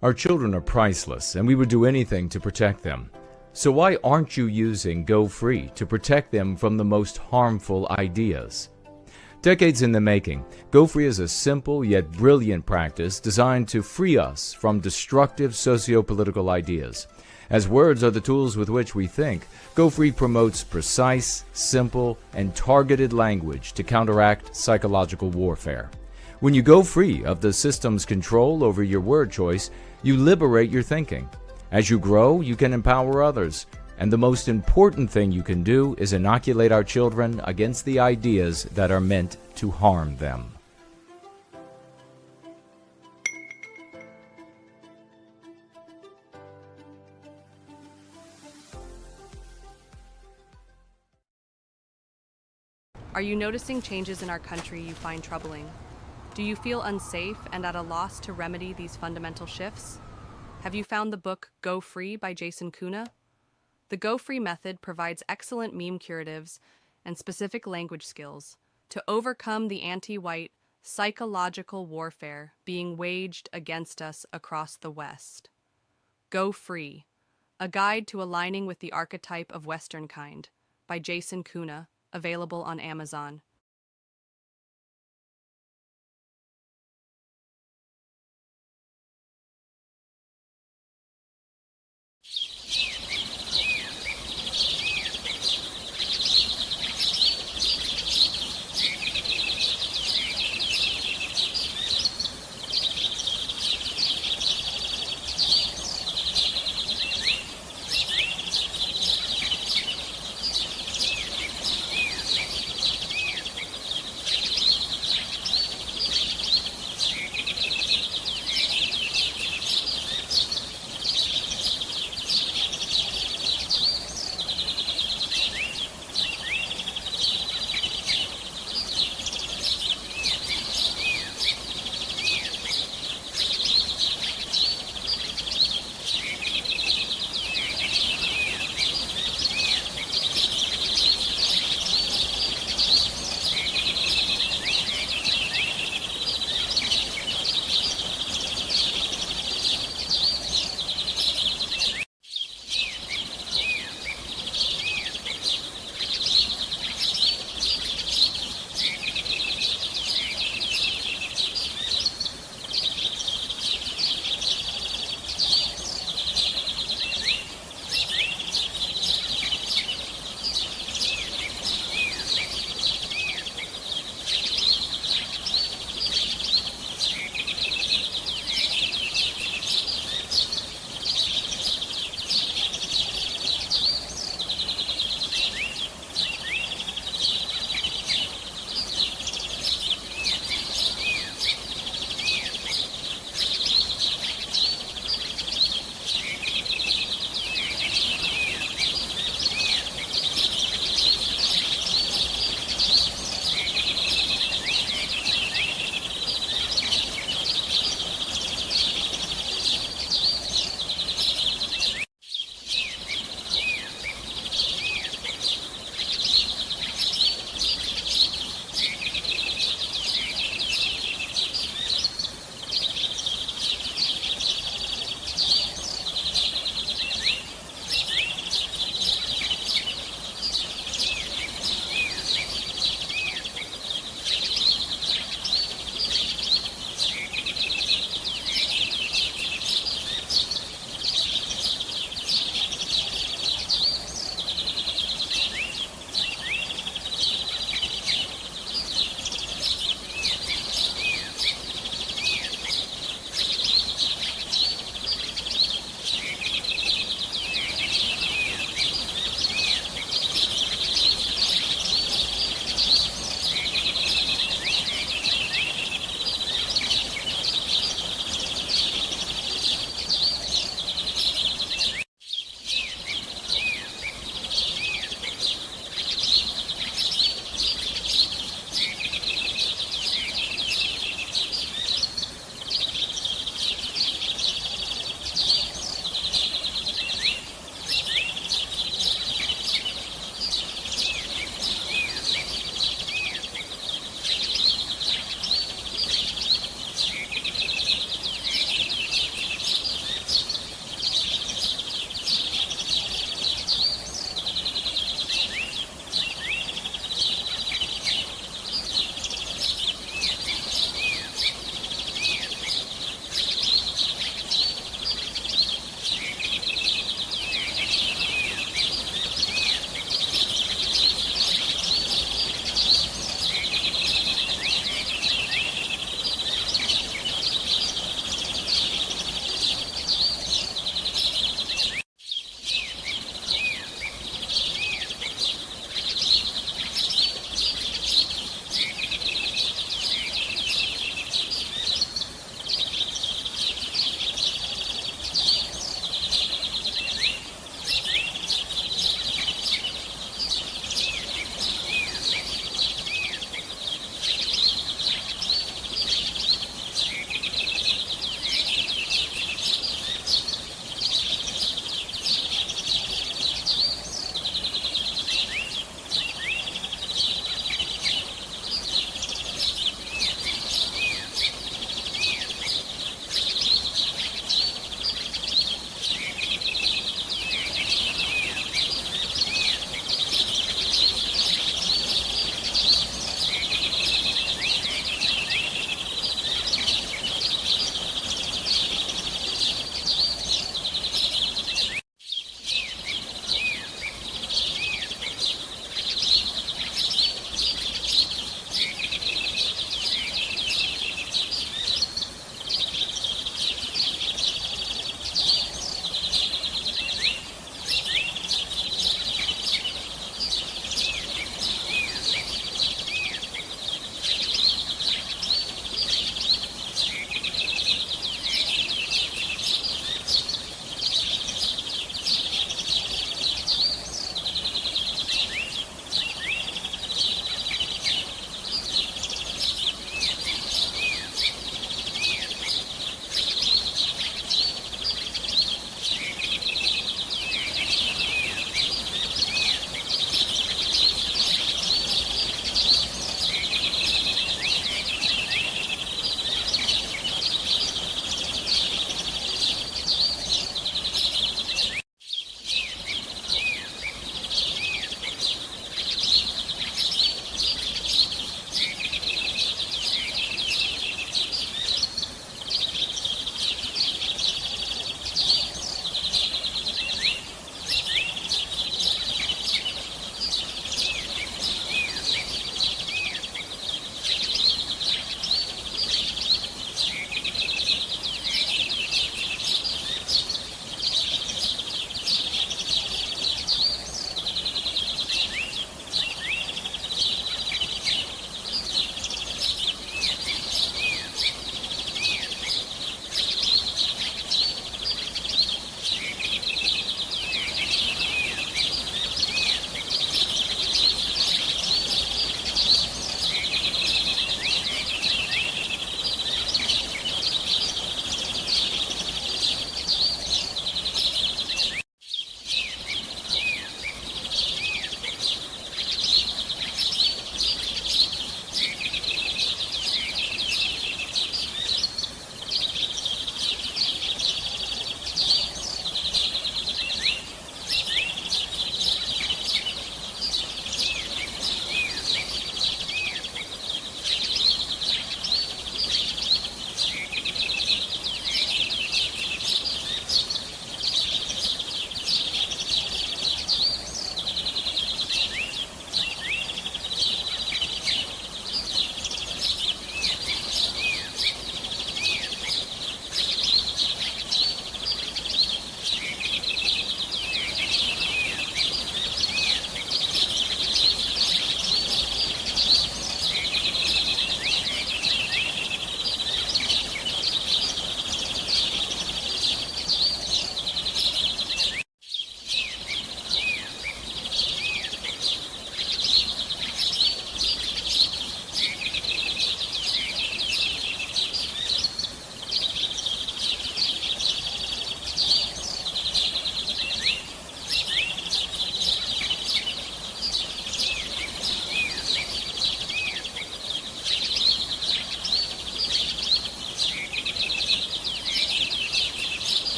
Our children are priceless, and we would do anything to protect them. So why aren't you using Go Free to protect them from the most harmful ideas? Decades in the making, Go Free is a simple yet brilliant practice designed to free us from destructive socio-political ideas. As words are the tools with which we think, Go Free promotes precise, simple, and targeted language to counteract psychological warfare. When you go free of the system's control over your word choice, you liberate your thinking. As you grow, you can empower others. And the most important thing you can do is inoculate our children against the ideas that are meant to harm them. Are you noticing changes in our country you find troubling? Do you feel unsafe and at a loss to remedy these fundamental shifts? Have you found the book Go Free by Jason Kuna? The Go Free method provides excellent meme curatives and specific language skills to overcome the anti-white psychological warfare being waged against us across the West. Go Free, a guide to aligning with the archetype of Western kind by Jason Kuna, available on Amazon.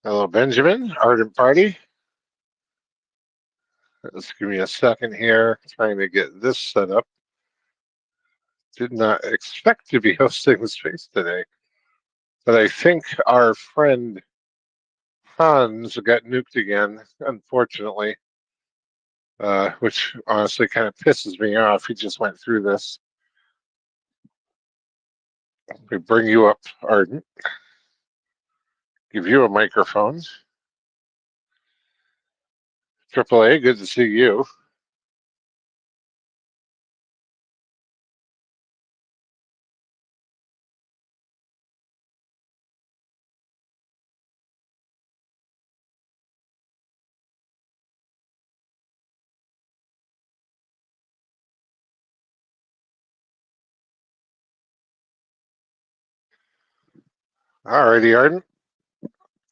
Hello, Benjamin. Ardent Party. Let's give me a second here. Trying to get this set up. Did not expect to be hosting the space today, but I think our friend Hans got nuked again, unfortunately, which honestly kind of pisses me off. He just went through this. We bring you up, Ardent. Give you a microphone. AAA, good to see you. Alrighty, Ardent.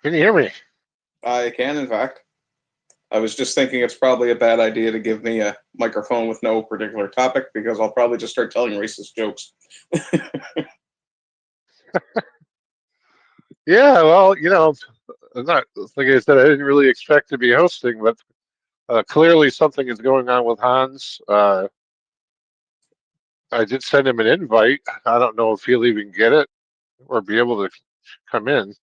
Can you hear me? I can, in fact. I was just thinking it's probably a bad idea to give me a microphone with no particular topic because I'll probably just start telling racist jokes. Yeah, well, not like I said, I didn't really expect to be hosting, but clearly something is going on with Hans. I did send him an invite. I don't know if he'll even get it or be able to come in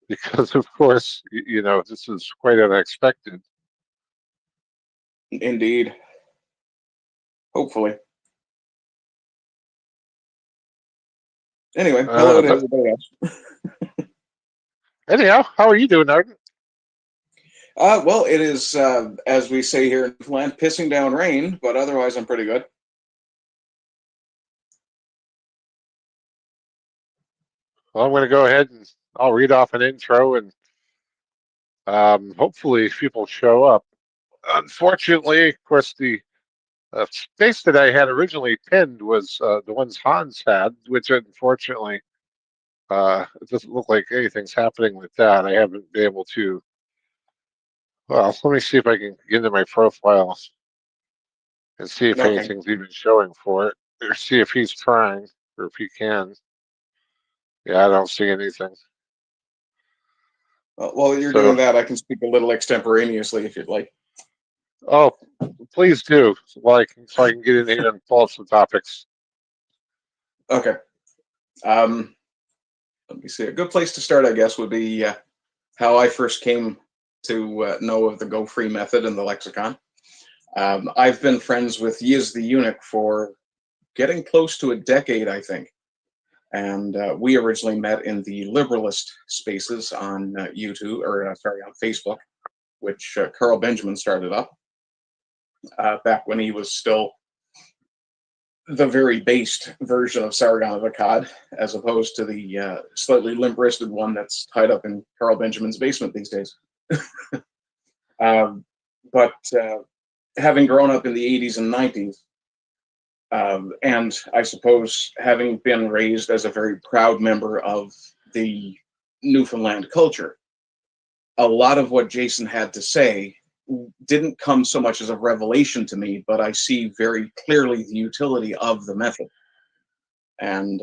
because, of course, this is quite unexpected. Indeed. Hopefully. Anyway, hello to But everybody else. anyhow, how are you doing, Arden? Well, it is, as we say here in Newfoundland, pissing down rain, but otherwise I'm pretty good. Well, I'm going to go ahead and I'll read off an intro and hopefully people show up. Unfortunately, of course, the space that I had originally pinned was the ones Hans had, which unfortunately it doesn't look like anything's happening with that. I haven't been able to. Well, let me see if I can get into my profile and see if Okay. anything's even showing for it, or see if he's trying, or if he can. Yeah, I don't see anything. While you're So, doing that, I can speak a little extemporaneously if you'd like. oh, please do, so I can get in here and pull up some topics. Okay. Let me see. A good place to start, I guess, would be how I first came to know of the Go Free method and the lexicon. I've been friends with Yiz the Eunuch for getting close to a decade, I think. And we originally met in the liberalist spaces on YouTube, or on Facebook, which Carl Benjamin started up back when he was still the very based version of Sargon of Akkad, as opposed to the slightly limp-wristed one that's tied up in Carl Benjamin's basement these days. But having grown up in the 80s and 90s, and I suppose having been raised as a very proud member of the Newfoundland culture, a lot of what Jason had to say didn't come so much as a revelation to me, but I see very clearly the utility of the method and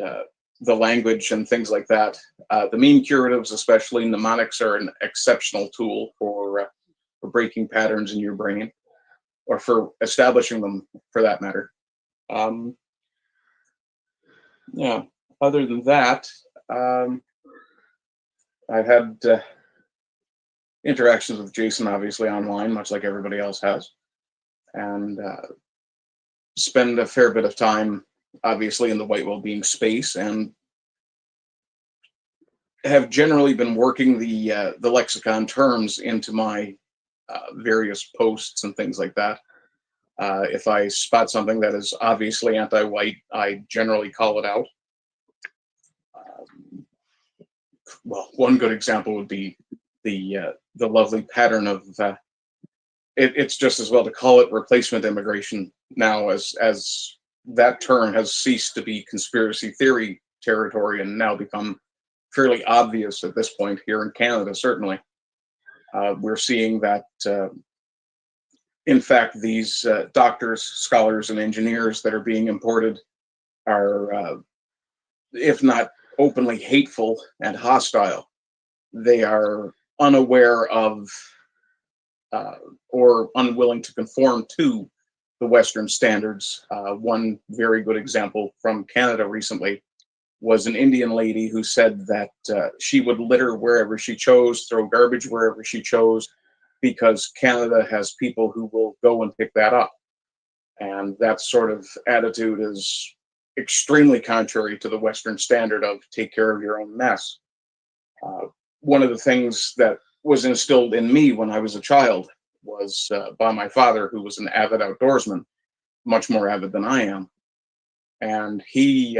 the language and things like that. The mean curatives, especially mnemonics, are an exceptional tool for breaking patterns in your brain, or for establishing them, for that matter. Yeah. Other than that, I've had interactions with Jason, obviously online, much like everybody else has, and spend a fair bit of time, obviously, in the white well-being space, and have generally been working the lexicon terms into my various posts and things like that. If I spot something that is obviously anti-white, I generally call it out. Well, one good example would be the lovely pattern of it's just as well to call it replacement immigration now, as that term has ceased to be conspiracy theory territory and now become fairly obvious at this point here in Canada. Certainly, we're seeing that. In fact, these doctors, scholars, and engineers that are being imported are, if not openly hateful and hostile, they are unaware of or unwilling to conform to the Western standards. One very good example from Canada recently was an Indian lady who said that she would litter wherever she chose, throw garbage wherever she chose, because Canada has people who will go and pick that up. And that sort of attitude is extremely contrary to the Western standard of take care of your own mess. One of the things that was instilled in me when I was a child was by my father, who was an avid outdoorsman, much more avid than I am. And he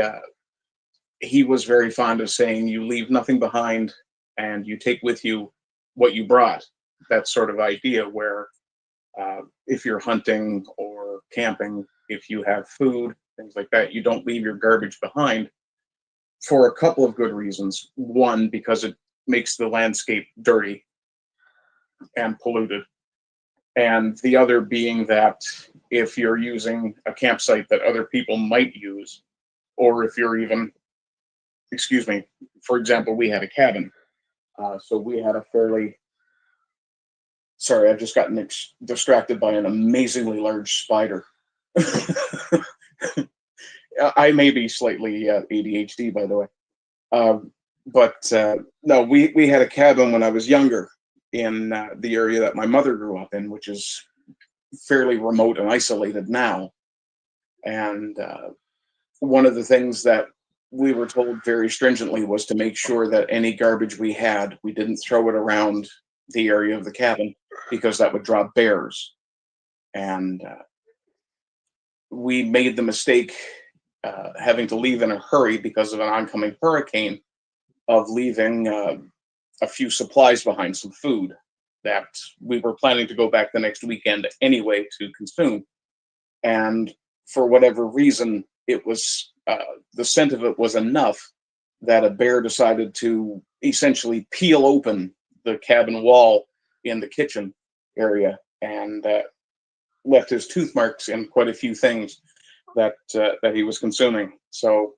was very fond of saying, you leave nothing behind and you take with you what you brought. That sort of idea where if you're hunting or camping, if you have food, things like that, you don't leave your garbage behind, for a couple of good reasons. One, because it makes the landscape dirty and polluted. And the other being that if you're using a campsite that other people might use, or if you're even, excuse me, for example, we had a cabin. So we had a fairly, sorry, I've just gotten distracted by an amazingly large spider. I may be slightly ADHD, by the way. But no, we had a cabin when I was younger in the area that my mother grew up in, which is fairly remote and isolated now. And one of the things that we were told very stringently was to make sure that any garbage we had, we didn't throw it around the area of the cabin, because that would draw bears. And we made the mistake, having to leave in a hurry because of an oncoming hurricane, of leaving a few supplies behind, some food that we were planning to go back the next weekend anyway to consume. And for whatever reason, it was the scent of it was enough that a bear decided to essentially peel open the cabin wall in the kitchen area and left his tooth marks in quite a few things that he was consuming. So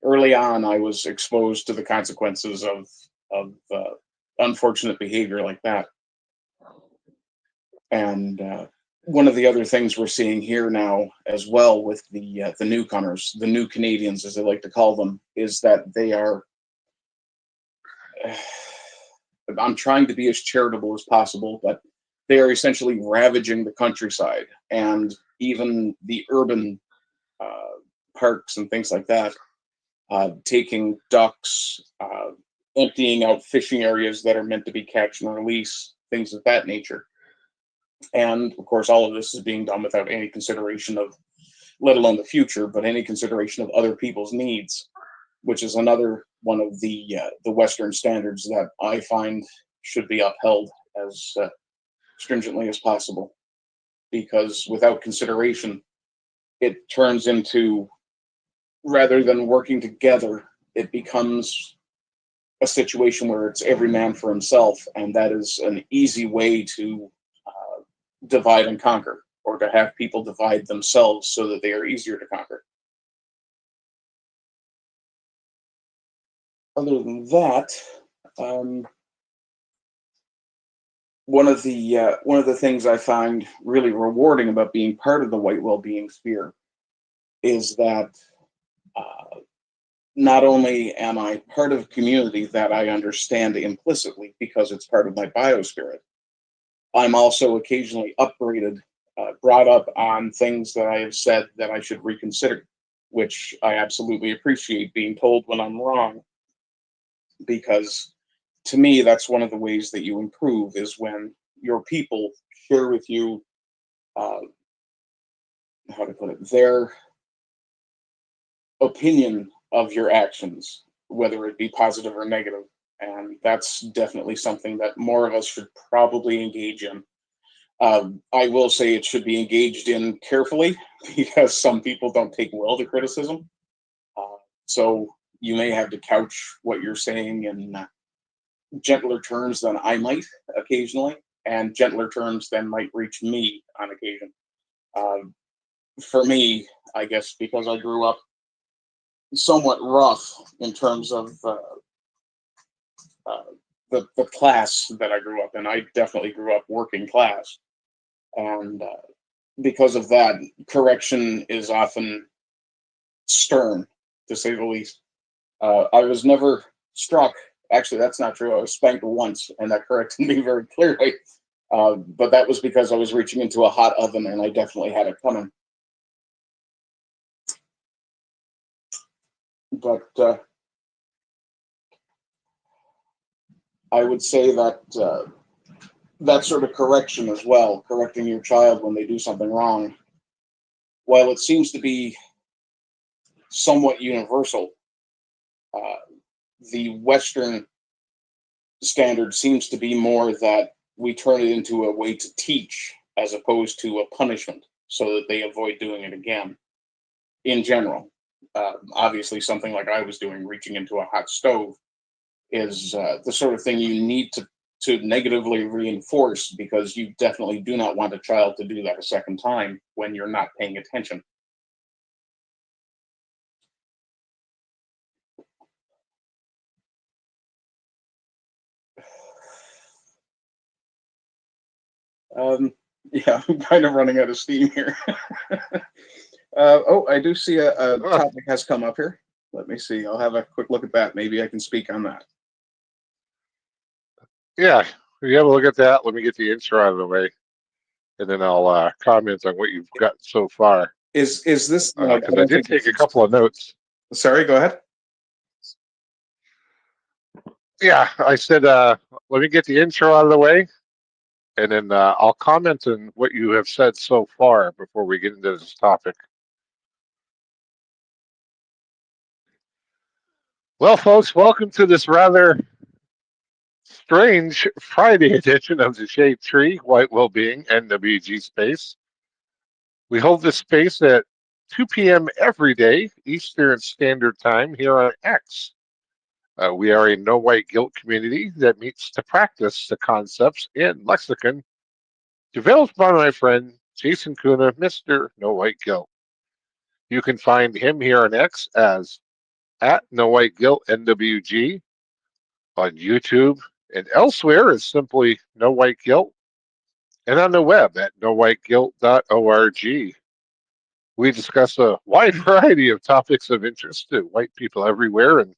early on, I was exposed to the consequences of unfortunate behavior like that. And one of the other things we're seeing here now as well with the newcomers, the new Canadians, as they like to call them, is that they are. I'm trying to be as charitable as possible, but they are essentially ravaging the countryside and even the urban parks and things like that. Taking ducks, emptying out fishing areas that are meant to be catch and release, things of that nature. And of course, all of this is being done without any consideration of, let alone the future, but any consideration of other people's needs, which is another one of the Western standards that I find should be upheld as stringently as possible. Because without consideration, it turns into, rather than working together, it becomes a situation where it's every man for himself, and that is an easy way to divide and conquer, or to have people divide themselves so that they are easier to conquer. Other than that, one of the things I find really rewarding about being part of the white well-being sphere is that not only am I part of a community that I understand implicitly because it's part of my biospirit, I'm also occasionally upgraded, brought up on things that I have said that I should reconsider, which I absolutely appreciate being told when I'm wrong, because to me, that's one of the ways that you improve, is when your people share with you, how to put it, their opinion of your actions, whether it be positive or negative. And that's definitely something that more of us should probably engage in. I will say it should be engaged in carefully, because some people don't take well to criticism. So you may have to couch what you're saying in gentler terms than I might occasionally, and gentler terms than might reach me on occasion. For me, I guess because I grew up somewhat rough in terms of the class that I grew up in. I definitely grew up working class, and because of that, correction is often stern, to say the least. I was never struck. Actually, that's not true. I was spanked once, and that corrected me very clearly. But that was because I was reaching into a hot oven, and I definitely had it coming. But I would say that that sort of correction as well, correcting your child when they do something wrong, while it seems to be somewhat universal, uh, the Western standard seems to be more that we turn it into a way to teach as opposed to a punishment so that they avoid doing it again in general. Obviously, something like I was doing, reaching into a hot stove, is the sort of thing you need to negatively reinforce, because you definitely do not want a child to do that a second time when you're not paying attention. Yeah, I'm kind of running out of steam here. Oh, I do see a topic has come up here. Let me see. I'll have a quick look at that. Maybe I can speak on that. Yeah, you have a look at that. Let me get the intro out of the way, and then I'll comment on what you've got so far. Is this? Because I did take a couple of notes. Sorry, go ahead. Yeah, I said let me get the intro out of the way, and then I'll comment on what you have said so far before we get into this topic. Well, folks, welcome to this rather strange Friday edition of the Shade Tree White Wellbeing NWG Space. We hold this space at 2 p.m. every day, Eastern Standard Time, here on X. We are a no white guilt community that meets to practice the concepts and lexicon developed by my friend Jason Kuna, Mr. No White Guilt. You can find him here on X as at No White Guilt NWG, on YouTube and elsewhere as simply No White Guilt, and on the web at nowhiteguilt.org. We discuss a wide variety of topics of interest to white people everywhere and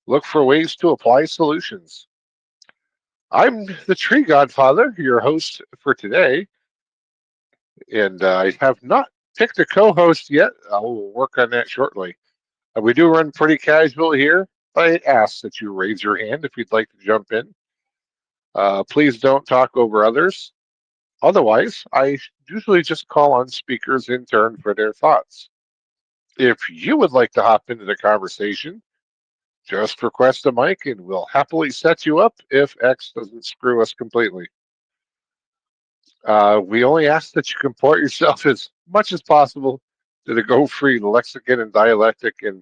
look for ways to apply solutions. I'm the Tree Godfather, your host for today, and I have not picked a co-host yet. I will work on that shortly. We do run pretty casual here, but I ask that you raise your hand if you'd like to jump in. Please don't talk over others. Otherwise, I usually just call on speakers in turn for their thoughts. If you would like to hop into the conversation, just request a mic and we'll happily set you up if X doesn't screw us completely. We only ask that you comport yourself as much as possible to the Go Free lexicon and dialectic, and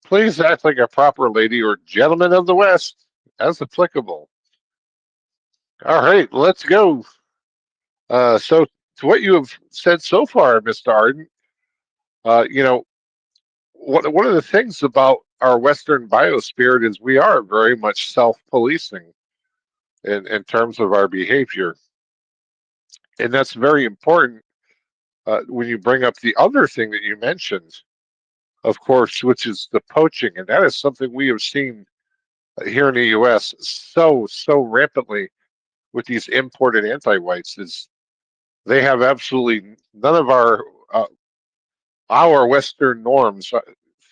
please act like a proper lady or gentleman of the West as applicable. All right, let's go. So, to what you have said so far, Mr. Arden, you know, one of the things about our Western biospirit is we are very much self-policing in terms of our behavior. And that's very important when you bring up the other thing that you mentioned, of course, which is the poaching. And that is something we have seen here in the U.S. so rampantly with these imported anti-whites. Is they have absolutely none of our Western norms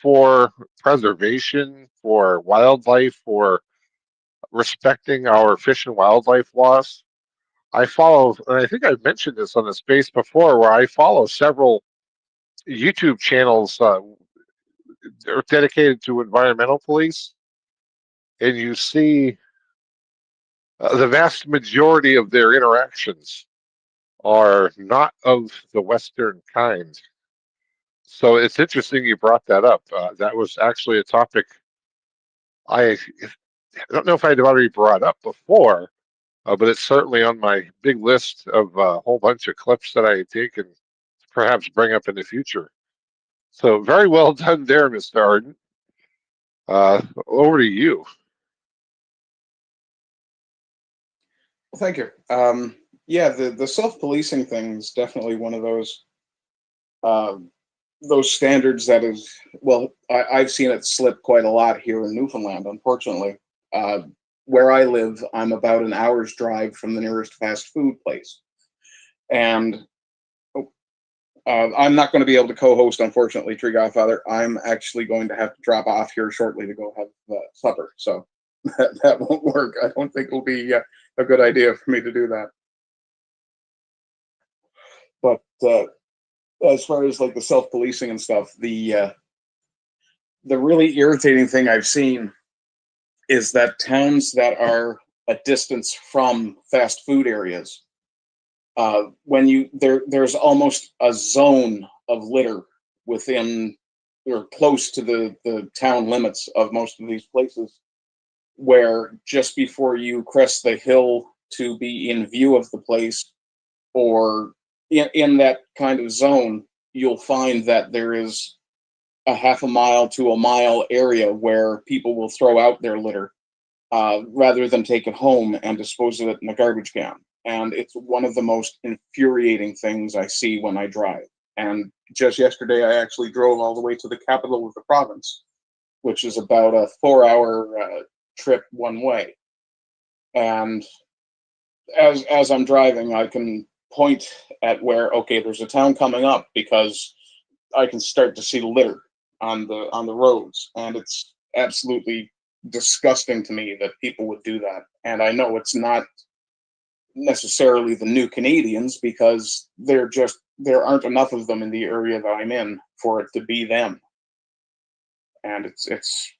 for preservation, for wildlife, for respecting our fish and wildlife laws. I follow, and I think I've mentioned this on the space before, where I follow several YouTube channels are dedicated to environmental police, and you see the vast majority of their interactions are not of the Western kind. So it's interesting you brought that up. That was actually a topic I don't know if I'd already brought up before, but it's certainly on my big list of a whole bunch of clips that I take and perhaps bring up in the future. So very well done there, Mr. Arden. Over to you. Thank you. Yeah, the self-policing thing is definitely one of uh, those standards that is, well, I've seen it slip quite a lot here in Newfoundland, unfortunately. Uh, where I live, I'm about an hour's drive from the nearest fast food place. And I'm not going to be able to co-host, unfortunately, Tree Godfather. I'm actually going to have to drop off here shortly to go have supper. So that won't work. I don't think it'll be a good idea for me to do that. But as far as like the self-policing and stuff, the really irritating thing I've seen is that towns that are a distance from fast food areas, when there's almost a zone of litter within or close to the town limits of most of these places, where just before you crest the hill to be in view of the place, or in that kind of zone, you'll find that there is a half a mile to a mile area where people will throw out their litter rather than take it home and dispose of it in a garbage can. And it's one of the most infuriating things I see when I drive. And just yesterday, I actually drove all the way to the capital of the province, which is about a 4 hour trip one way. And as I'm driving, I can point at where, okay, there's a town coming up, because I can start to see litter on the roads, and it's absolutely disgusting to me that people would do that. And I know it's not necessarily the new Canadians, because there aren't enough of them in the area that I'm in for it to be them. And it's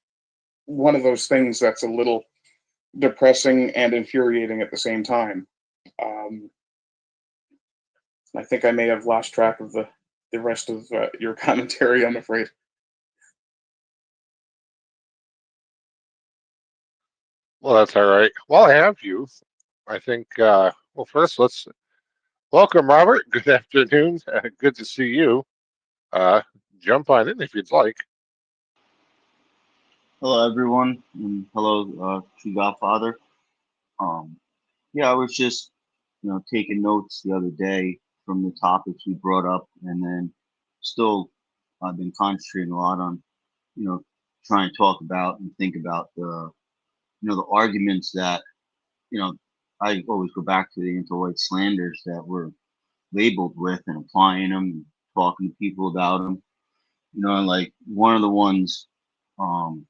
one of those things that's a little depressing and infuriating at the same time. Um, I think I may have lost track of the rest of your commentary, I'm afraid. Well, that's all right. While I have you, I think, well, first, let's welcome Robert. Good afternoon. Good to see you. Uh, jump on in if you'd like. Hello, everyone, and hello, True Godfather. Um, yeah, I was just, taking notes the other day from the topics we brought up, and then still, I've been concentrating a lot on, you know, trying to talk about and think about the arguments that, you know, I always go back to the anti-white slanders that we're labeled with, and applying them and talking to people about them. And like one of the ones, um,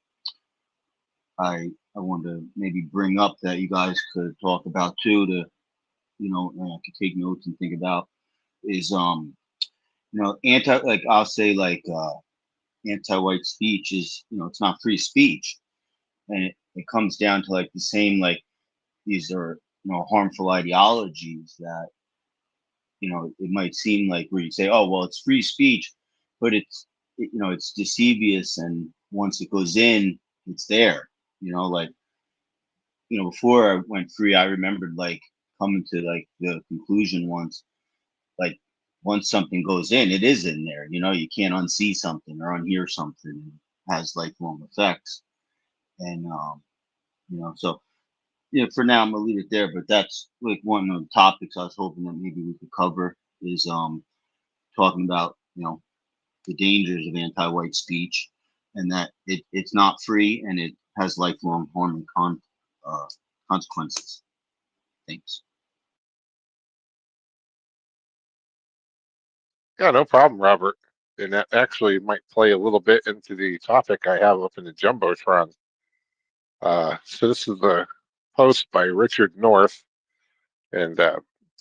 I wanted to maybe bring up that you guys could talk about too, to could take notes and think about, is anti, like I'll say, like anti-white speech is, it's not free speech, and it comes down to like the same, like these are harmful ideologies that it might seem like, where you say, oh well, it's free speech, but it's deceivious, and once it goes in, it's there. Like, before I went free, I remembered like coming to like the conclusion once, like once something goes in, it is in there. You can't unsee something or unhear something. It has lifelong effects. And so for now I'm gonna leave it there. But that's like one of the topics I was hoping that maybe we could cover, is talking about the dangers of anti-white speech, and that it's not free, and it has lifelong harm and uh, consequences. Thanks. Yeah, no problem, Robert. And that actually might play a little bit into the topic I have up in the Jumbotron. So this is the post by Richard North and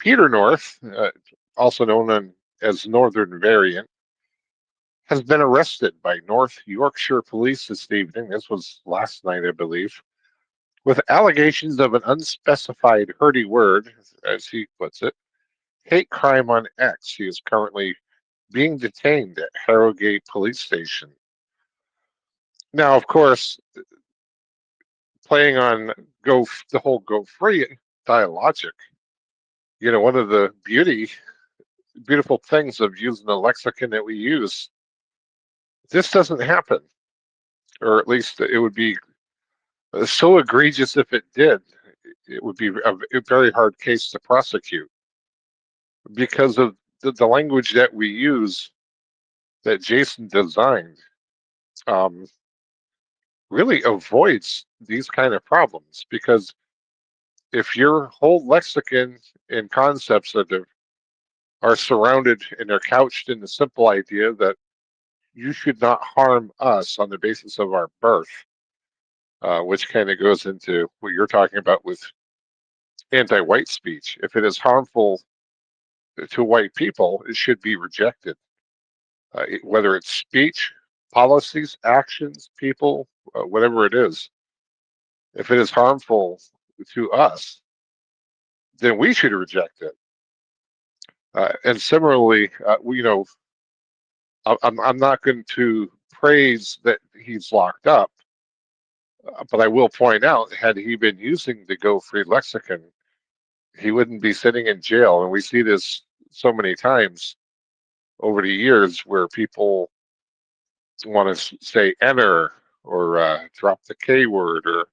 Peter North, also known as Northern Variant, has been arrested by North Yorkshire police this evening. This was last night, I believe, with allegations of an unspecified hurdy word, as he puts it, hate crime on X. He is currently being detained at Harrogate Police Station. Now, of course, playing on the whole go free dialogic, one of the beautiful things of using the lexicon that we use, this doesn't happen, or at least it would be so egregious if it did. it would be a very hard case to prosecute because of the language that we use that Jason designed. Um, really avoids these kind of problems because if your whole lexicon and concepts are surrounded and are couched in the simple idea that you should not harm us on the basis of our birth, which kind of goes into what you're talking about with anti-white speech. If it is harmful to white people, it should be rejected. Whether it's speech, policies, actions, people, whatever it is, if it is harmful to us, then we should reject it. And similarly, I'm not going to praise that he's locked up, but I will point out, had he been using the Go Free lexicon, he wouldn't be sitting in jail. And we see this so many times over the years where people want to say enter or drop the K word or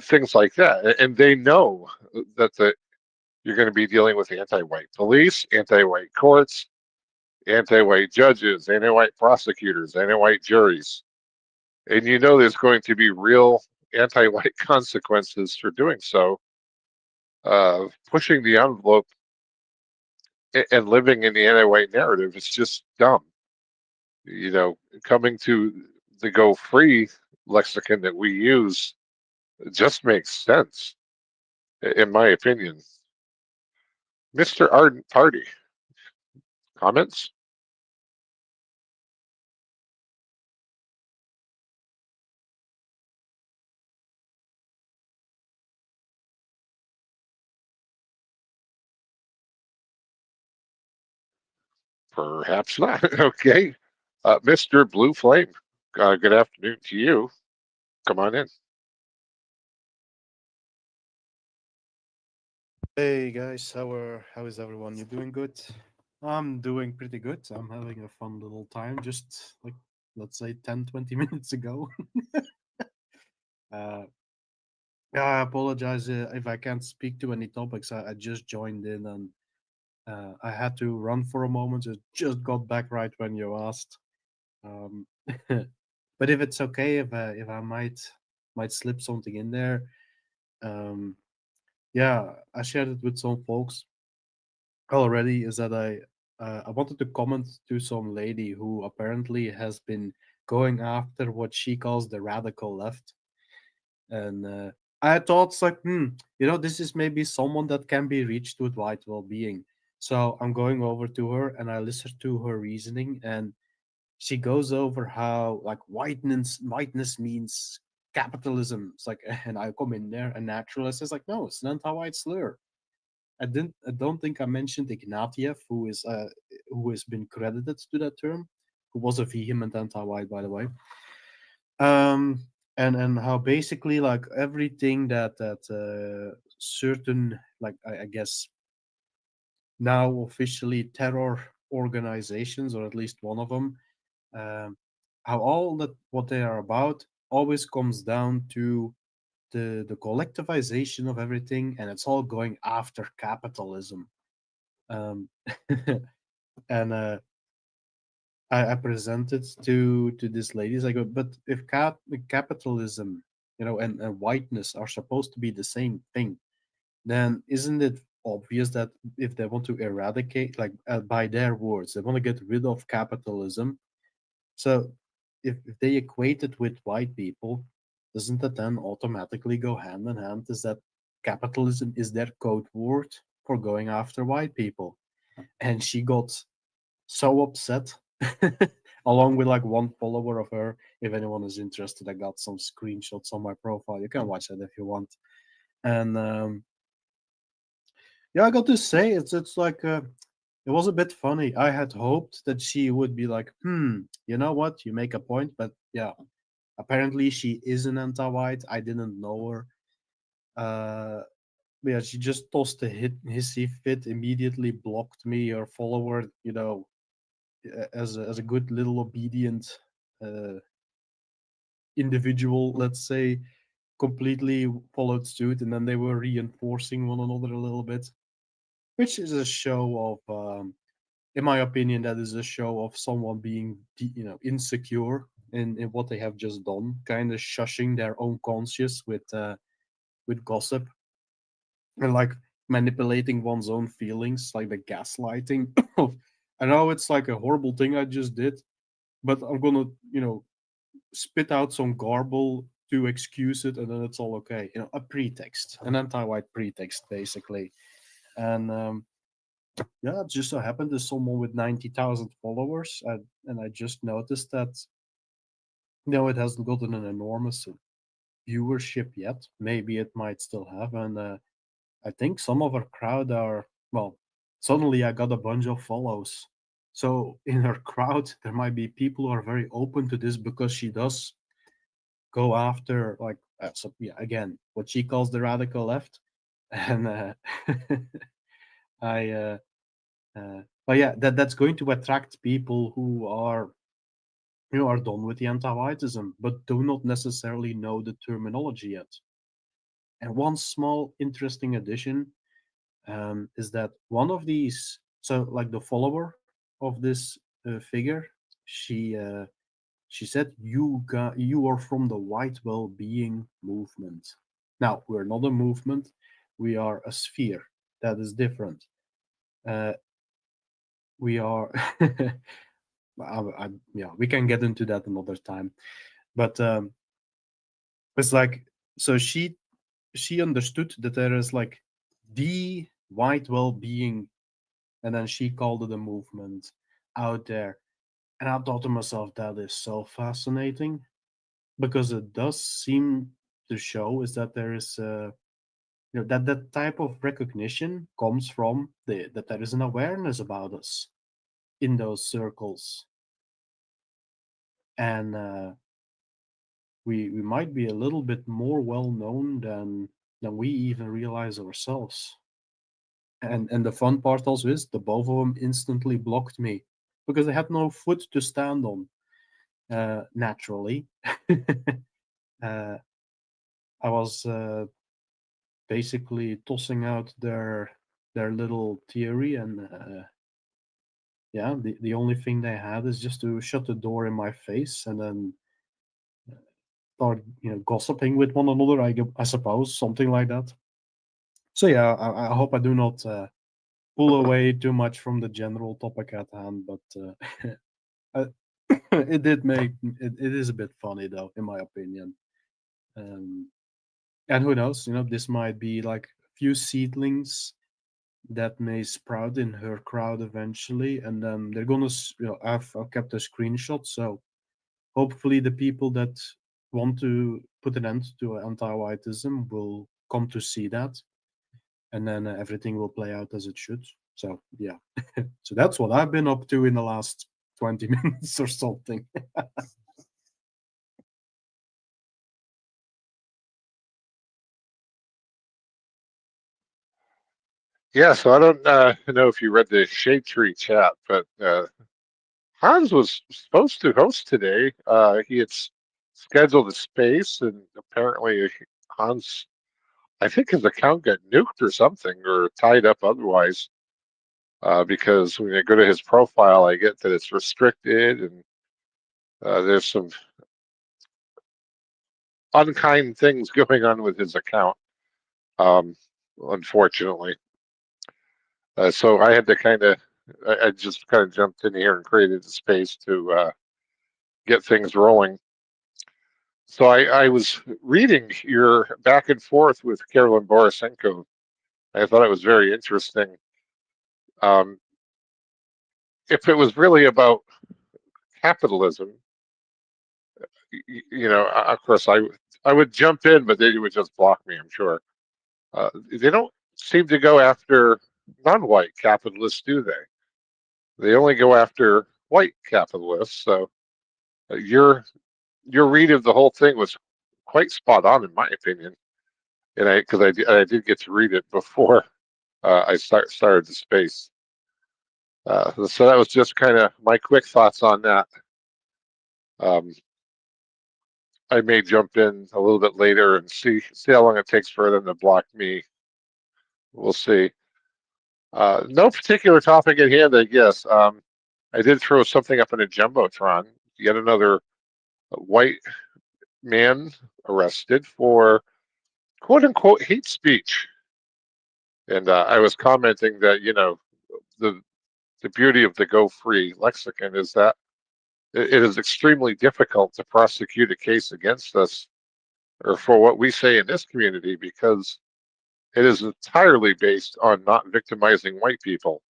things like that. And they know that you're going to be dealing with anti-white police, anti-white courts, anti-white judges, anti-white prosecutors, anti-white juries. And you know there's going to be real anti-white consequences for doing so. Pushing the envelope and living in the anti-white narrative is just dumb. Coming to the Go Free lexicon that we use just makes sense, in my opinion. Mr. Ardent Party, comments? Perhaps not. Okay. Mr. Blue Flame, good afternoon to you. Come on in. Hey guys, how is everyone? You doing good? I'm doing pretty good. I'm having a fun little time just like let's say 10-20 minutes ago. uh yeah, I apologize if I can't speak to any topics. I just joined in and I had to run for a moment. I just got back right when you asked. Um but if it's okay if I might slip something in there. Um yeah, I shared it with some folks already is that I wanted to comment to some lady who apparently has been going after what she calls the radical left, and I thought it's like, this is maybe someone that can be reached with white well-being. So I'm going over to her and I listen to her reasoning, and she goes over how like whiteness means capitalism. It's like, and I come in there, a naturalist is like, no, it's an anti-white slur. I don't think I mentioned Ignatieff, who has been credited to that term, who was a vehement anti-white, by the way. And how basically like everything that certain like I guess now officially terror organizations, or at least one of them, um, how all that what they are about always comes down to the collectivization of everything, and it's all going after capitalism. um, and I presented to this ladies. I go, but if capitalism, and whiteness are supposed to be the same thing, then isn't it obvious that if they want to eradicate, like by their words, they want to get rid of capitalism? So if they equate it with white people, doesn't that then automatically go hand in hand? Is that capitalism is their code word for going after white people? And she got so upset, along with like one follower of her. If anyone is interested, I got some screenshots on my profile. You can watch that if you want. And yeah, I got to say, it's like it was a bit funny. I had hoped that she would be like, you know what, you make a point, but yeah, apparently she is an anti-white. I didn't know her. But yeah, she just tossed a hissy fit, immediately blocked me, her follower, as a good little obedient uh, individual, let's say. completely followed suit, and then they were reinforcing one another a little bit, which is a show of, in my opinion, that is a show of someone being, insecure in what they have just done, kind of shushing their own conscience with gossip and like manipulating one's own feelings, like the gaslighting. I know it's like a horrible thing I just did, but I'm gonna, spit out some garble to excuse it, and then it's all okay. A pretext, an anti-white pretext, basically. And yeah, it just so happened there's someone with 90,000 followers, and I just noticed that it hasn't gotten an enormous viewership yet. Maybe it might still have, and I think some of her crowd are, well, suddenly I got a bunch of follows. So in her crowd, there might be people who are very open to this because she does go after, like, so, yeah, again, what she calls the radical left. And I, but yeah, that's going to attract people who are, are done with the anti-Whiteism, but do not necessarily know the terminology yet. And one small interesting addition is that one of these, so like the follower of this figure, she said, you are from the white well-being movement. Now, we're not a movement, we are a sphere. That is different. We are yeah, we can get into that another time. But it's like, so she understood that there is like the white well-being, and then she called it a movement out there. And I thought to myself, that is so fascinating, because it does seem to show is that there is that type of recognition comes from that there is an awareness about us in those circles, and we might be a little bit more well known than we even realize ourselves. And the fun part also is the both of them instantly blocked me because they had no foot to stand on. Naturally, I was basically tossing out their little theory, and yeah, the only thing they had is just to shut the door in my face and then start gossiping with one another. I suppose something like that. So yeah, I hope I do not pull away too much from the general topic at hand, but it did make it is a bit funny though, in my opinion. Um, and who knows? This might be like a few seedlings that may sprout in her crowd eventually, and then they're gonna. I've kept a screenshot, so hopefully the people that want to put an end to anti-whiteism will come to see that, and then everything will play out as it should. So yeah, so that's what I've been up to in the last 20 minutes or something. Yeah, so I don't know if you read the Shade Tree chat, but Hans was supposed to host today. He had scheduled a space, and apparently Hans, I think his account got nuked or something, or tied up otherwise. Because when I go to his profile, I get that it's restricted, and there's some unkind things going on with his account, unfortunately. So I had to I just kind of jumped in here and created the space to get things rolling. So I was reading your back and forth with Carolyn Borisenko. I thought it was very interesting. Um, if it was really about capitalism, of course I would jump in, but they would just block me, I'm sure. They don't seem to go after non-white capitalists, do they? They only go after white capitalists. So your read of the whole thing was quite spot on, in my opinion. And I did get to read it before I started the space. So that was just kind of my quick thoughts on that. Um, I may jump in a little bit later and see how long it takes for them to block me. We'll see. No particular topic at hand, I guess. I did throw something up in a jumbotron. Yet another white man arrested for quote unquote hate speech. And I was commenting that, the beauty of the Go Free lexicon is that it is extremely difficult to prosecute a case against us or for what we say in this community because it is entirely based on not victimizing white people.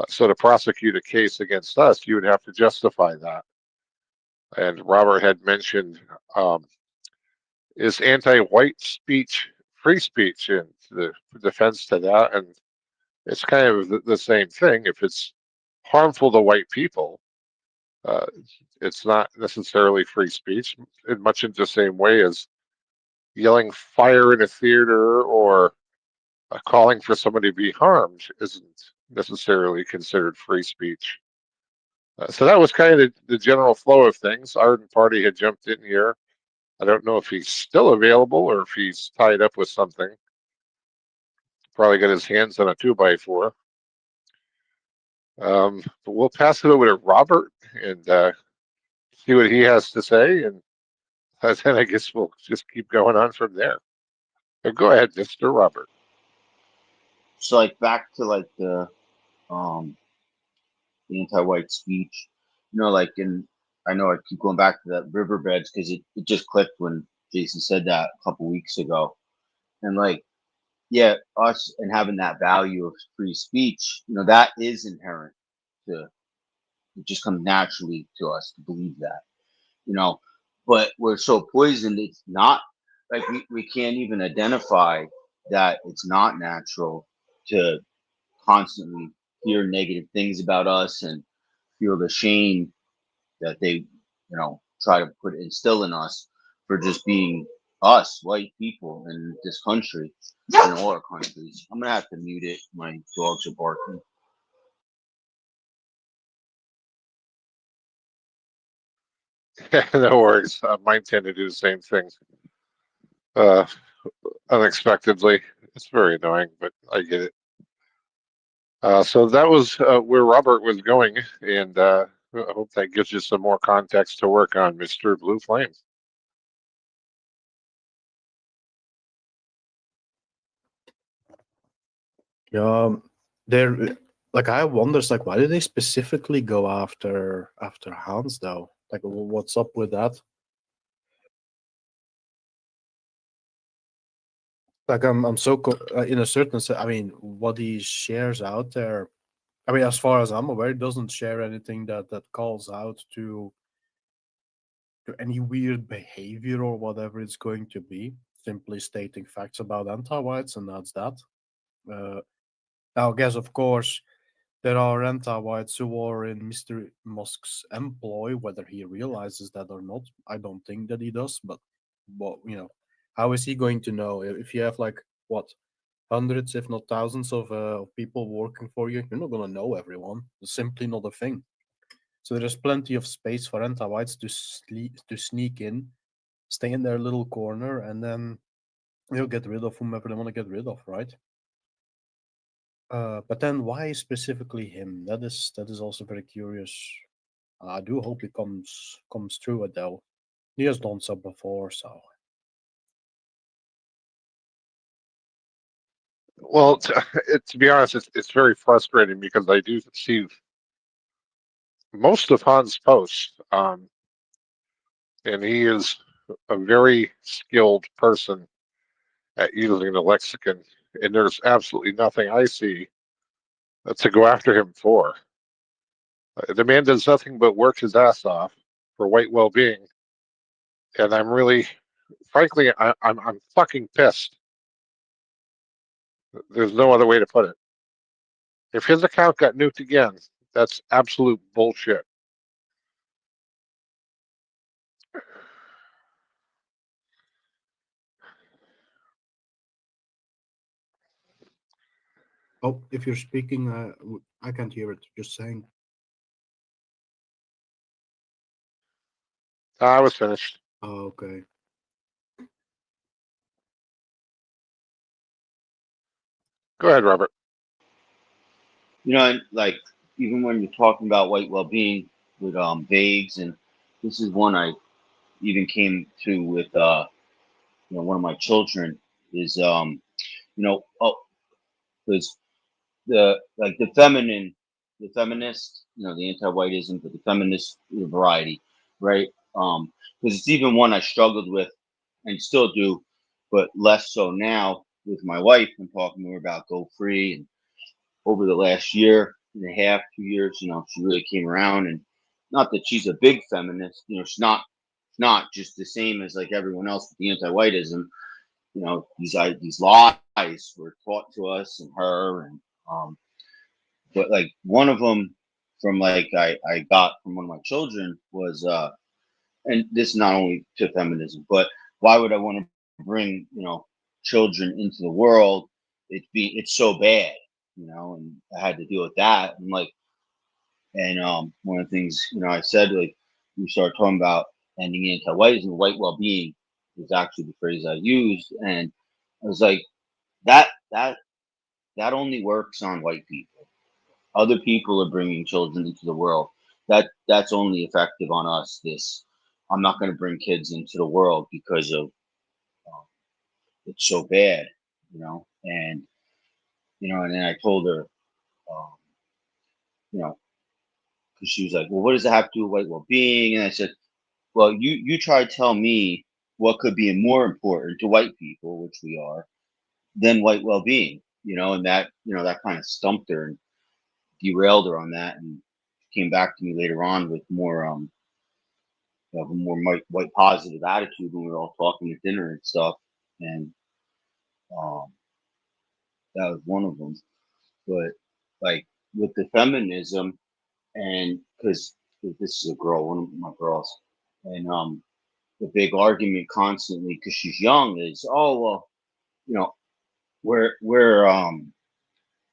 So to prosecute a case against us, you would have to justify that. And Robert had mentioned, is anti-white speech free speech, and the defense to that, and it's kind of the same thing. If it's harmful to white people, uh, it's not necessarily free speech, in much in the same way as yelling fire in a theater or calling for somebody to be harmed isn't necessarily considered free speech. So that was kind of the general flow of things. Arden Party had jumped in here. I don't know if he's still available or if he's tied up with something. Probably got his hands on a 2x4. But we'll pass it over to Robert and see what he has to say. And then I guess we'll just keep going on from there. But go ahead, Mr. Robert. So like back to like um the anti-white speech, like I know I keep going back to that riverbeds because it just clicked when Jason said that a couple weeks ago. And like, yeah, us and having that value of free speech, that is inherent to it just comes naturally to us to believe that, but we're so poisoned it's not like we can't even identify that it's not natural to constantly hear negative things about us and feel the shame that they, try to instill in us for just being us, white people in this country, in all our countries. I'm gonna have to mute it. My dogs are barking. No worries. Mine tend to do the same thing uh, unexpectedly. It's very annoying, but I get it. So that was where Robert was going, and I hope that gives you some more context to work on, Mr. Blue Flame. Yeah, there. Like I wonders, like why did they specifically go after Hans though? Like, what's up with that? Like I'm so in a certain I mean, what he shares out there. I mean, as far as I'm aware, it doesn't share anything that calls out to any weird behavior or whatever it's going to be. Simply stating facts about anti-whites, and that's that. Uh, Now, I guess of course there are anti-whites who are in Mr. Musk's employ, whether he realizes that or not. I don't think that he does, but how is he going to know if you have like what hundreds, if not thousands, of people working for you? You're not gonna know everyone. It's simply not a thing. So there's plenty of space for anti-whites to sneak in, stay in their little corner, and then get rid of whomever they want to get rid of, right? But then why specifically him? That is also very curious. I do hope he comes through it though. He has done so before, so Well, to be honest, it's very frustrating because I do see most of Hans' posts, and he is a very skilled person at using the lexicon, and there's absolutely nothing I see to go after him for. The man does nothing but work his ass off for white well-being, and I'm really, frankly, I'm fucking pissed. There's no other way to put it. If his account got nuked again, that's absolute bullshit. oh, if you're speaking, I can't hear it. Just saying. I was finished. Oh, okay. Go ahead, Robert. You know, and like even when you're talking about white well-being with vagues, and this is one I even came to with one of my children is oh, because the like the feminine, the feminist, the anti-whiteism, but the feminist variety, right? Because it's even one I struggled with and still do, but less so now with my wife and talking to her about Go Free. And over the last year and a half, 2 years, she really came around. And not that she's a big feminist, she's not just the same as like everyone else with the anti-whiteism. These lies were taught to us and her, and but like one of them from like I got from one of my children was and this not only to feminism, but why would I want to bring children into the world? It's so bad, and I had to deal with that. And like, and one of the things I said, like, we started talking about ending anti-whiteism, white well-being was actually the phrase I used, and I was like, that only works on white people. Other people are bringing children into the world. That's only effective on us. This I'm not going to bring kids into the world because of uh, it's so bad, and and then I told her, um, you know, because she was like, well, what does it have to do with white well-being? And I said, well, you try to tell me what could be more important to white people, which we are, than white well-being, and that kind of stumped her and derailed her on that, and came back to me later on with more a more white positive attitude when we were all talking at dinner and stuff, and um, that was one of them. But like with the feminism, and because this is a girl, one of my girls, and the big argument constantly because she's young is, oh well, you know, we're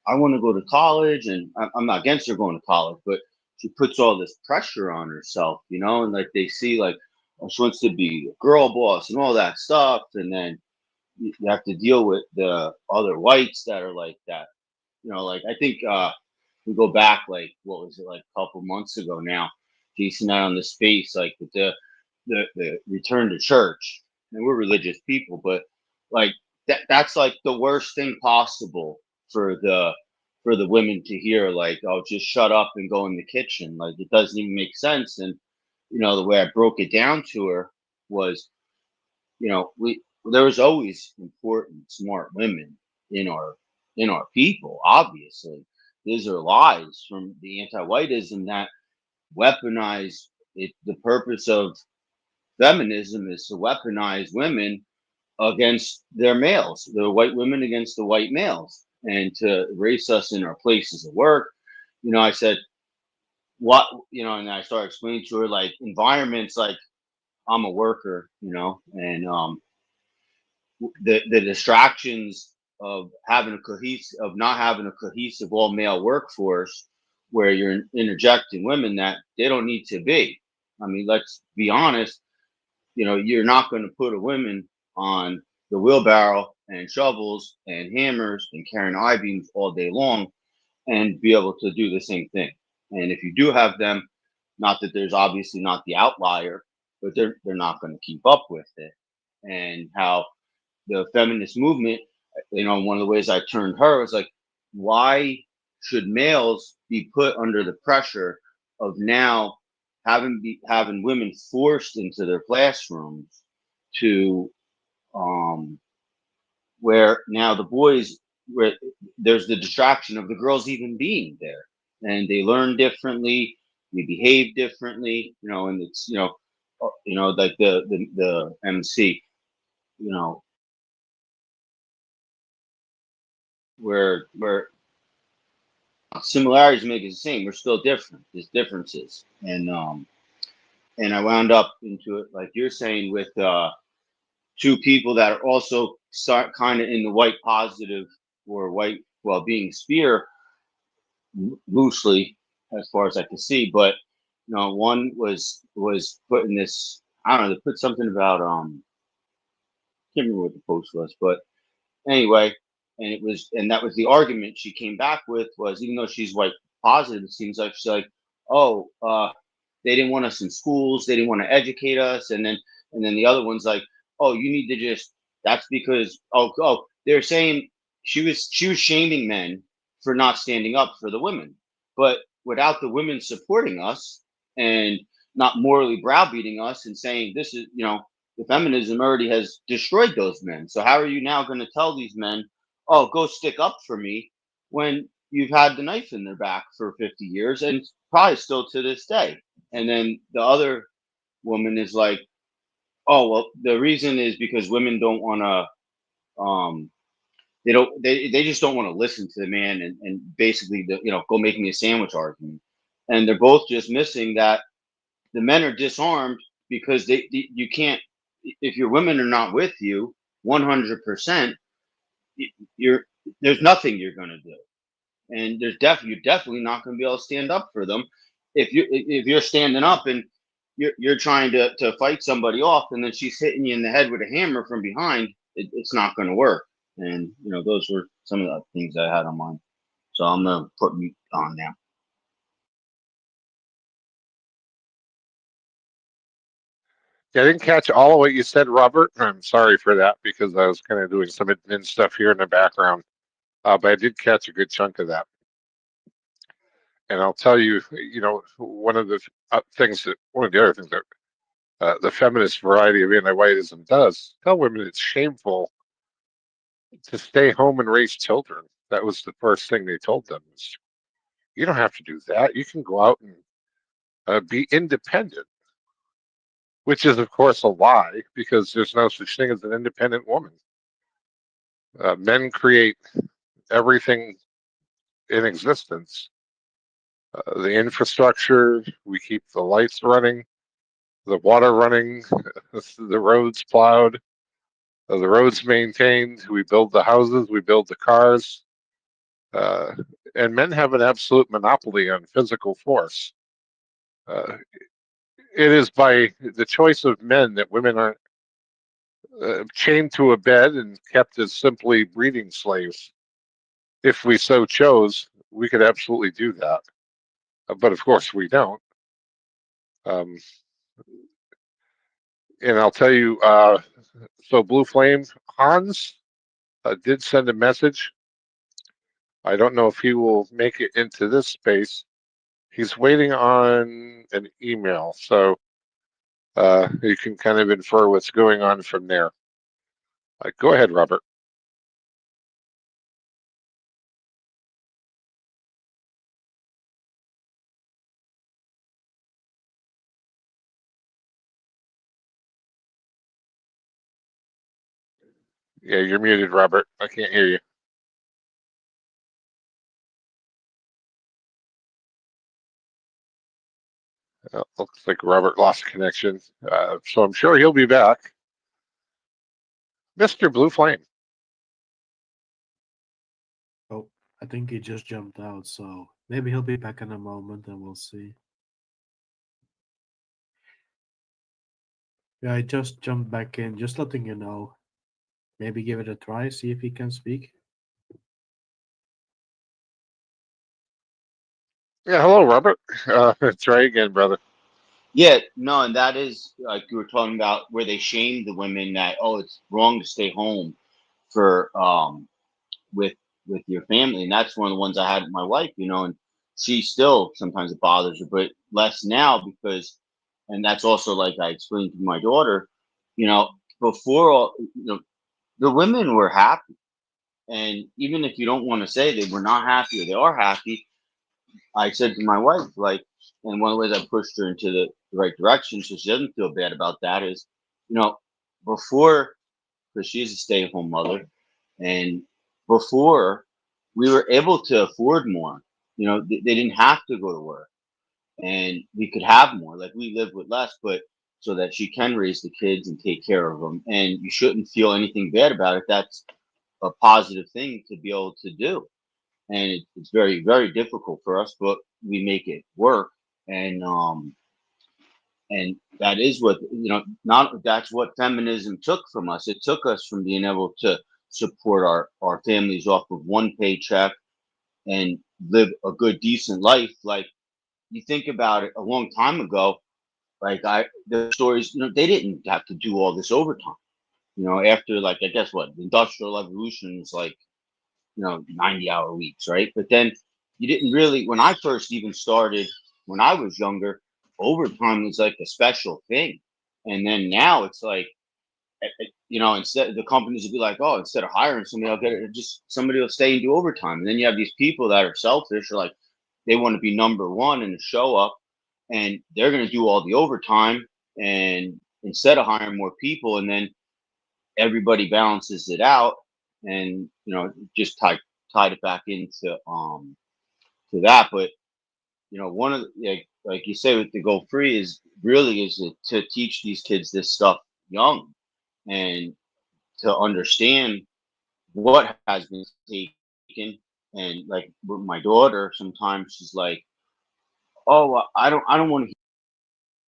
I want to go to college, and I'm not against her going to college, but she puts all this pressure on herself, and like they see like, oh, she wants to be a girl boss and all that stuff, and then you have to deal with the other whites that are like that. Like I think we go back like what was it like a couple months ago now, Jason out on the space like with the return to church, and we're religious people, but like that's like the worst thing possible for the women to hear, like, oh, just shut up and go in the kitchen. Like it doesn't even make sense. And the way I broke it down to her was, we there was always important, smart women in our people. Obviously, these are lies from the anti-whiteism that weaponize it. The purpose of feminism is to weaponize women against their males, the white women against the white males, and to erase us in our places of work. I said, what, and I started explaining to her like environments, like I'm a worker, and the distractions of not having a cohesive all male workforce where you're interjecting women that they don't need to be. I mean, let's be honest, you're not going to put a woman on the wheelbarrow and shovels and hammers and carrying I-beams all day long and be able to do the same thing. And if you do have them, not that there's obviously not the outlier, but they're not going to keep up with it. And how the feminist movement, one of the ways I turned her was like, why should males be put under the pressure of now having women forced into their classrooms to where now the boys, where there's the distraction of the girls even being there, and they learn differently, they behave differently, and it's like the MC, you know where similarities make it the same. We're still different. There's differences, and I wound up into it like you're saying with two people that are also start kind of in the white positive or white well-being sphere loosely as far as I can see, but one was putting this I don't know, they put something about can't remember what the post was, but anyway, and that was the argument she came back with, was even though she's white positive, it seems like she's like, oh, they didn't want us in schools, they didn't want to educate us, and then the other one's like, oh, you need to just, that's because, they're saying she was shaming men for not standing up for the women, but without the women supporting us and not morally browbeating us and saying this is, the feminism already has destroyed those men. So how are you now going to tell these men, oh, go stick up for me, when you've had the knife in their back for 50 years and probably still to this day? And then the other woman is like, oh, well, the reason is because women don't want to, they just don't want to listen to the man, and basically, go make me a sandwich argument. And they're both just missing that the men are disarmed because you can't, if your women are not with you 100%, you're there's nothing you're going to do, and you're definitely not going to be able to stand up for them if you're standing up and you're trying to fight somebody off, and then she's hitting you in the head with a hammer from behind. It's not going to work. And those were some of the things I had on mind, so I'm going to put mute on now. Yeah, I didn't catch all of what you said, Robert. I'm sorry for that because I was kind of doing some admin stuff here in the background. But I did catch a good chunk of that. And I'll tell you, one of the one of the other things that the feminist variety of anti-whiteism does tell women it's shameful to stay home and raise children. That was the first thing they told them. Is, you don't have to do that. You can go out and be independent, which is, of course, a lie because there's no such thing as an independent woman. Men create everything in existence. The infrastructure, we keep the lights running, the water running, the roads plowed, the roads maintained. We build the houses, we build the cars. And men have an absolute monopoly on physical force. It is by the choice of men that women are chained to a bed and kept as simply breeding slaves. If we so chose, we could absolutely do that. But of course, we don't. Um, and I'll tell you, so Blue Flame, Hans did send a message. I don't know if he will make it into this space. He's waiting on an email, so you can kind of infer what's going on from there. Go ahead, Robert. Yeah, you're muted, Robert. I can't hear you. Looks like Robert lost connection, so I'm sure he'll be back. Mr. Blue Flame. Oh, I think he just jumped out, so maybe he'll be back in a moment and we'll see. Yeah, I just jumped back in, just letting you know. Maybe give it a try, see if he can speak. Yeah, hello, Robert. Try again, brother. Yeah, no, and that is like you were talking about, where they shame the women that, oh, it's wrong to stay home for with your family, and that's one of the ones I had with my wife, and she still sometimes it bothers her, but less now because, and that's also like I explained to my daughter, you know, before all, the women were happy, and even if you don't want to say they were not happy or they are happy, I said to my wife, like, and one of the ways I pushed her into the right direction so she doesn't feel bad about that is, you know, before, because she's a stay at home mother, and before we were able to afford more, they didn't have to go to work and we could have more. Like we live with less, but so that she can raise the kids and take care of them. And you shouldn't feel anything bad about it. That's a positive thing to be able to do, and it's very, very difficult for us, but we make it work. And And that is what, not that's what feminism took from us. It took us from being able to support our families off of one paycheck and live a good, decent life. Like, you think about it, a long time ago, like the stories, they didn't have to do all this overtime. After, like, I guess what, the industrial revolution is like, 90-hour weeks, right? But then you didn't really, when I first even started, when I was younger, overtime was like a special thing. And then now it's like, instead, the companies will be like, oh, instead of hiring somebody, I'll get it, just somebody will stay and do overtime. And then you have these people that are selfish, or like, they want to be number one in the show up, and they're going to do all the overtime. And instead of hiring more people, and then everybody balances it out, and just tied it back into to that. But one of the, like you say, with the go free is really is to teach these kids this stuff young, and to understand what has been taken. And like with my daughter, sometimes she's like, oh, I don't want to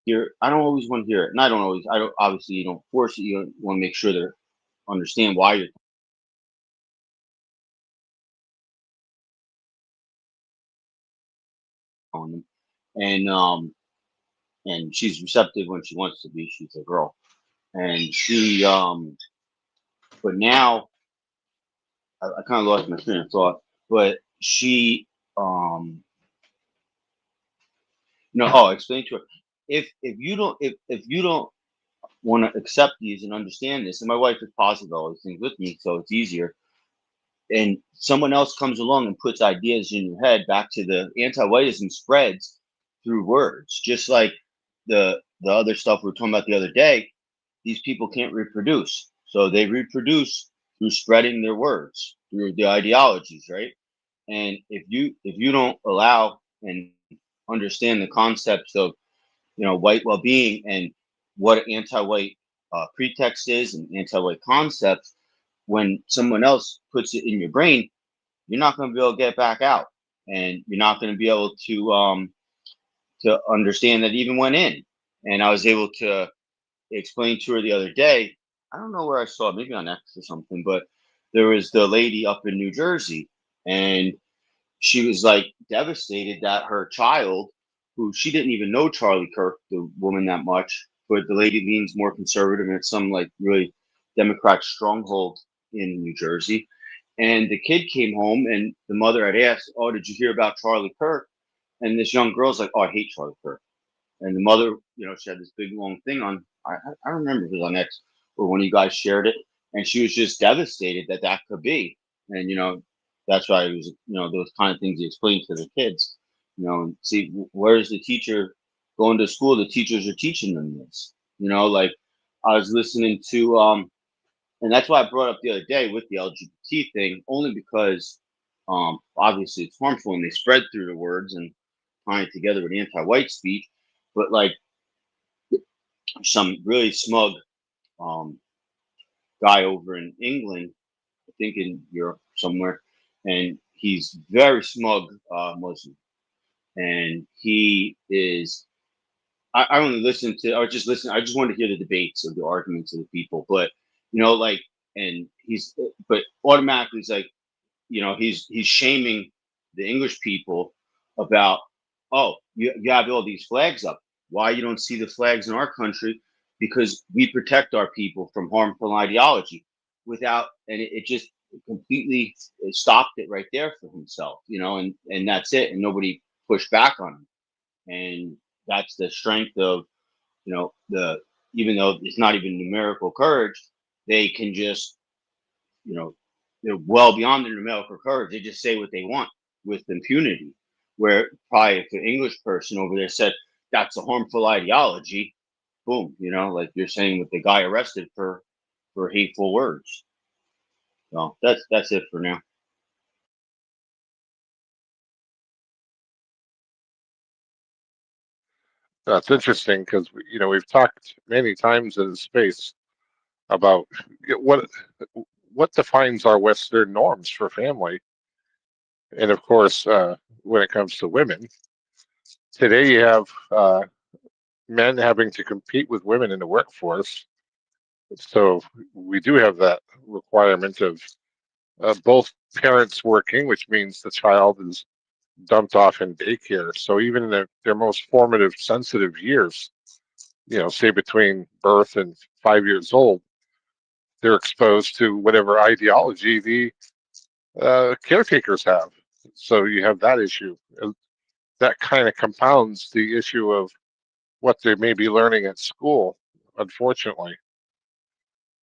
hear, I don't always want to hear it. And I don't, obviously you don't force it, you want to make sure they understand why you're telling them. And she's receptive when she wants to be. She's a girl. And she but now I kind of lost my train of thought. But she explain to her, if you don't want to accept these and understand this, and my wife is positive all these things with me, so it's easier. And someone else comes along and puts ideas in your head, back to the anti-whiteism spreads through words, just like the other stuff we were talking about the other day. These people can't reproduce, so they reproduce through spreading their words, through the ideologies, right? And if you don't allow and understand the concepts of white well-being, and what anti-white pretext is, and anti-white concepts, when someone else puts it in your brain, you're not going to be able to get back out, and you're not going to be able to understand that even went in. And I was able to explain to her the other day. I don't know where I saw it, maybe on X or something, but there was the lady up in New Jersey, and she was like devastated that her child, who she didn't even know Charlie Kirk, the woman, that much, but the lady leans more conservative, and it's some like really Democrat stronghold in New Jersey. And the kid came home, and the mother had asked, "Oh, did you hear about Charlie Kirk?" And this young girl's like, "Oh, I hate Charlie Kirk." And the mother, she had this big long thing on. I don't remember if it was on X or one of you guys shared it, and she was just devastated that that could be. And that's why it was, those kind of things you explain to the kids. See, where's the teacher going to school? The teachers are teaching them this. Like, I was listening to and that's why I brought up the other day with the LGBT thing, only because obviously it's harmful and they spread through the words and tying it together with anti-white speech. But like, some really smug um, guy over in England, I think in Europe somewhere, and he's very smug Muslim, and he is. I only listened to. I was just listening. I just wanted to hear the debates of the arguments of the people, but like, and but automatically it's like, he's shaming the English people about, oh, you have all these flags up. Why you don't see the flags in our country? Because we protect our people from harmful ideology. And it just completely stopped it right there for himself, and that's it. And nobody pushed back on him. And that's the strength of, the, even though it's not even numerical courage, they can just, you know, they're well beyond their numerical courage. They just say what they want with impunity. Where probably if an English person over there said that's a harmful ideology, boom, like you're saying with the guy arrested for hateful words. So that's it for now. That's interesting because we've talked many times in space about what defines our Western norms for family, and of course, when it comes to women, today you have men having to compete with women in the workforce. So we do have that requirement of both parents working, which means the child is dumped off in daycare. So even in their most formative, sensitive years, say between birth and 5 years old, they're exposed to whatever ideology the caretakers have. So you have that issue. That kind of compounds the issue of what they may be learning at school, unfortunately.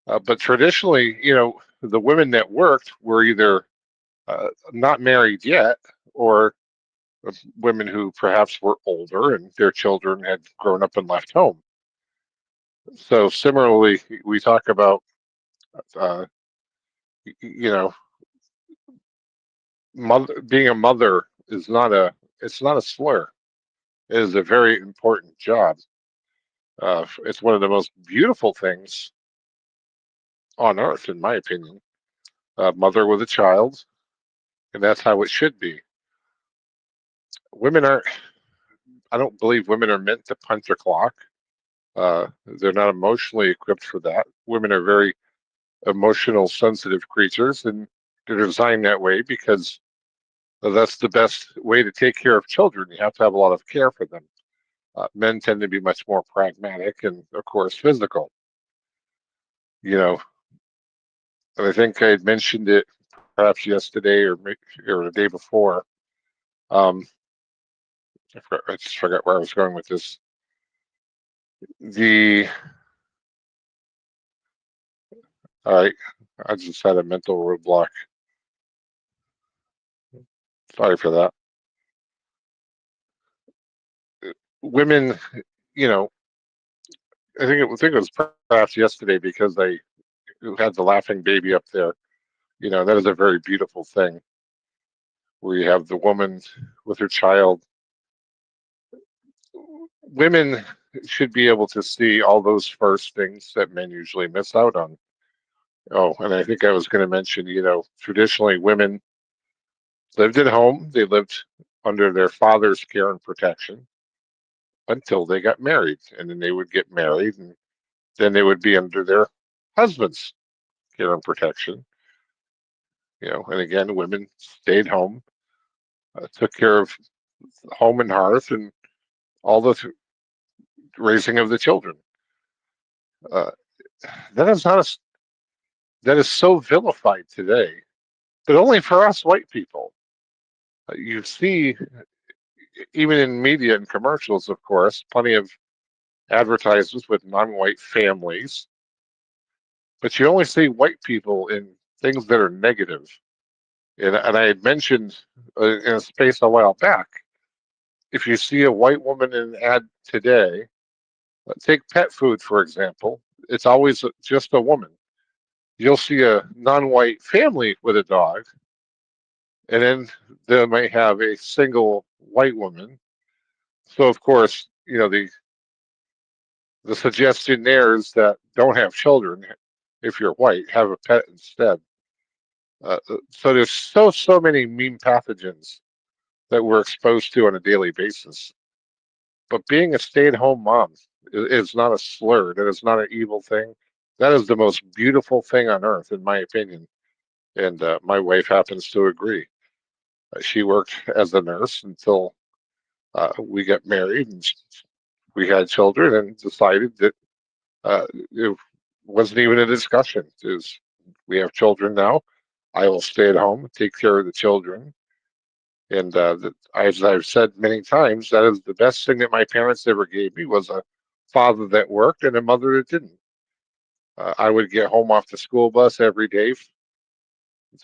But traditionally, the women that worked were either not married yet, or women who perhaps were older and their children had grown up and left home. So similarly, we talk about, uh, you know, being a mother is it's not a slur. It is a very important job. It's one of the most beautiful things on earth, in my opinion. A mother with a child, and that's how it should be. Women aren't, I don't believe women are meant to punch a clock. They're not emotionally equipped for that. Women are very emotional, sensitive creatures, and they're designed that way because that's the best way to take care of children. You have to have a lot of care for them. Men tend to be much more pragmatic and, of course, physical. You know, and I think I had mentioned it perhaps yesterday or the day before. Um, I just forgot where I was going with this. The All right, I just had a mental roadblock. Sorry for that. Women, you know, I think it was perhaps yesterday because they had the laughing baby up there. That is a very beautiful thing where you have the woman with her child. Women should be able to see all those first things that men usually miss out on. Oh, and I think I was going to mention, traditionally women lived at home. They lived under their father's care and protection until they got married. And then they would get married, and then they would be under their husband's care and protection. And again, women stayed home, took care of home and hearth and all the raising of the children. Uh, that is not a, that is so vilified today, but only for us white people. You see, even in media and commercials, of course, plenty of advertisements with non-white families, but you only see white people in things that are negative. And I had mentioned in a space a while back, if you see a white woman in an ad today, take pet food, for example, it's always just a woman. You'll see a non-white family with a dog, and then they might have a single white woman. So of course, the suggestion there is that don't have children if you're white, have a pet instead. So there's so many mean pathogens that we're exposed to on a daily basis. But being a stay-at-home mom is not a slur. That is not an evil thing. That is the most beautiful thing on earth, in my opinion. And my wife happens to agree. She worked as a nurse until we got married and we had children, and decided that it wasn't even a discussion. Is we have children now. I will stay at home, take care of the children. And as I've said many times, that is the best thing that my parents ever gave me, was a father that worked and a mother that didn't. I would get home off the school bus every day,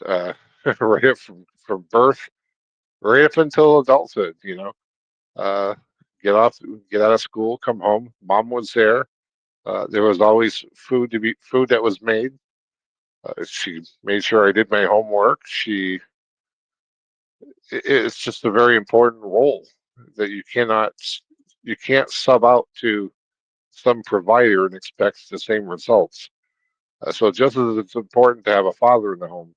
uh, right up from birth, right up until adulthood. Uh, get off, get out of school, come home. Mom was there. There was always food that was made. She made sure I did my homework. It's just a very important role that you can't sub out to some provider and expect the same results. So just as it's important to have a father in the home,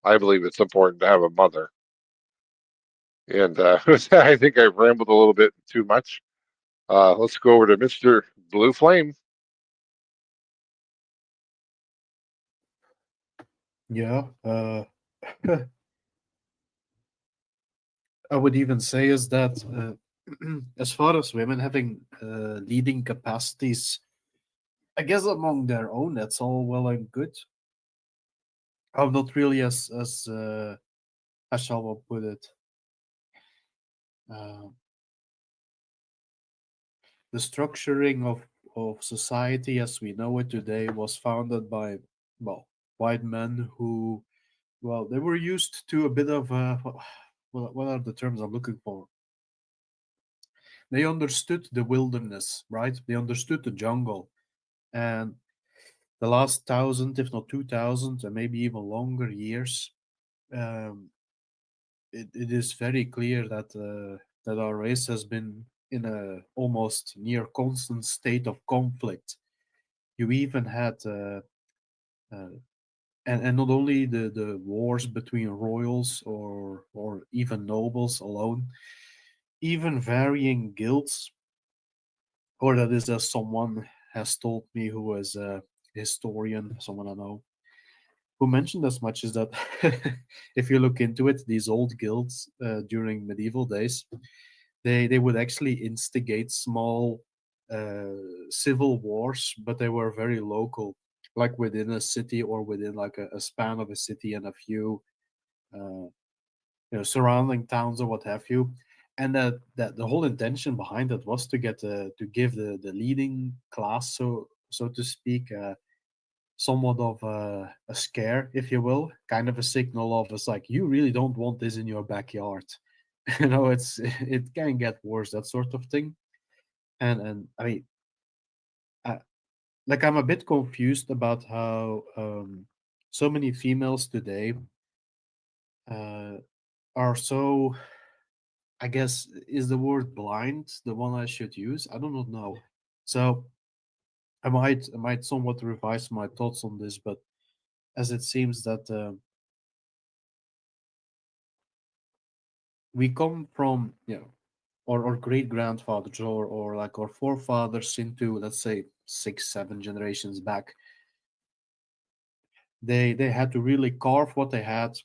I believe it's important to have a mother. And I think I've rambled a little bit too much. Let's go over to Mr. Blue Flame. Yeah, I would even say is that as far as women having leading capacities, I guess among their own, that's all well and good. I'm not really as how shall I put it? Uh, the structuring of society as we know it today was founded by, well, white men who, well, they were used to a bit of what are the terms I'm looking for? They understood the wilderness, right? They understood the jungle, and the last 1,000, if not 2,000, and maybe even longer years, um, it is very clear that our race has been in a almost near constant state of conflict. You even had uh, and not only the wars between royals or even nobles alone, even varying guilds, or that is as someone has told me who is a historian, someone I know, who mentioned as much is that if you look into it, these old guilds during medieval days, they would actually instigate small uh, civil wars, but they were very local, like within a city or within like a span of a city and a few surrounding towns or what have you. And that the whole intention behind it was to get to give the leading class, so to speak, somewhat of a scare, if you will, kind of a signal of it's like you really don't want this in your backyard. It can get worse, that sort of thing. And I mean, I, like I'm a bit confused about how so many females today uh, are so. I guess is the word blind the one I should use? I do not know. So I might somewhat revise my thoughts on this, but as it seems that we come from our great grandfathers or like our forefathers into, let's say, 6 7 generations back, they had to really carve what they had,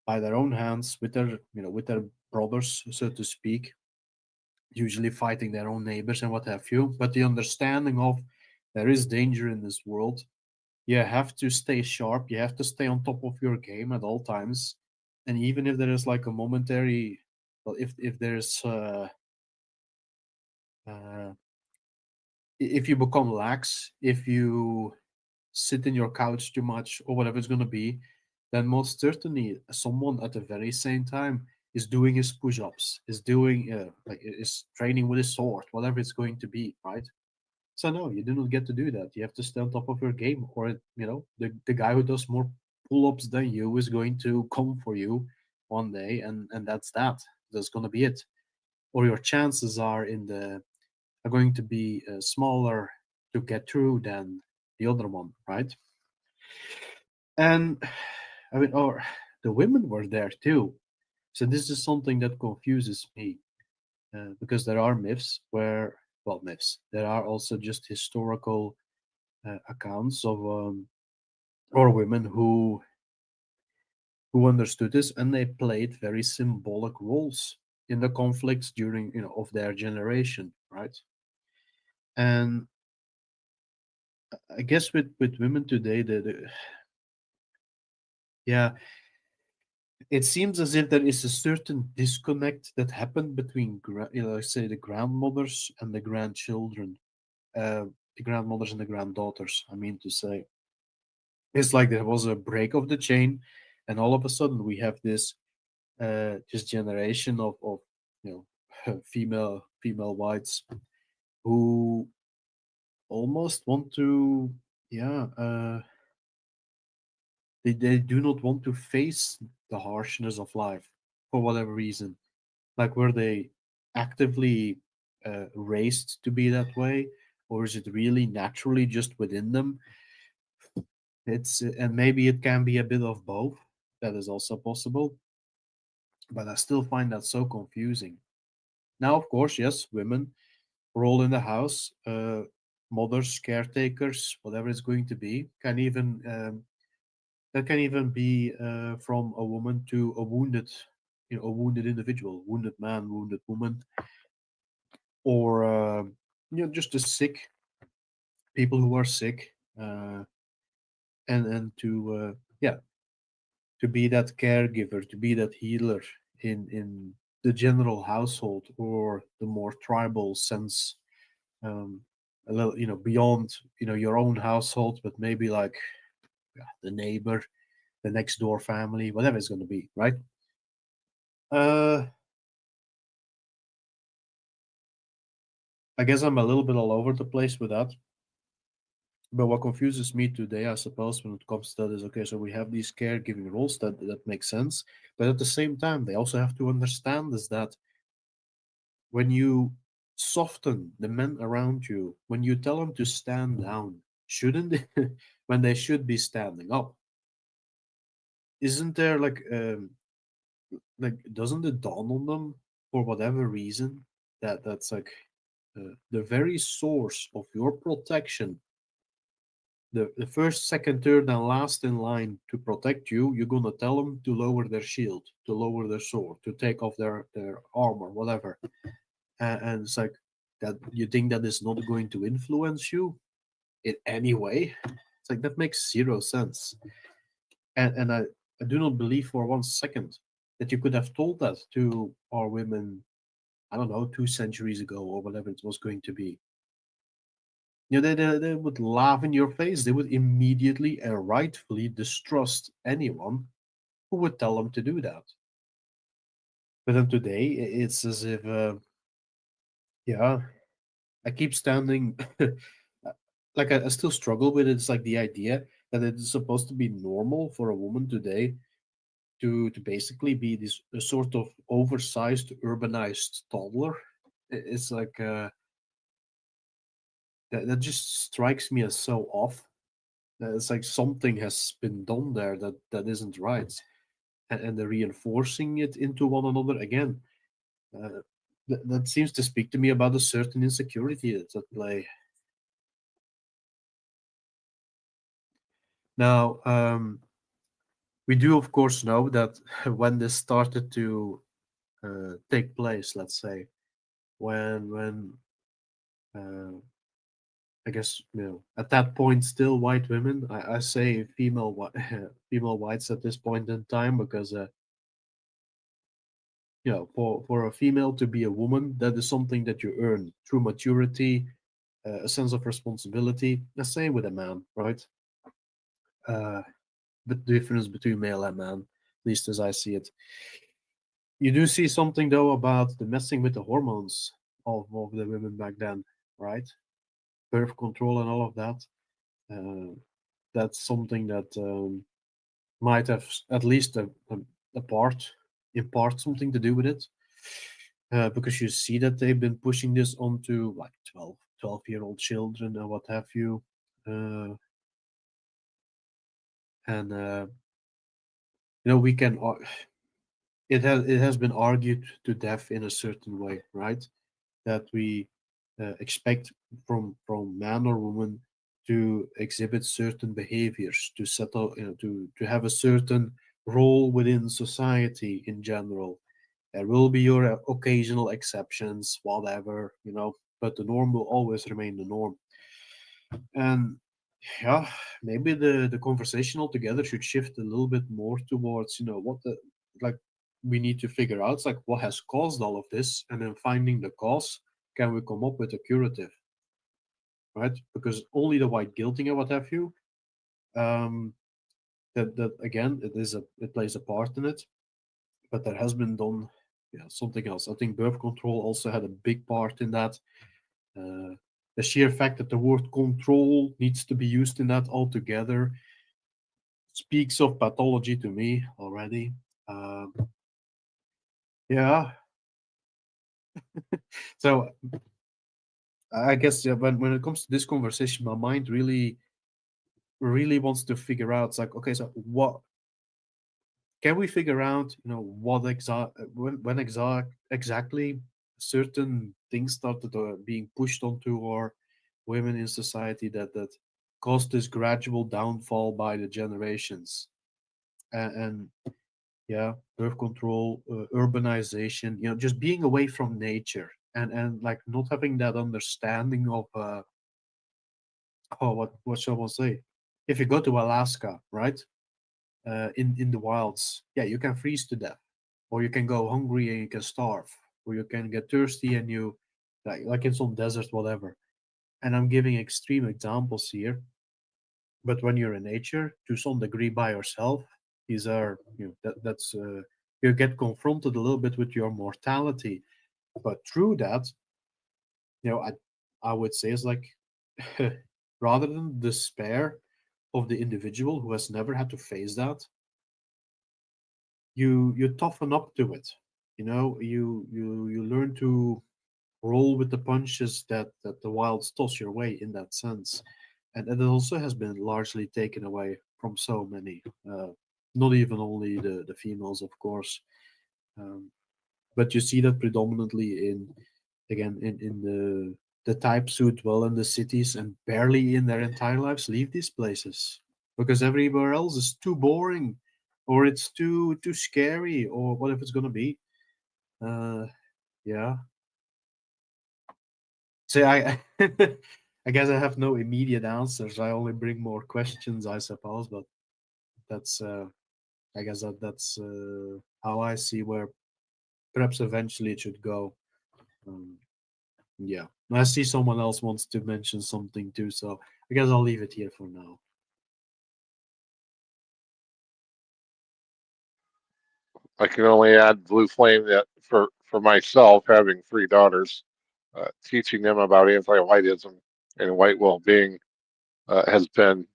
by their own hands with their with their brothers, so to speak, usually fighting their own neighbors and what have you. But the understanding of there is danger in this world, you have to stay sharp, you have to stay on top of your game at all times. And even if there is like a momentary, well, if there's uh if you become lax, if you sit in your couch too much or whatever it's going to be, then most certainly someone at the very same time is doing his push-ups, is doing is training with his sword, whatever it's going to be, right? So no, you do not get to do that. You have to stay on top of your game, or the guy who does more pull-ups than you is going to come for you one day, and that's going to be it. Or your chances are going to be smaller to get through than the other one, right? And I mean, or the women were there too. So this is something that confuses me because there are myths where, well, myths. There are also just historical accounts of or women who understood this and they played very symbolic roles in the conflicts during of their generation, right? And I guess with women today, yeah, it seems as if there is a certain disconnect that happened between, let's say, the grandmothers and the grandchildren, the grandmothers and the granddaughters. I mean to say, it's like there was a break of the chain, and all of a sudden we have this generation of female whites who almost want to, yeah, they do not want to face the harshness of life for whatever reason. Like, were they actively raised to be that way, or is it really naturally just within them? And maybe it can be a bit of both. That is also possible, but I still find that so confusing. Now, of course, yes, women. role in the house. Mothers, caretakers, whatever it's going to be, can even that can even be from a woman to a wounded, a wounded individual, wounded man, wounded woman, or just the sick people who are sick, and to yeah, to be that caregiver, to be that healer in the general household or the more tribal sense, um, a little beyond your own household, but maybe like the neighbor, the next door family, whatever it's going to be, right? Uh, I guess I'm a little bit all over the place with that. But what confuses me today, I suppose, when it comes to that is okay, so we have these caregiving roles that make sense. But at the same time, they also have to understand is that when you soften the men around you, when you tell them to stand down, shouldn't they, when they should be standing up? Isn't there like doesn't it dawn on them for whatever reason that that's like the very source of your protection, the first, second, third, and last in line to protect you, you're gonna tell them to lower their shield, to lower their sword, to take off their armor, whatever. And it's like that. You think that is not going to influence you in any way? It's like that makes zero sense. And I do not believe for 1 second that you could have told that to our women. I don't know, 2 centuries ago or whatever it was going to be. They would laugh in your face. They would immediately and rightfully distrust anyone who would tell them to do that. But then today, it's as if, yeah, I keep standing. Like I still struggle with it. It's like the idea that it is supposed to be normal for a woman today to basically be this a sort of oversized, urbanized toddler. It's like that just strikes me as so off. It's like something has been done there that isn't right, and they're reinforcing it into one another again. Uh, that seems to speak to me about a certain insecurity that's at play. Now, we do of course know that when this started to take place, let's say, when uh, I guess at that point still white women. I say female female whites at this point in time because for a female to be a woman, that is something that you earn through maturity, a sense of responsibility. The same with a man, right? Uh, the difference between male and man, at least as I see it. You do see something though about the messing with the hormones of the women back then, right? Birth control and all of that. Uh, that's something that might have at least a part, in part, something to do with it. Because you see that they've been pushing this onto like 12-year-old children and what have you. Uh, and we can it has been argued to death in a certain way, right? That we expect from man or woman to exhibit certain behaviors, to settle, to have a certain role within society in general. There will be your occasional exceptions, whatever, but the norm will always remain the norm. And yeah, maybe the conversation altogether should shift a little bit more towards, what the like we need to figure out, like what has caused all of this, and then finding the cause, can we come up with a curative, right? Because only the white guilting and what have you, um, that again, it plays a part in it, but there has been done, something else. I think birth control also had a big part in that. Uh, the sheer fact that the word control needs to be used in that altogether speaks of pathology to me already. Um, yeah, so I guess, yeah, when it comes to this conversation, my mind really wants to figure out. It's like, okay, so what can we figure out? What exact when exactly certain things started being pushed onto our women in society that caused this gradual downfall by the generations. And yeah, birth control, urbanization, just being away from nature, and like not having that understanding of oh, what shall I say? If you go to Alaska, right, in the wilds, yeah, you can freeze to death, or you can go hungry and you can starve, or you can get thirsty and you like in some desert, whatever. And I'm giving extreme examples here, but when you're in nature to some degree by yourself, these are that's you get confronted a little bit with your mortality. But through that, I would say it's like rather than despair of the individual who has never had to face that, you toughen up to it. You learn to roll with the punches that the wilds toss your way in that sense. And it also has been largely taken away from so many, not even only the females, of course. But you see that predominantly in the types who dwell in the cities and barely in their entire lives leave these places because everywhere else is too boring, or it's too scary, or whatever it's gonna be. Yeah. So I I guess I have no immediate answers. I only bring more questions, I suppose. But that's I guess that's how I see where perhaps eventually it should go. Um, yeah, I see someone else wants to mention something too, so I guess I'll leave it here for now. I can only add Blue Flame that for myself, having three daughters, teaching them about anti-whiteism and white well-being has been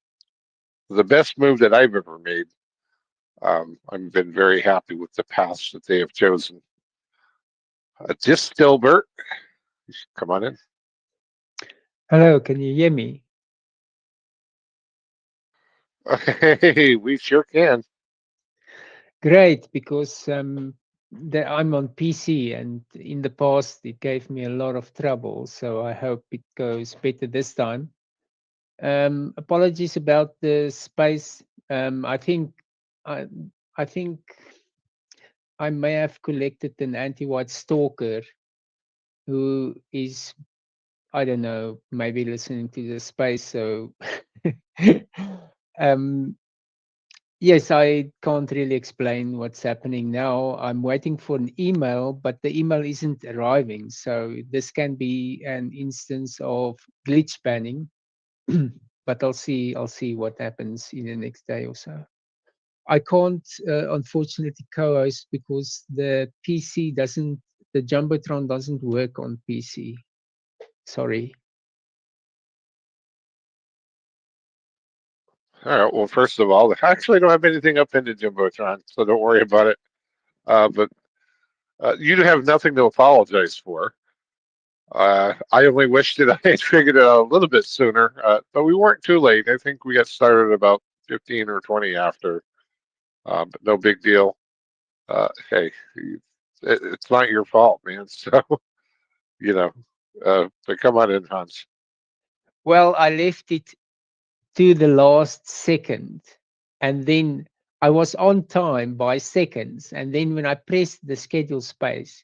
the best move that I've ever made. I've been very happy with the paths that they have chosen. Just Dilbert, come on in. Hello, can you hear me? Hey, we sure can. Great, because I'm on PC, and in the past it gave me a lot of trouble. So I hope it goes better this time. Apologies about the space. I think I think I may have collected an anti-white stalker who is, I don't know, maybe listening to the space. So um, yes, I can't really explain what's happening now. I'm waiting for an email, but the email isn't arriving. So this can be an instance of glitch banning, but I'll see what happens in the next day or so. I can't unfortunately co-host because the Jumbotron doesn't work on PC. Sorry. All right. Well, first of all, I actually don't have anything up into Jumbotron, so don't worry about it. But you have nothing to apologize for. I only wish that I had figured it out a little bit sooner, but we weren't too late. I think we got started about 15 or 20 after, but no big deal. Hey, it's not your fault, man. So, you know, but come on in, Hans. Well, I left it to the last second, and then I was on time by seconds, and then when I pressed the schedule space,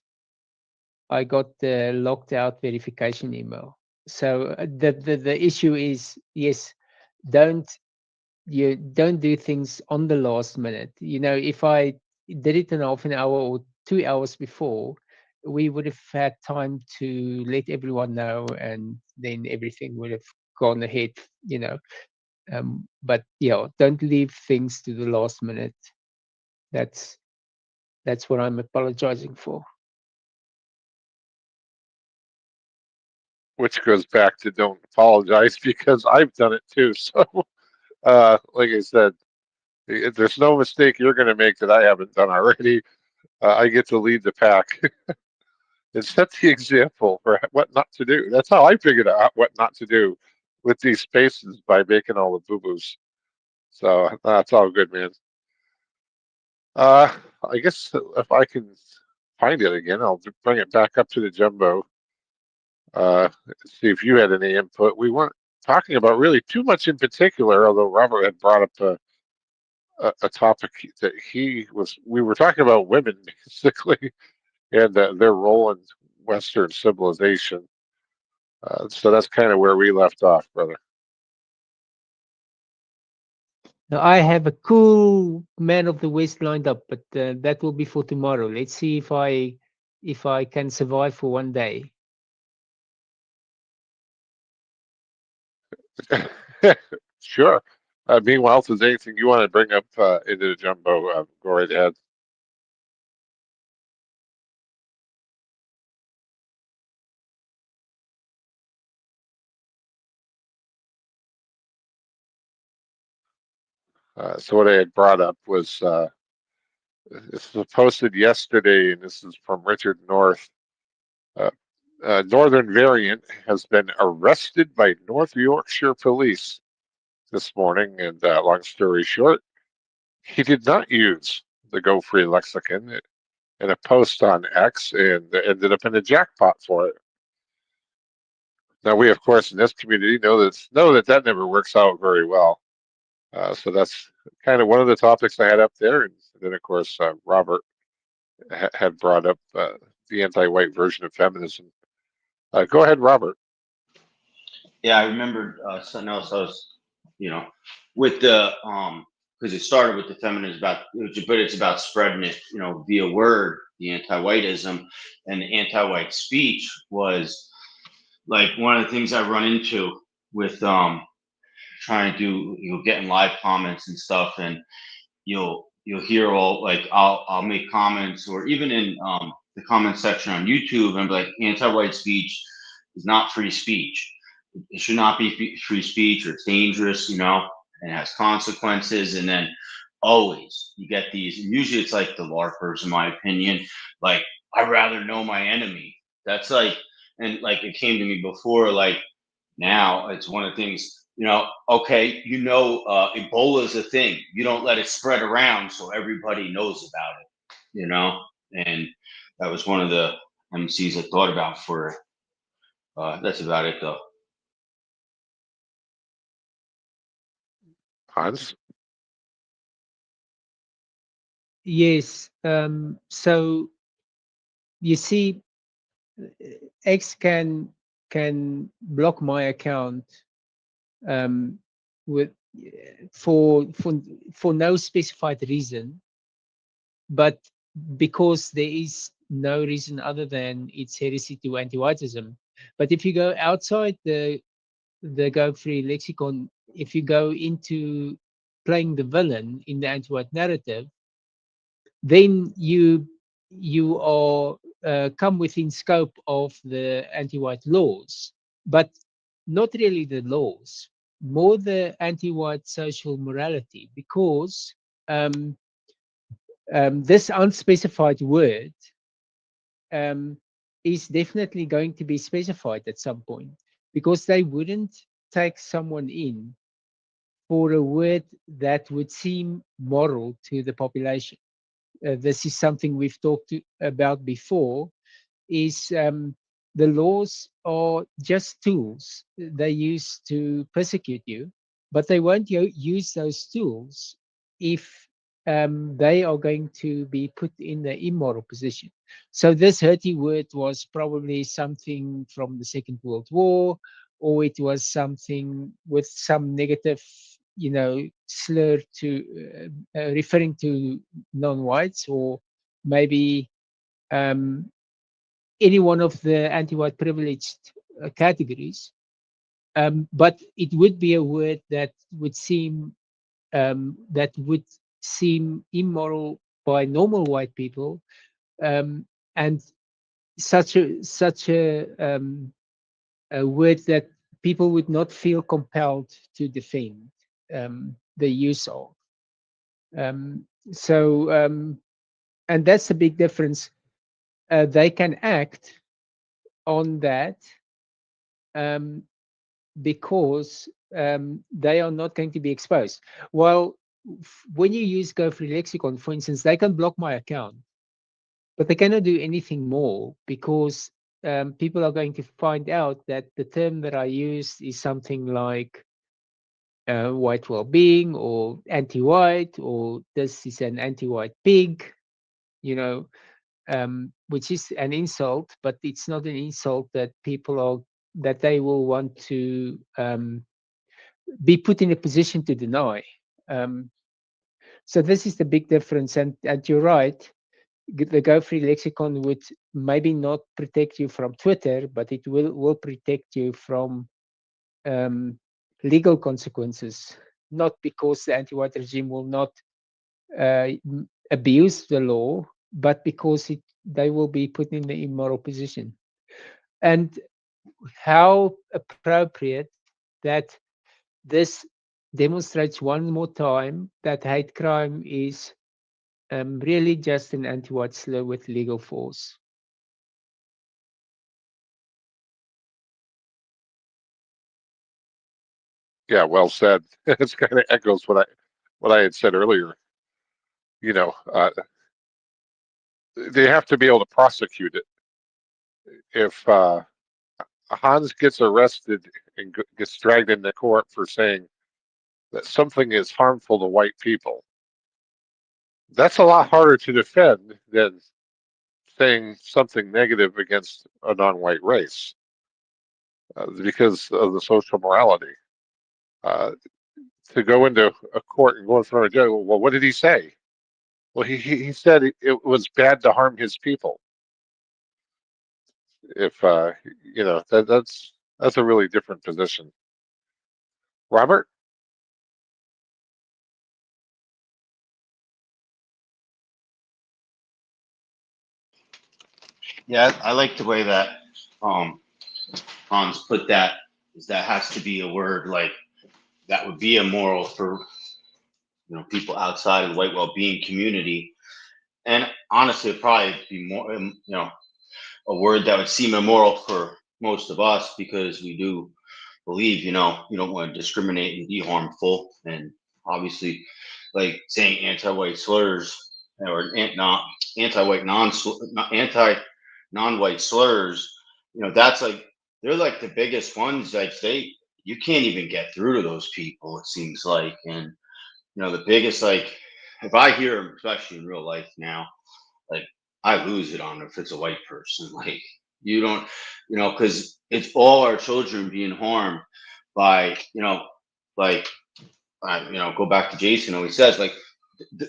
I got the locked out verification email. So the issue is, yes, don't don't do things on the last minute. If I did it in half an hour or 2 hours before, we would have had time to let everyone know, and then everything would have gone ahead. But yeah, don't leave things to the last minute. That's what I'm apologizing for. Which goes back to don't apologize because I've done it too. So, like I said, there's no mistake you're going to make that I haven't done already. I get to lead the pack and set the example for what not to do. That's how I figured out what not to do with these spaces by making all the boo boos. So that's all good, man. I guess if I can find it again. I'll bring it back up to the jumbo. See if you had any input. We weren't talking about really too much in particular, although Robert had brought up a topic that we were talking about women basically and their role in Western civilization. So that's kind of where we left off, brother. Now, I have a cool Man of the West lined up, but that will be for tomorrow. Let's see if I can survive for one day. Sure. Meanwhile, if there's anything you want to bring up into the jumbo, go right ahead. So what I had brought up was this was posted yesterday, and this is from Richard North. Uh, Northern Variant has been arrested by North Yorkshire police this morning, and long story short, he did not use the Go Free lexicon in a post on X and ended up in a jackpot for it. Now we, of course, in this community know that never works out very well. So that's kind of one of the topics I had up there, and then of course Robert had brought up the anti-white version of feminism. Go ahead, Robert. Yeah, I remember something else. I was, with the because it started with the feminism but it's about spreading it, via word, the anti-whiteism and the anti-white speech was like one of the things I run into with trying to do, getting live comments and stuff, and you'll hear all like I'll make comments or even in the comment section on YouTube and be like, anti-white speech is not free speech. It should not be free speech, or it's dangerous, and it has consequences. And then always you get these, and usually it's like the LARPers, in my opinion, like, I'd rather know my enemy. That's like, and like it came to me before, like now it's one of the things, okay, Ebola is a thing. You don't let it spread around so everybody knows about it, and that was one of the MCs I thought about for it. That's about it though. Hans. Yes. So you see, X can block my account with for no specified reason, but because there is no reason other than its heresy to anti-whiteism. But if you go outside the Go Free lexicon, if you go into playing the villain in the anti-white narrative, then you are come within scope of the anti-white laws, but not really the laws, more the anti-white social morality, because this unspecified word is definitely going to be specified at some point, because they wouldn't take someone in for a word that would seem moral to the population. This is something we've talked about before, is the laws are just tools they use to persecute you, but they won't use those tools if they are going to be put in the immoral position. So this hurty word was probably something from the Second World War, or it was something with some negative, slur to referring to non-whites, or maybe any one of the anti-white privileged categories. But it would be a word that would seem immoral by normal white people, and such a word that people would not feel compelled to defend the use of. And that's a big difference. They can act on that because they are not going to be exposed. Well, when you use Go Free Lexicon, for instance, they can block my account, but they cannot do anything more because people are going to find out that the term that I used is something like white well-being or anti-white, or this is an anti-white pig, you know, which is an insult, but it's not an insult that people are that they will want to be put in a position to deny. Um, so this is the big difference, and you're right. The Go Free lexicon would maybe not protect you from Twitter, but it will protect you from legal consequences. Not because the anti-white regime will not abuse the law, but because they will be put in the immoral position. And how appropriate that this demonstrates one more time that hate crime is really just an anti-white slur with legal force. Yeah, well said. It's kind of echoes what I had said earlier. You know, they have to be able to prosecute it. If Hans gets arrested and gets dragged into court for saying that something is harmful to white people, that's a lot harder to defend than saying something negative against a non-white race because of the social morality. Uh, to go into a court and go in front of a judge, well, what did he say? Well, he said it was bad to harm his people. If you know that's a really different position. Robert? Yeah, I like the way that um, Hans put that. Is that has to be a word like that would be immoral for people outside of the white well-being community, and honestly, it'd probably be more a word that would seem immoral for most of us because we do believe you don't want to discriminate and be harmful, and obviously, like saying anti-white slurs or not anti-white anti non-white slurs, that's like they're like the biggest ones. Like you can't even get through to those people. It seems like, and the biggest, like if I hear them, especially in real life now, like I lose it on if it's a white person. Like you don't, because it's all our children being harmed by, like go back to Jason. He says like,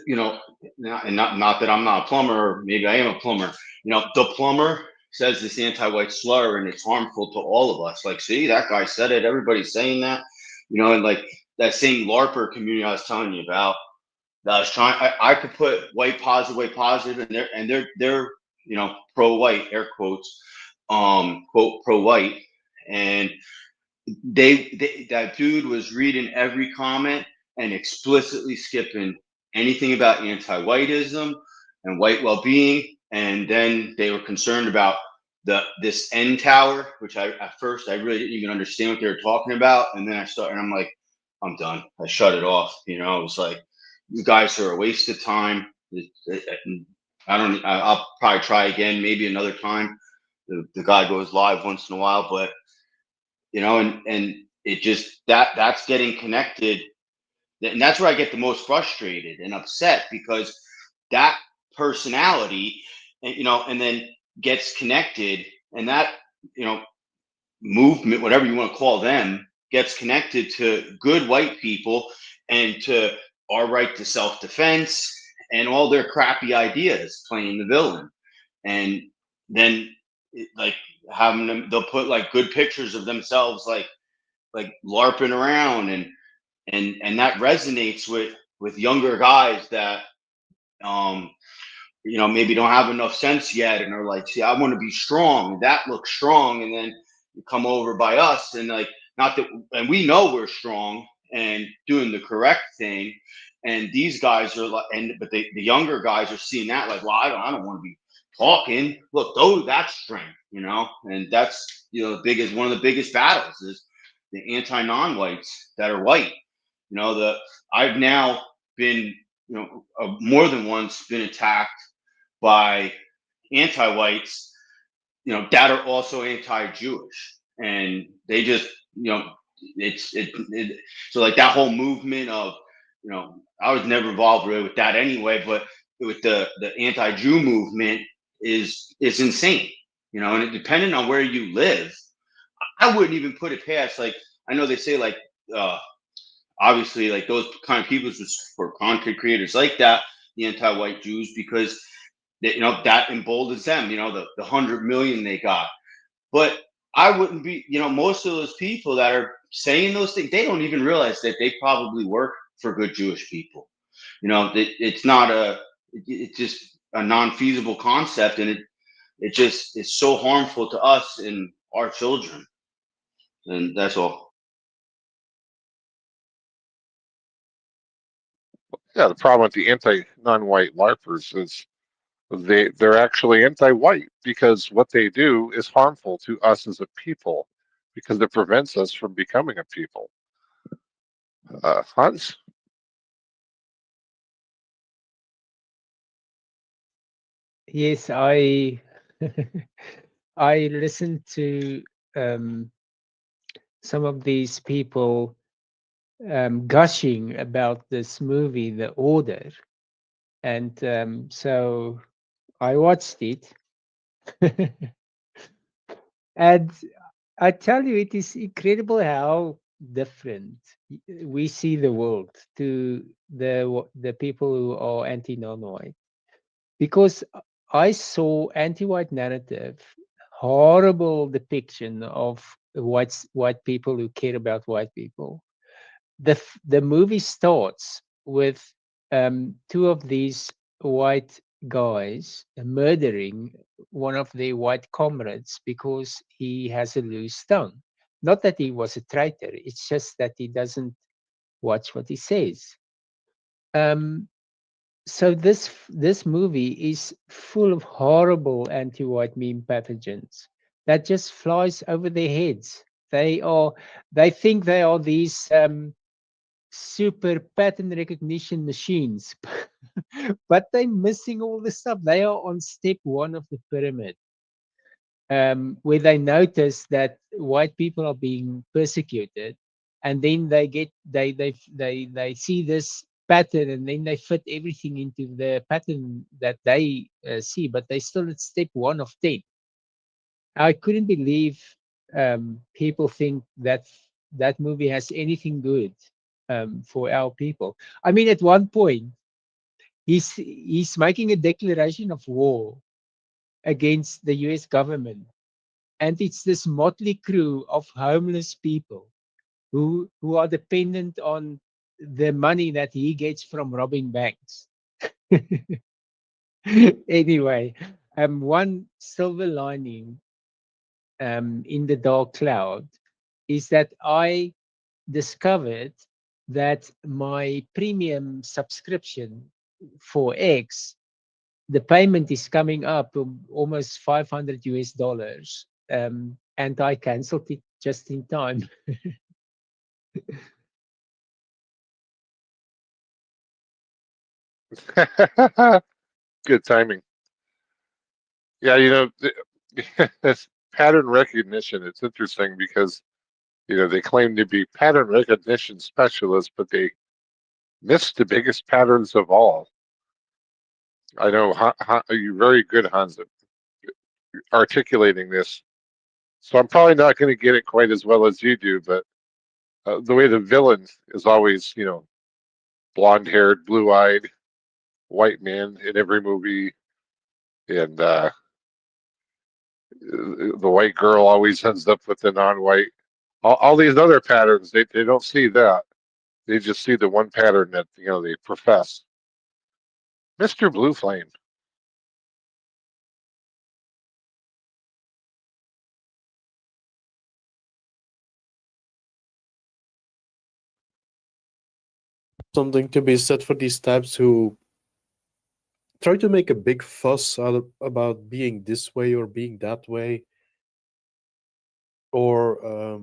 and not that I'm not a plumber, or maybe I am a plumber. The plumber says this anti-white slur, and it's harmful to all of us. Like, see, that guy said it. Everybody's saying that, and like that same LARPer community I was telling you about. That I was trying. I could put white positive, and they're pro-white, air quotes, quote pro-white, and that dude was reading every comment and explicitly skipping anything about anti-whiteism and white well-being, and then they were concerned about this N tower, which at first I really didn't even understand what they were talking about, and then I'm like, I'm done. I shut it off. It was like, you guys are a waste of time. I'll probably try again, maybe another time. The guy goes live once in a while, but and it just that's getting connected, and that's where I get the most frustrated and upset, because that personality, and then gets connected, and that movement, whatever you want to call them, gets connected to good white people and to our right to self-defense and all their crappy ideas, playing the villain. And then like having them, they'll put like good pictures of themselves like larping around, and that resonates with younger guys that maybe don't have enough sense yet, and are like, see, I want to be strong. That looks strong, and then you come over by us, and like, not that, and we know we're strong and doing the correct thing, and these guys are like, but the younger guys are seeing that like, well, I don't want to be talking. Look, though, that's strength, and that's the biggest one of the biggest battles is the anti non-whites that are white. I've now been more than once been attacked by anti-whites, that are also anti-Jewish, and they just, so like that whole movement of, I was never involved really with that anyway, but with the anti-Jew movement is insane, and it, depending on where you live, I wouldn't even put it past, like, I know they say, like, obviously, like, those kind of people, for content creators like that, the anti-white Jews, because they, that emboldens them, the 100 million they got. But I wouldn't be, most of those people that are saying those things, they don't even realize that they probably work for good Jewish people. It's not it's just a non-feasible concept, and it just is so harmful to us and our children. And that's all. Yeah, the problem with the anti-non-white LARPers is they're actually anti-white because what they do is harmful to us as a people because it prevents us from becoming a people. Hans? Yes, I I listened to some of these people gushing about this movie, The Order, and so I watched it, and I tell you, it is incredible how different we see the world to the people who are anti-non-white, because I saw anti-white narrative, horrible depiction of white people who care about white people. The movie starts with two of these white guys murdering one of their white comrades because he has a loose tongue. Not that he was a traitor, it's just that he doesn't watch what he says. Um, so this movie is full of horrible anti-white meme pathogens that just flies over their heads. They think they are these super pattern recognition machines, but they're missing all the stuff. They are on step one of the pyramid, where they notice that white people are being persecuted, and then they see this pattern, and then they fit everything into the pattern that they see, but they still at step one of 10. I couldn't believe people think that that movie has anything good for our people. I mean, at one point, he's making a declaration of war against the U.S. government, and it's this motley crew of homeless people who are dependent on the money that he gets from robbing banks. Anyway, one silver lining in the dark cloud is that I discovered that my premium subscription for X, the payment is coming up almost 500 US dollars, and I canceled it just in time. Good timing. Yeah, this pattern recognition, it's interesting because, they claim to be pattern recognition specialists, but they miss the biggest patterns of all. I know you're very good, Hans, at articulating this. So I'm probably not going to get it quite as well as you do, but the way the villain is always, blonde-haired, blue-eyed, white man in every movie, and the white girl always ends up with the non-white. All these other patterns, they don't see that. They just see the one pattern that they profess. Mr. Blue Flame. Something to be said for these types who try to make a big fuss about being this way or being that way, or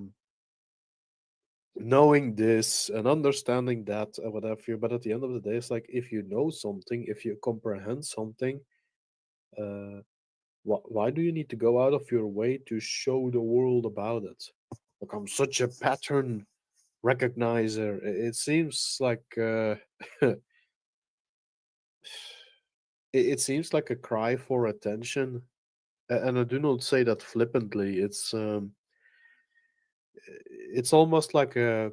knowing this and understanding that and whatever. But at the end of the day, it's like if you know something, if you comprehend something, uh, Why do you need to go out of your way to show the world about it? Like, I'm such a pattern recognizer. It seems like it seems like a cry for attention, and I do not say that flippantly. It's almost like a.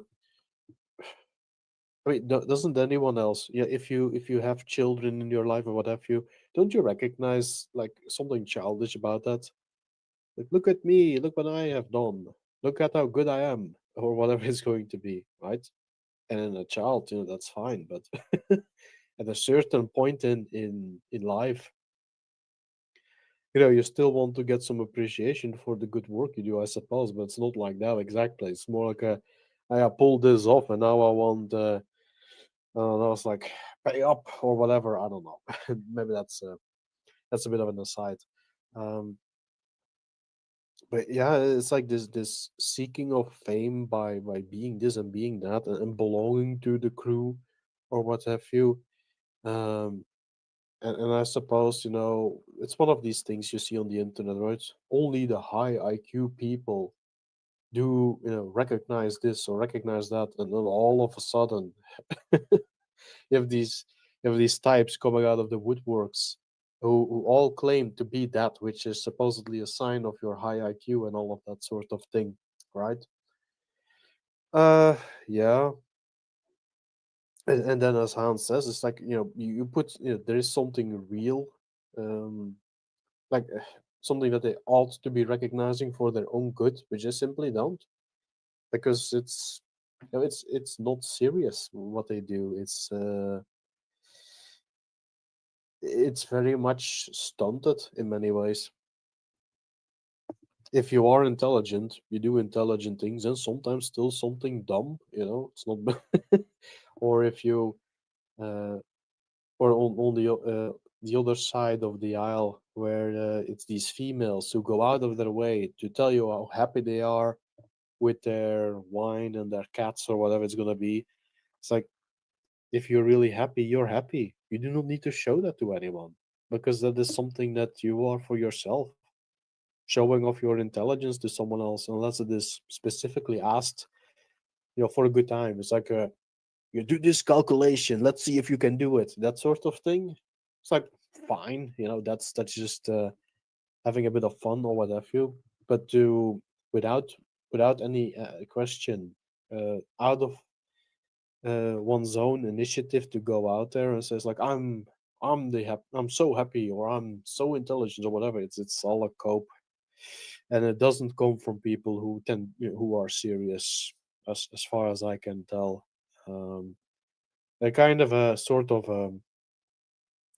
I mean, doesn't anyone else? Yeah, if you have children in your life or what have you, don't you recognize like something childish about that? Like, look at me, look what I have done, look at how good I am, or whatever it's going to be, right? And in a child, that's fine, but at a certain point in life, you still want to get some appreciation for the good work you do, I suppose. But it's not like that exactly. It's more like I pulled this off, and now I want. That was like pay up or whatever. I don't know. Maybe that's a bit of an aside. Um, but yeah, it's like this seeking of fame by being this and being that and belonging to the crew or what have you. Um, and I suppose it's one of these things you see on the internet, right? Only the high IQ people do recognize this or recognize that, and then all of a sudden you have these types coming out of the woodworks who all claim to be that, which is supposedly a sign of your high IQ and all of that sort of thing, right? Uh, yeah, and then as Hans says, it's like you put there is something real, um, like something that they ought to be recognizing for their own good, which they simply don't, because it's not serious what they do. It's very much stunted in many ways. If you are intelligent, you do intelligent things, and sometimes still something dumb. It's not. Or if you, uh, or on the other side of the aisle, where it's these females who go out of their way to tell you how happy they are with their wine and their cats or whatever it's gonna be. It's like, if you're really happy, you're happy. You do not need to show that to anyone, because that is something that you are for yourself. Showing off your intelligence to someone else, unless it is specifically asked, for a good time. It's like you do this calculation. Let's see if you can do it. That sort of thing. It's like fine. That's just having a bit of fun or what have you. But to without without any question, out of one's own initiative to go out there and says like I'm so happy or I'm so intelligent or whatever. It's all a cope, and it doesn't come from people who are serious, as far as I can tell. Um, they're kind of a sort of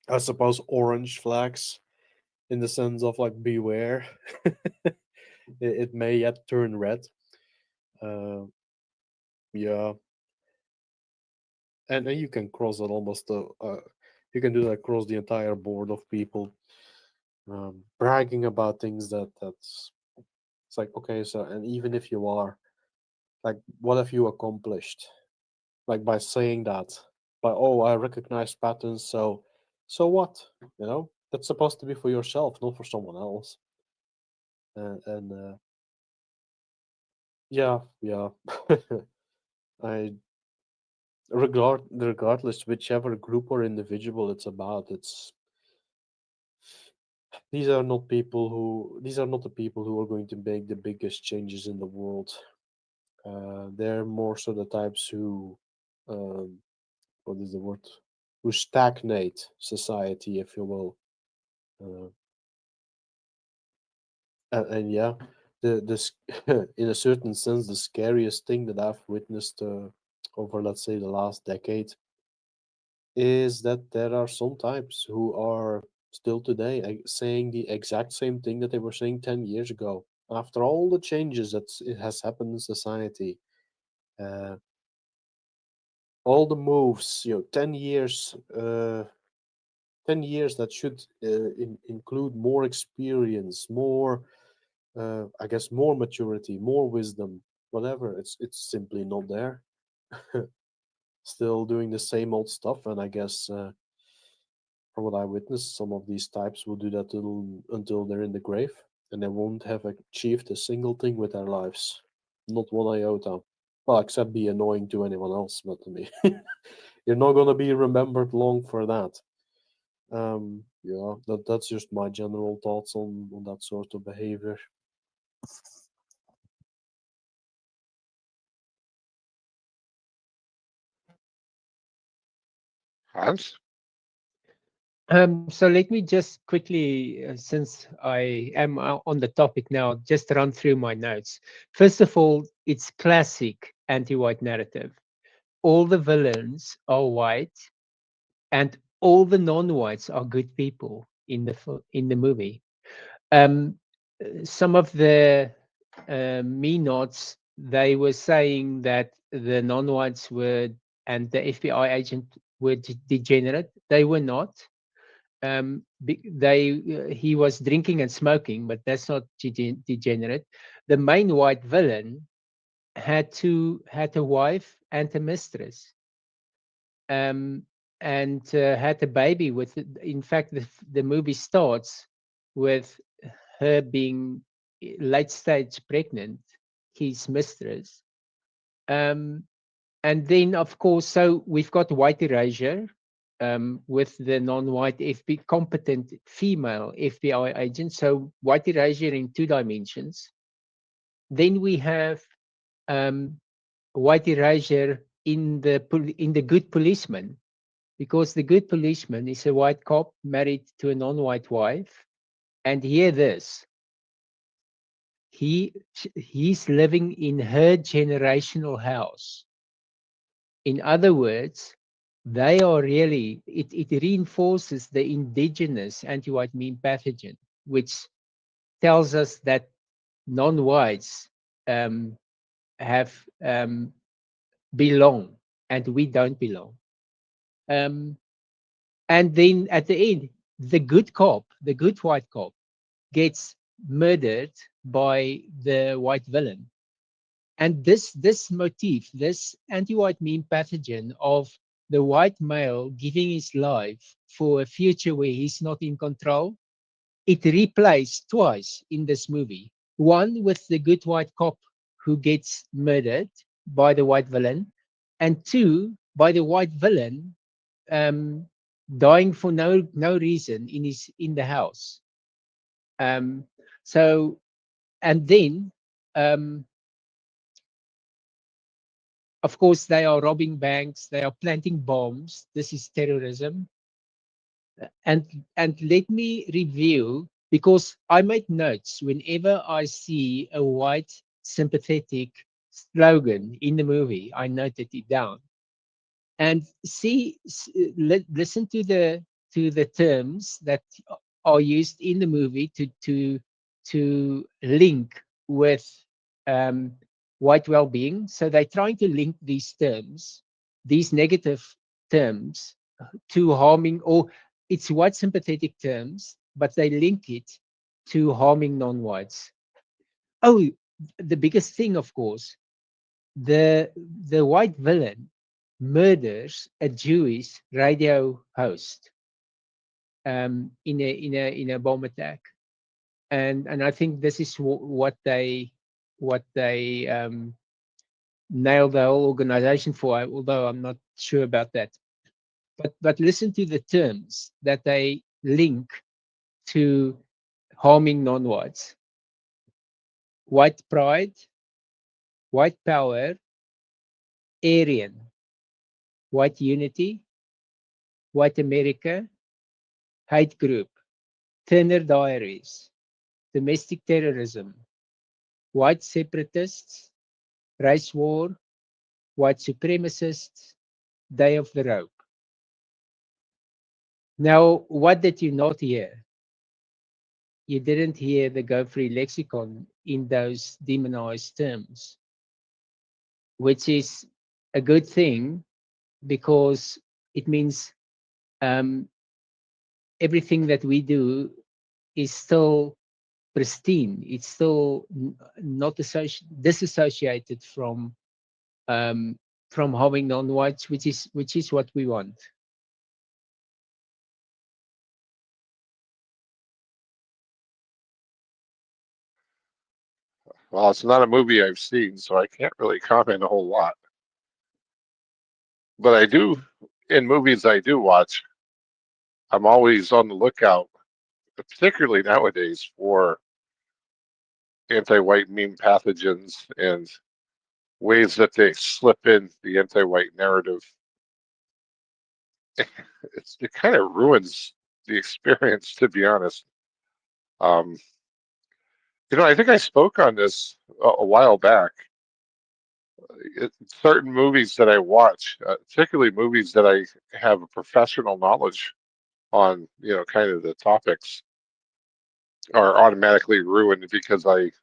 I suppose orange flags, in the sense of like beware. It may yet turn red. Uh, yeah, and you can cross it almost. You can do that across the entire board of people, bragging about things that's. It's like, okay, so, and even if you are, like, what have you accomplished? Like, by saying that, oh, I recognize patterns, so what? That's supposed to be for yourself, not for someone else. And yeah, yeah. I regardless whichever group or individual it's about, these are not the people who are going to make the biggest changes in the world. They're more so the types who, um, what is the word? Who stagnate society, if you will. Uh, and yeah, this in a certain sense, the scariest thing that I've witnessed over, let's say, the last decade is that there are some types who are still today saying the exact same thing that they were saying 10 years ago. After all the changes that it has happened in society, uh, all the moves, 10 years, 10 years that should include more experience, more, I guess, more maturity, more wisdom, whatever. It's simply not there. Still doing the same old stuff, and I guess from what I witnessed, some of these types will do that until they're in the grave, and they won't have achieved a single thing with their lives, not one iota. Well, except be annoying to anyone else, but to me, you're not gonna be remembered long for that. Yeah, that's just my general thoughts on that sort of behavior. Hans? So let me just quickly, since I am on the topic now, just run through my notes. First of all, it's classic anti-white narrative. All the villains are white, and all the non-whites are good people in the movie. Some of the me nods, they were saying that the non-whites were and the FBI agent were degenerate. They were not. He was drinking and smoking, but that's not degenerate. The main white villain had a wife and a mistress, and had a baby with. In fact, the movie starts with her being late stage pregnant, his mistress. And then, of course, so we've got white erasure with the non-white competent female FBI agent. So white erasure in 2 dimensions. Then we have white erasure in the good policeman, because the good policeman is a white cop married to a non-white wife. And hear this, he's living in her generational house. In other words, they are really, it reinforces the indigenous anti-white meme pathogen, which tells us that non-whites have belong and we don't belong. And then at the end, the good cop, the good white cop, gets murdered by the white villain. And this motif, this anti-white meme pathogen of the white male giving his life for a future where he's not in control, it replays twice in this movie. One with the good white cop who gets murdered by the white villain, and two by the white villain um, dying for no reason in the house. Um, so and then of course, they are robbing banks, they are planting bombs. This is terrorism. And let me review, because I make notes whenever I see a white sympathetic slogan in the movie. I noted it down. And listen to the terms that are used in the movie to link with white well-being. So they're trying to link these terms, these negative terms, to harming, or it's white sympathetic terms, but they link it to harming non-whites. Oh, the biggest thing, of course, the white villain murders a Jewish radio host in a bomb attack, and I think this is what they nailed the whole organization for. Although I'm not sure about that, but listen to the terms that they link to harming non-whites: white pride, white power, Aryan, white unity, white America, hate group, Turner Diaries, domestic terrorism, white separatists, race war, white supremacists, day of the rope. Now, what did you not hear? You didn't hear the Go Free lexicon in those demonized terms, which is a good thing, because it means everything that we do is still pristine. It's still not disassociated from harming non-whites, which is what we want. Well, it's not a movie I've seen, so I can't really comment a whole lot. But I do, in movies I do watch, I'm always on the lookout, particularly nowadays, for anti-white meme pathogens and ways that they slip in the anti-white narrative. It kind of ruins the experience, to be honest. Um, I think I spoke on this a while back. Certain movies that I watch, particularly movies that I have a professional knowledge on, kind of the topics, are automatically ruined because like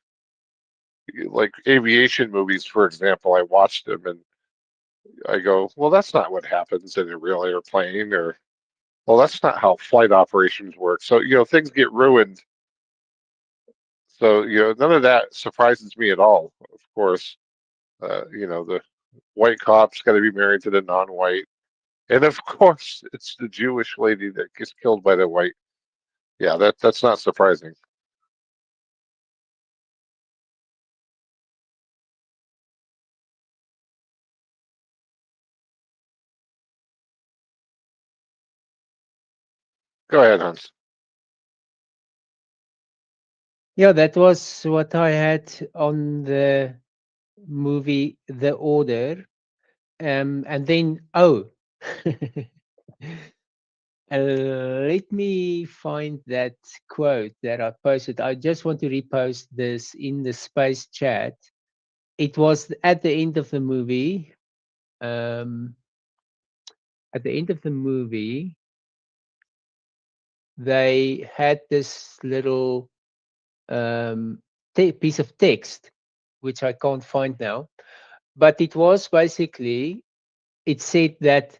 aviation movies, for example, I watched them and I go, well, that's not what happens in a real airplane, or, well, that's not how flight operations work. So, things get ruined. So, none of that surprises me at all, of course. The white cop's got to be married to the non-white. And of course, it's the Jewish lady that gets killed by the white. Yeah, that's not surprising. Go ahead, Hans. Yeah, that was what I had on the movie The Order. And then, let me find that quote that I posted. I just want to repost this in the space chat. It was at the end of the movie. At the end of the movie, they had this little piece of text, which I can't find now. But it was basically, it said that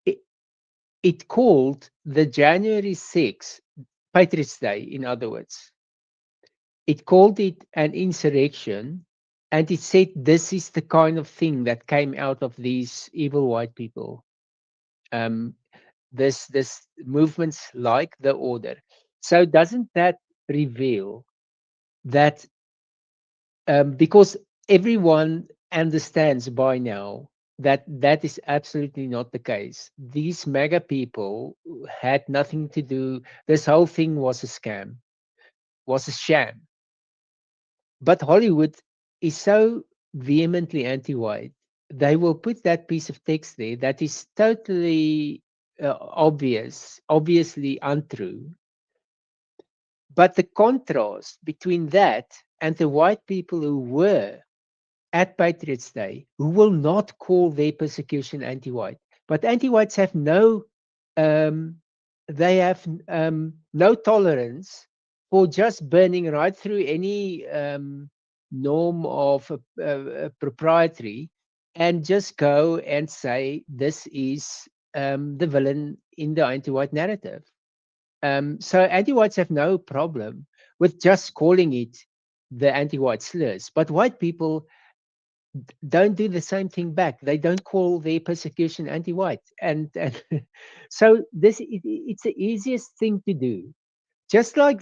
it called the January 6th, Patriots Day, in other words. It called it an insurrection, and it said this is the kind of thing that came out of these evil white people. This movements like the Order. So doesn't that reveal that because everyone understands by now that that is absolutely not the case. These mega people had nothing to do. This whole thing was a scam, was a sham. But Hollywood is so vehemently anti-white. They will put that piece of text there that is totally obviously untrue. But the contrast between that and the white people who were at Patriots Day, who will not call their persecution anti-white, but anti-whites have um, no tolerance for just burning right through any norm of proprietary, and just go and say this is the villain in the anti-white narrative. So anti-whites have no problem with just calling it the anti-white slurs, but white people don't do the same thing back. They don't call their persecution anti-white, and so it's the easiest thing to do. Just like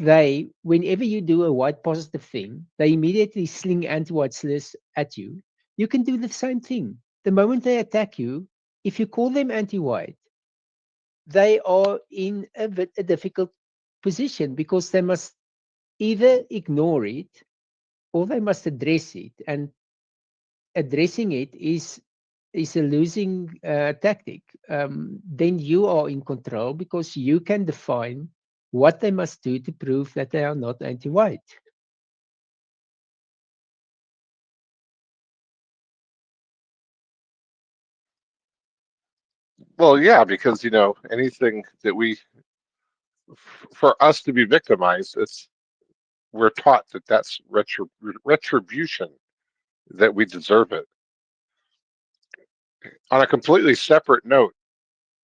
whenever you do a white positive thing, they immediately sling anti-white slurs at you. You can do the same thing. The moment they attack you, if you call them anti-white, they are in a difficult position because they must either ignore it or they must address it. And addressing it is a losing tactic. Then you are in control because you can define what they must do to prove that they are not anti-white. Well, yeah, because anything that for us to be victimized, we're taught that that's retribution, that we deserve it. On a completely separate note,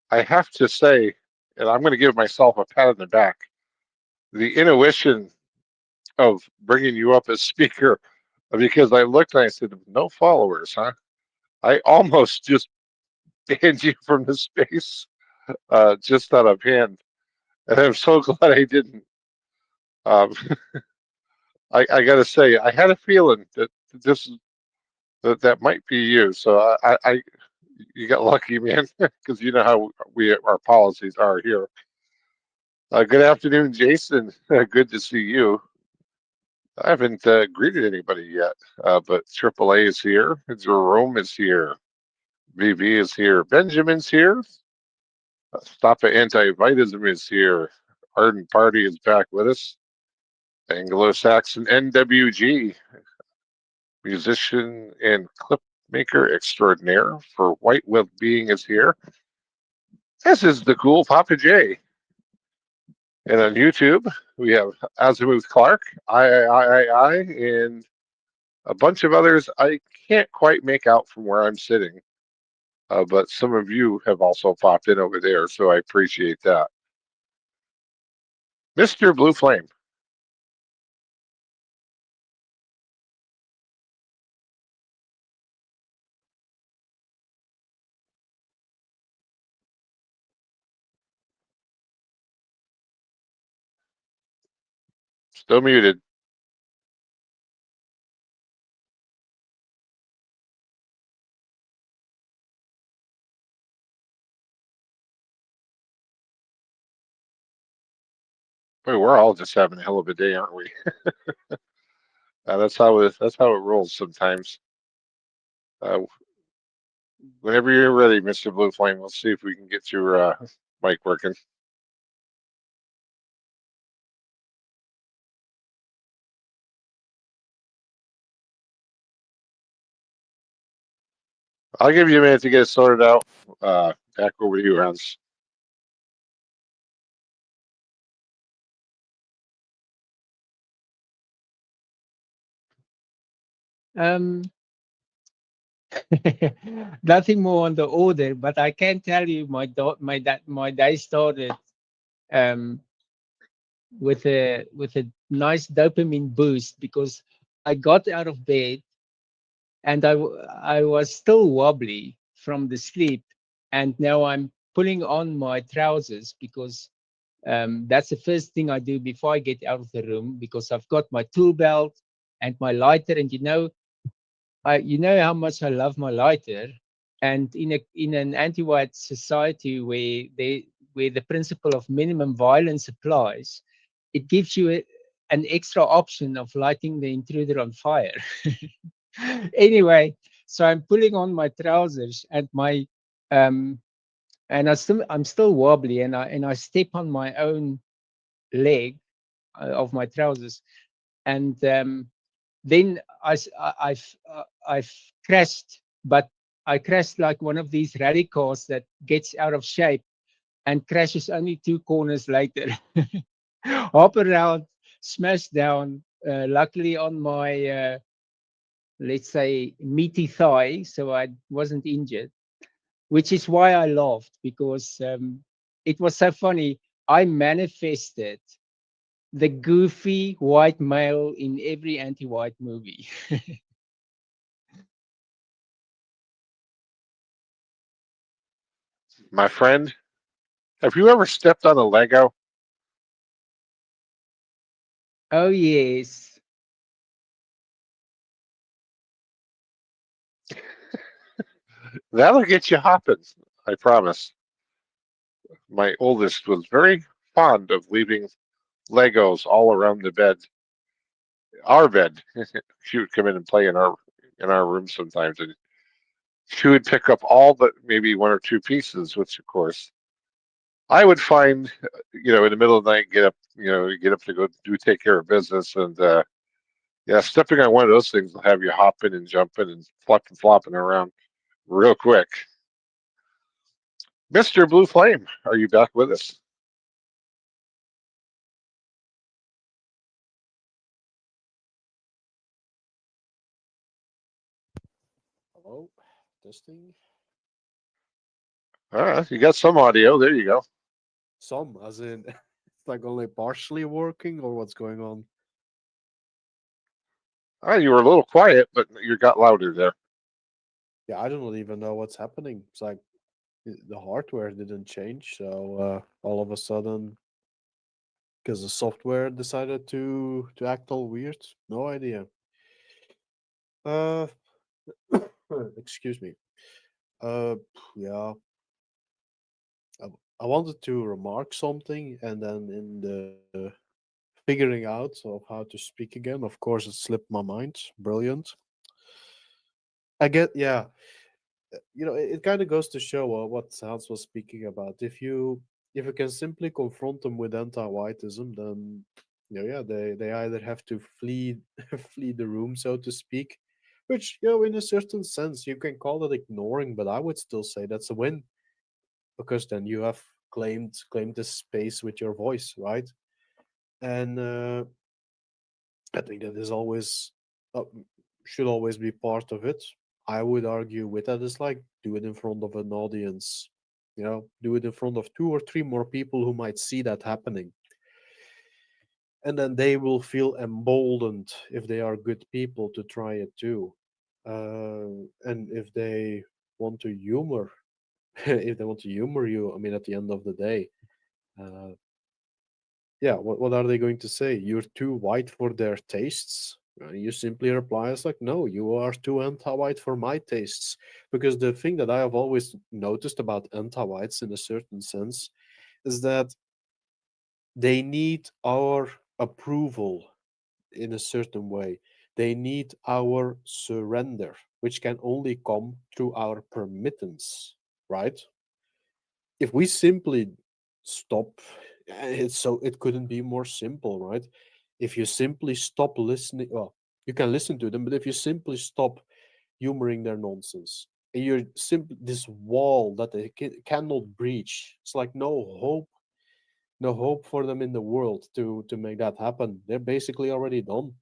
I have to say, and I'm going to give myself a pat on the back, the intuition of bringing you up as speaker, because I looked and I said, no followers, huh? I almost just banned you from the space just out of hand. And I'm so glad I didn't. Um, I got to say, I had a feeling that this that might be you. So you got lucky, man, because you know how our policies are here. Good afternoon, Jason. Good to see you. I haven't greeted anybody yet, but AAA is here. Jerome is here. VV is here. Benjamin's here. Stop at Anti-Vitism is here. Ardent Party is back with us. Anglo-Saxon NWG, musician and clip maker extraordinaire for White Wellbeing is here. This is the cool Papa J. And on YouTube, we have Azimuth Clark, and a bunch of others I can't quite make out from where I'm sitting. But some of you have also popped in over there, so I appreciate that. Mr. Blue Flame. Still muted. Boy, we're all just having a hell of a day, aren't we? That's how it rolls sometimes. Whenever you're ready, Mr. Blue Flame, let's see if we can get your mic working. I'll give you a minute to get it sorted out. Back over to you, Hans. Um, nothing more on the order, but I can tell you my day started um, with a nice dopamine boost because I got out of bed and I was still wobbly from the sleep, and now I'm pulling on my trousers because that's the first thing I do before I get out of the room, because I've got my tool belt and my lighter, and you know how much I love my lighter. And in an anti-white society where the principle of minimum violence applies, it gives you an extra option of lighting the intruder on fire. Anyway, so I'm pulling on my trousers and my and I'm still wobbly, and I step on my own leg of my trousers, and then I've crashed, but I crashed like one of these rally cars that gets out of shape and crashes only 2 corners later. Hop around, smash down, luckily on my let's say meaty thigh, so I wasn't injured, which is why I laughed, because it was so funny. I manifested the goofy white male in every anti-white movie. My friend, have you ever stepped on a Lego? Oh yes. That'll get you hopping, I promise. My oldest was very fond of leaving Legos all around the bed, our bed. She would come in and play in our room sometimes, and she would pick up all but maybe one or two pieces, which of course I would find, in the middle of the night, get up to go take care of business, and yeah, stepping on one of those things will have you hopping and jumping and flopping around real quick. Mr. Blue Flame, are you back with us? Hello, testing. All right, you got some audio. There you go. Some, as in, it's like only partially working, or what's going on? All right, you were a little quiet, but you got louder there. Yeah, I don't even know what's happening. It's like the hardware didn't change, so all of a sudden because the software decided to act all weird. No idea. Uh, excuse me. Uh, yeah. I wanted to remark something, and then in the figuring out of how to speak again, of course, it slipped my mind. Brilliant. I get, yeah. It kind of goes to show what Hans was speaking about. If you can simply confront them with anti-whiteism, then yeah, they either have to flee flee the room, so to speak, which in a certain sense you can call it ignoring, but I would still say that's a win because then you have claimed this space with your voice, right? And I think that is always should always be part of it. I would argue with that is like do it in front of an audience, do it in front of two or three more people who might see that happening. And then they will feel emboldened if they are good people to try it too. And if they want to humor, if they want to humor you, I mean, at the end of the day, uh, yeah, what are they going to say? You're too white for their tastes? You simply reply as like, no, you are too anti-white for my tastes. Because the thing that I have always noticed about anti-whites in a certain sense is that they need our approval in a certain way. They need our surrender, which can only come through our permittance, right? If we simply stop, it couldn't be more simple, right? If you simply stop listening, well, you can listen to them, but if you simply stop humoring their nonsense, and you're simply this wall that they cannot breach, it's like no hope for them in the world to make that happen. They're basically already done.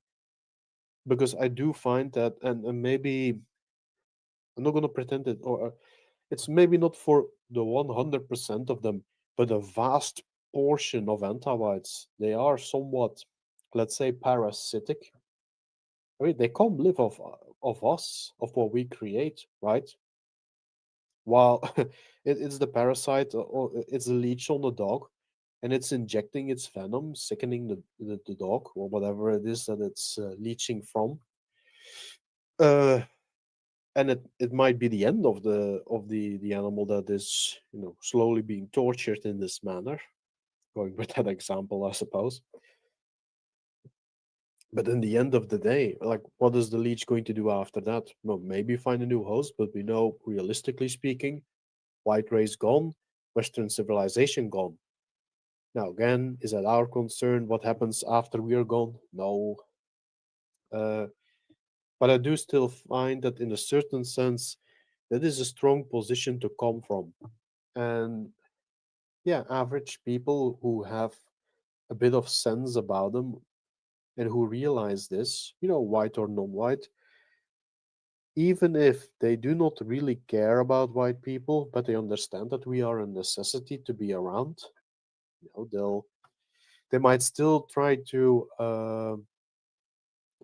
Because I do find that, and maybe I'm not going to pretend it, or it's maybe not for the 100% of them, but a vast portion of anti-whites, they are somewhat, let's say, parasitic. I mean, they come live of us, of what we create, right? While it's the parasite, or it's a leech on the dog, and it's injecting its venom, sickening the dog, or whatever it is that it's leeching from. Uh, and it might be the end of the animal that is slowly being tortured in this manner, going with that example, I suppose. But in the end of the day, like, what is the leech going to do after that? Well, maybe find a new host, but we know, realistically speaking, white race gone, western civilization gone. Now again, is that our concern what happens after we are gone? No. uh, but I do still find that in a certain sense that is a strong position to come from. And yeah, average people who have a bit of sense about them and who realize this, white or non-white, even if they do not really care about white people, but they understand that we are a necessity to be around, they might still try to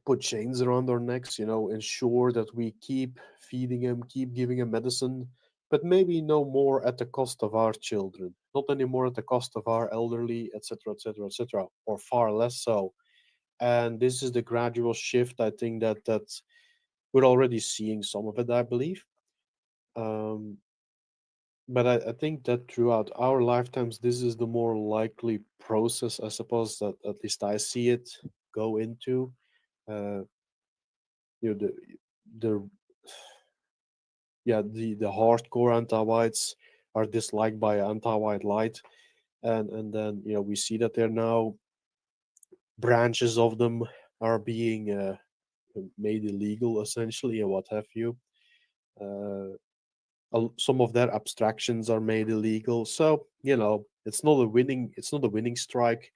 put chains around our necks, ensure that we keep feeding them, keep giving them medicine, but maybe no more at the cost of our children, not anymore at the cost of our elderly, etc., etc., etc., or far less so. And this is the gradual shift. I think that we're already seeing some of it, I believe. Um, but I think that throughout our lifetimes, this is the more likely process, I suppose, that at least I see it go into. Uh, you know, the the hardcore anti-whites are disliked by anti-white light, and then we see that there now branches of them are being made illegal essentially and what have you. Uh, some of their abstractions are made illegal, so it's not a winning strike,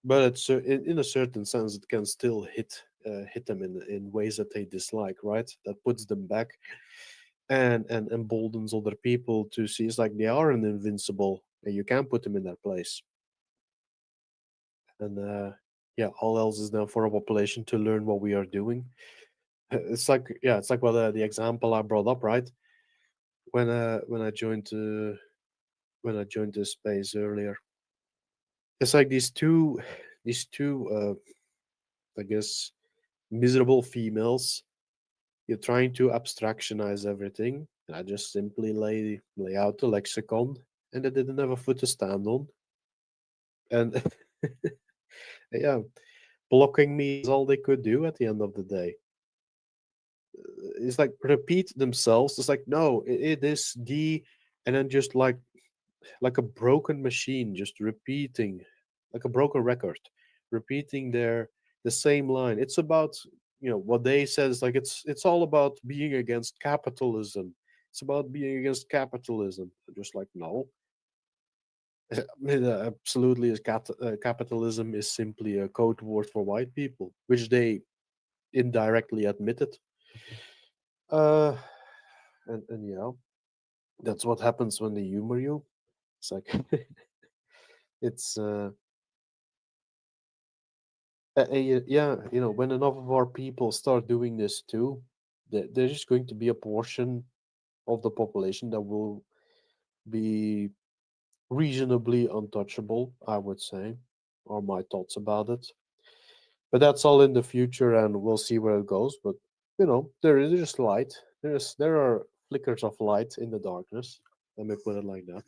but it's in a certain sense it can still hit them in ways that they dislike, right? That puts them back and emboldens other people to see it's like they are an invincible and you can put them in their place. And yeah, all else is then for a population to learn what we are doing. It's like, well, the example I brought up, right? When I joined when I joined this space earlier, it's like these two I guess miserable females. You're trying to abstractionize everything, and I just simply lay out the lexicon, and they didn't have a foot to stand on. And yeah, blocking me is all they could do at the end of the day. It's like repeat themselves. It's like no, it is the, and then just like a broken machine, just repeating, like a broken record, repeating the same line. It's about, what they said is like it's all about being against capitalism. It's about being against capitalism. Just like no, I mean, absolutely, capitalism is simply a code word for white people, which they indirectly admitted. Uh, and that's what happens when they humor you. It's like it's yeah, when enough of our people start doing this too, there's just going to be a portion of the population that will be reasonably untouchable, I would say, are my thoughts about it. But that's all in the future, and we'll see where it goes. But there is just light. There are flickers of light in the darkness. Let me put it like that.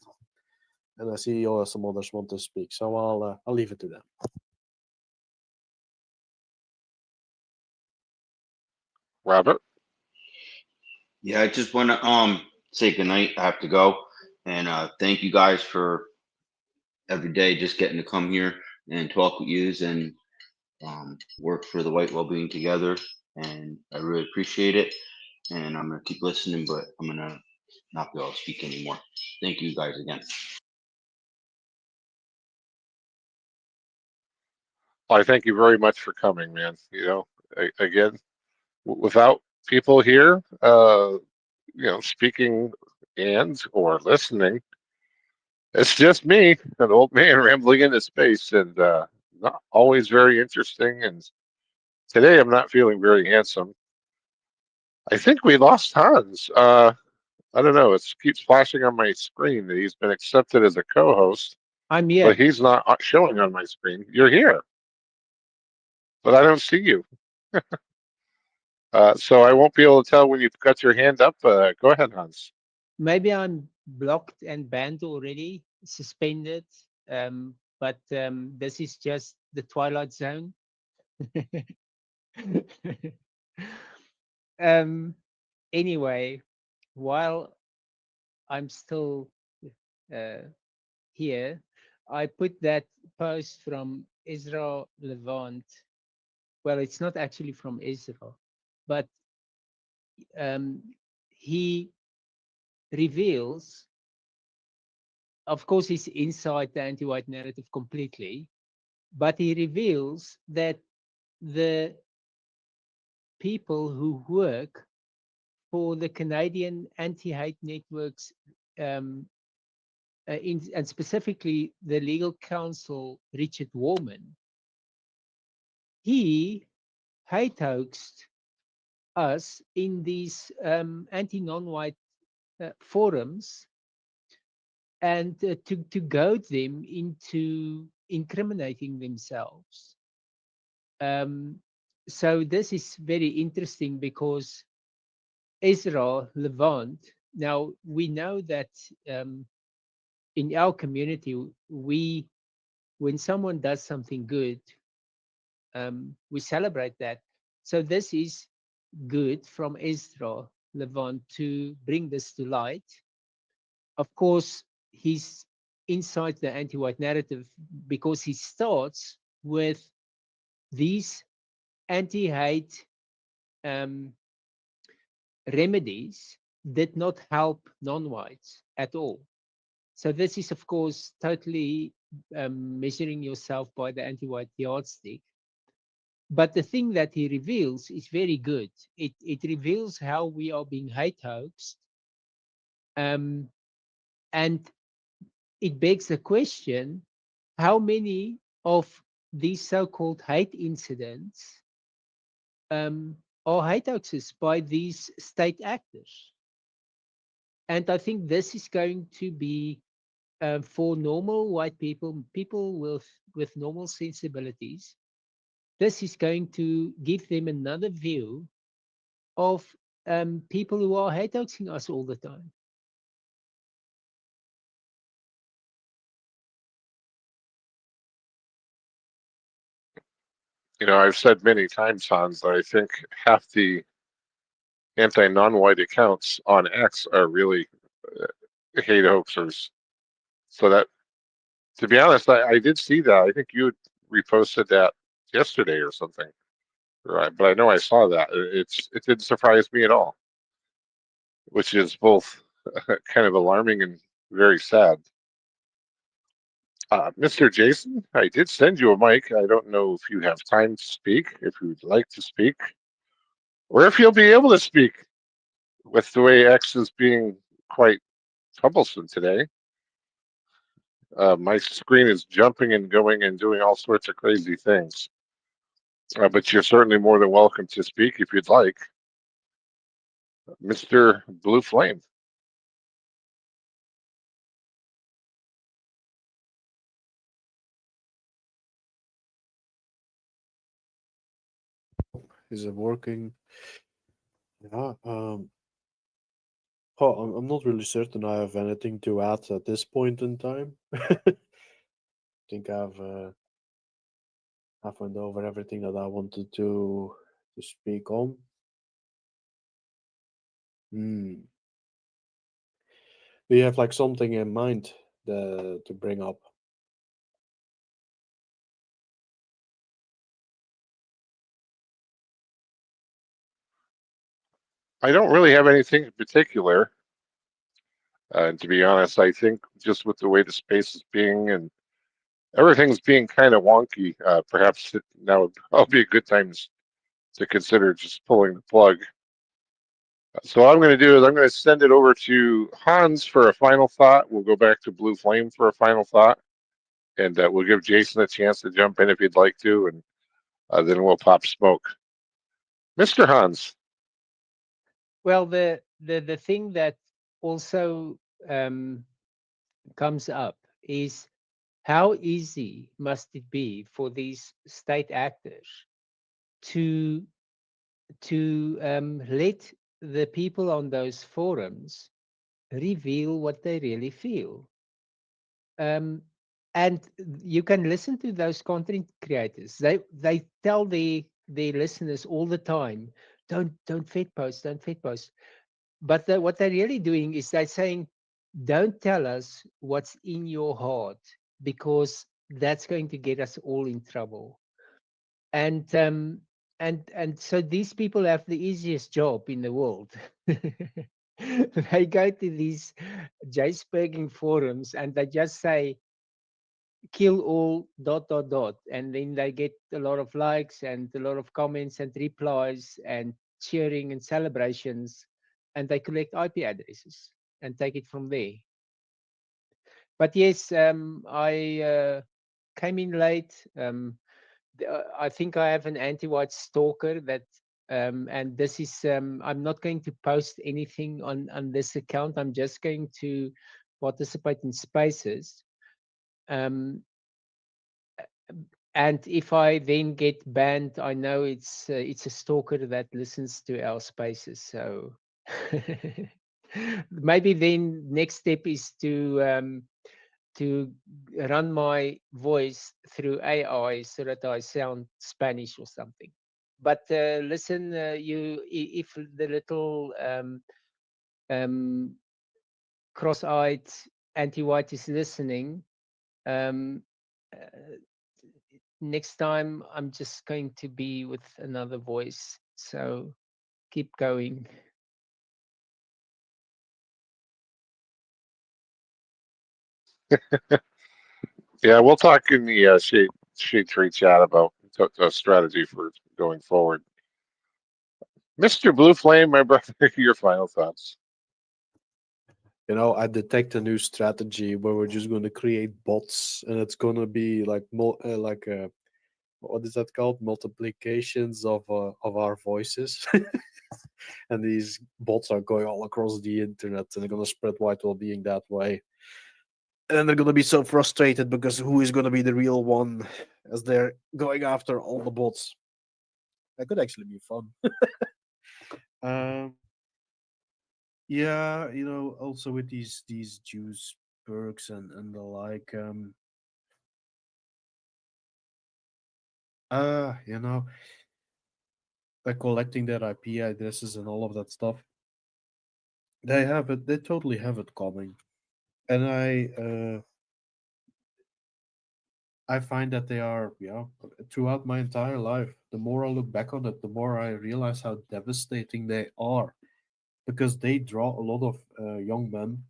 And I see some others want to speak, so I'll leave it to them. Robert. Yeah, I just want to say goodnight. I have to go, and thank you guys for every day just getting to come here and talk with yous and work for the white well-being together. And I really appreciate it. And I'm gonna keep listening, but I'm gonna not be able to speak anymore. Thank you guys again. I thank you very much for coming, man. Again, without people here, speaking and or listening, it's just me, an old man rambling into space, and not always very interesting. And today I'm not feeling very handsome. I think we lost Hans. I don't know. It keeps flashing on my screen that he's been accepted as a co-host, I'm but here. he's not showing on my screen. You're here, but I don't see you. So I won't be able to tell when you've got your hand up. Go ahead, Hans. Maybe I'm blocked and banned already, suspended. But this is just the twilight zone. um, anyway, while I'm still uh, here, I put that post from Israel Levant. Well, it's not actually from Israel, but um, he reveals, of course, he's inside the anti-white narrative completely, but he reveals that the people who work for the Canadian anti-hate networks, and specifically the legal counsel Richard Warman, he hate hoaxed us in these anti-non-white forums, and to goad them into incriminating themselves. So this is very interesting because Ezra Levant, now we know that in our community, when someone does something good, we celebrate that. So this is good from Ezra Levant to bring this to light. Of course, he's inside the anti-white narrative because he starts with these anti-hate remedies did not help non-whites at all. So this is, of course, totally measuring yourself by the anti-white yardstick. But the thing that he reveals is very good. It reveals how we are being hate hoaxed. And it begs the question, how many of these so-called hate incidents are hate hoaxes by these state actors? And I think this is going to be for normal white people, people with normal sensibilities, this is going to give them another view of people who are hate hoaxing us all the time. I've said many times, Hans, that I think half the anti-non-white accounts on X are really hate hoaxers. So that, to be honest, I did see that. I think you had reposted that yesterday or something. Right, but I know I saw that. It didn't surprise me at all, which is both kind of alarming and very sad. Mr. Jason, I did send you a mic. I don't know if you have time to speak, if you'd like to speak, or if you'll be able to speak with the way X is being quite troublesome today. My screen is jumping and going and doing all sorts of crazy things. But you're certainly more than welcome to speak if you'd like. Mr. Blue Flame. Is it working? Yeah. I'm not really certain I have anything to add at this point in time. I think I've went over everything that I wanted to speak on. Hmm. Do you have like something in mind to bring up? I don't really have anything in particular. And to be honest, I think just with the way the space is being and everything's being kind of wonky, perhaps now would be a good time to consider just pulling the plug. So what I'm going to do is I'm going to send it over to Hans for a final thought. We'll go back to Blue Flame for a final thought, and we'll give Jason a chance to jump in if he'd like to, and then we'll pop smoke. Mr. Hans. Well, the thing that also comes up is how easy must it be for these state actors to let the people on those forums reveal what they really feel. And you can listen to those content creators. They tell their listeners all the time, don't fed post, don't fed post. But what they're really doing is they're saying, don't tell us what's in your heart, because that's going to get us all in trouble. And so these people have the easiest job in the world. They go to these Jaceberging forums and they just say, kill all ... and then they get a lot of likes and a lot of comments and replies and cheering and celebrations, and they collect IP addresses and take it from there. But yes, I came in late. I think I have an anti-white stalker that, and this is, I'm not going to post anything on this account. I'm just going to participate in spaces. And if I then get banned, I know it's a stalker that listens to our spaces. So maybe then next step is to run my voice through AI so that I sound Spanish or something. But listen, if the little cross-eyed anti-white is listening, next time I'm just going to be with another voice. So keep going. Yeah, we'll talk in the shade tree chat about a strategy for going forward. Mr. Blue Flame, my brother, your final thoughts. I detect a new strategy where we're just going to create bots, and it's going to be like what is that called? Multiplications of our voices, and these bots are going all across the internet, and they're going to spread white well-being that way. And then they're gonna be so frustrated because who is gonna be the real one as they're going after all the bots. That could actually be fun. um, yeah, also with these juice perks and the like. You know, by collecting their IP addresses and all of that stuff, they have it. They totally have it coming, and I find that they are, throughout my entire life. The more I look back on it, the more I realize how devastating they are, because they draw a lot of young men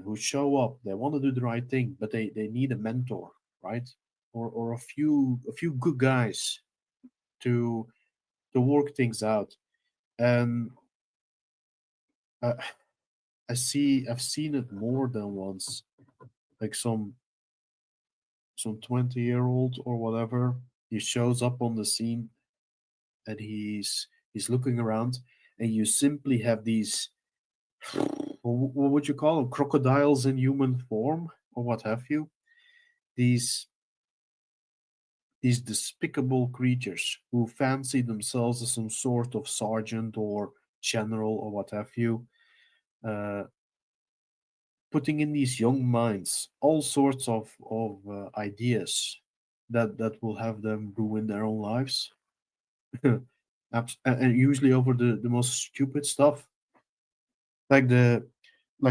who show up. They want to do the right thing, but they need a mentor, right? Or a few good guys to work things out. And uh, I've seen it more than once, like some 20-year-old or whatever. He shows up on the scene and he's looking around, and you simply have these, what would you call them, crocodiles in human form or what have you, these these despicable creatures who fancy themselves as some sort of sergeant or general or what have you, uh, putting in these young minds all sorts of ideas that will have them ruin their own lives. And usually over the most stupid stuff, like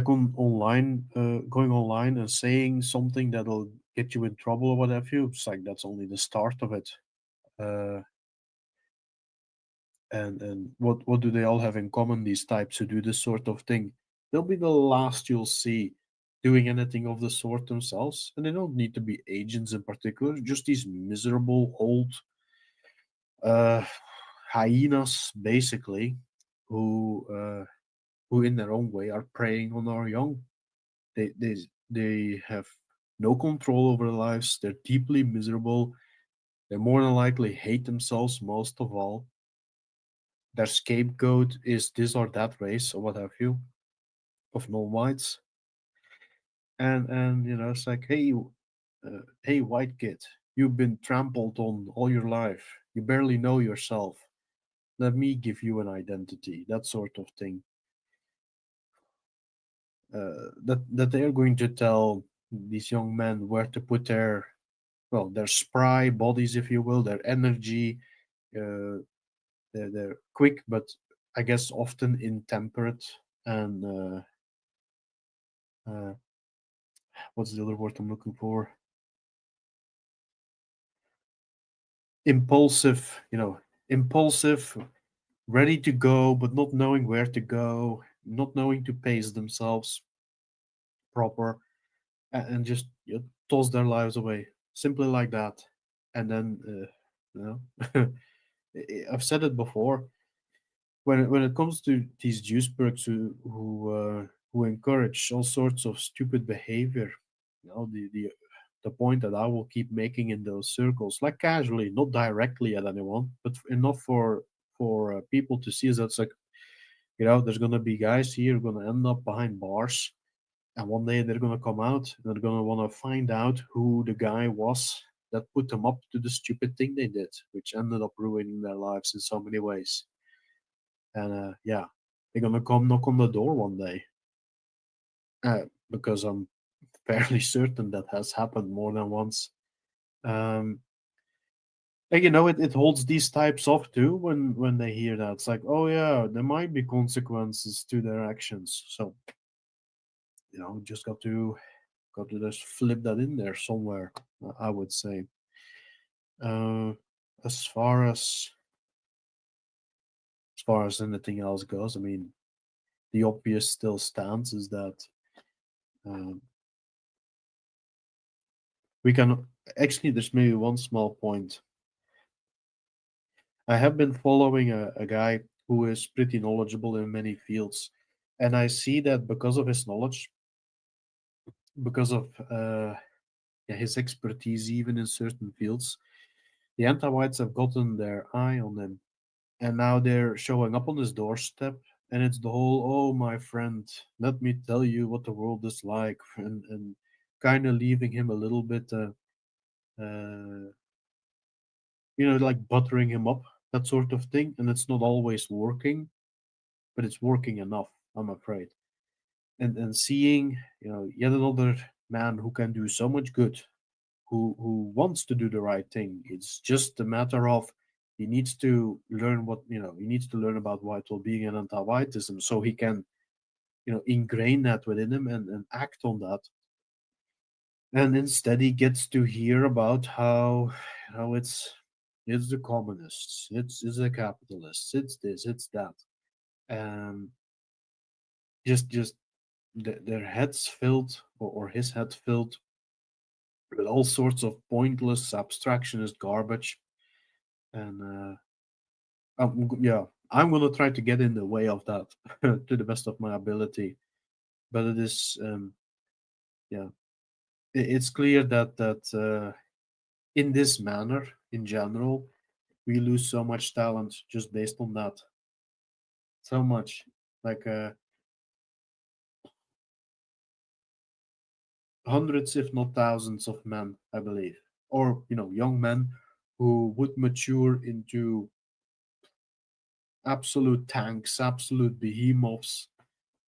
online, going online and saying something that'll get you in trouble or what have you. It's like that's only the start of it. uh, and what do they all have in common, these types who do this sort of thing? They'll be the last you'll see doing anything of the sort themselves, and they don't need to be agents in particular, just these miserable old uh hyenas basically, who in their own way are preying on our young. They have no control over their lives. They're deeply miserable. They more than likely hate themselves most of all. Their scapegoat is this or that race or what have you, of non-whites. And it's like, hey, white kid, you've been trampled on all your life. You barely know yourself. Let me give you an identity. That sort of thing. That they are going to tell these young men where to put their spry bodies, if you will, their energy. They're quick, but I guess often intemperate, and what's the other word I'm looking for? Impulsive, impulsive, ready to go, but not knowing where to go, not knowing to pace themselves proper, and just toss their lives away, simply like that. And then, I've said it before. When it comes to these juice perks who encourage all sorts of stupid behavior, the point that I will keep making in those circles, like casually, not directly at anyone, but enough for people to see, is that's like, there's gonna be guys here gonna end up behind bars, and one day they're gonna come out and they're gonna want to find out who the guy was that put them up to the stupid thing they did, which ended up ruining their lives in so many ways. And yeah, they're gonna come knock on the door one day, because I'm fairly certain that has happened more than once. Um, and it holds these types off too when they hear that. It's like, oh yeah, there might be consequences to their actions. So just got to just flip that in there somewhere. I would say. Uh, as far as anything else goes, I mean, the obvious still stands is that um, we can actually. There's maybe one small point. I have been following a guy who is pretty knowledgeable in many fields, and I see that because of his knowledge, because of yeah, his expertise, even in certain fields, the anti-whites have gotten their eye on him, and now they're showing up on his doorstep And it's the whole, oh, my friend, let me tell you what the world is like, and kind of leaving him a little bit, uh, like buttering him up, that sort of thing. And it's not always working, but it's working enough, I'm afraid. And seeing, yet another man who can do so much good, who wants to do the right thing. It's just a matter of he needs to learn he needs to learn about vital being and anti-whiteism so he can ingrain that within him and act on that. And instead he gets to hear about how it's the communists, it's the capitalists, it's this, it's that, and just their heads filled, or his head filled with all sorts of pointless abstractionist garbage. And I'm gonna try to get in the way of that to the best of my ability. But it is, yeah, it's clear that in this manner, in general, we lose so much talent just based on that. So much, like hundreds, if not thousands, of men, I believe, or young men who would mature into absolute tanks, absolute behemoths,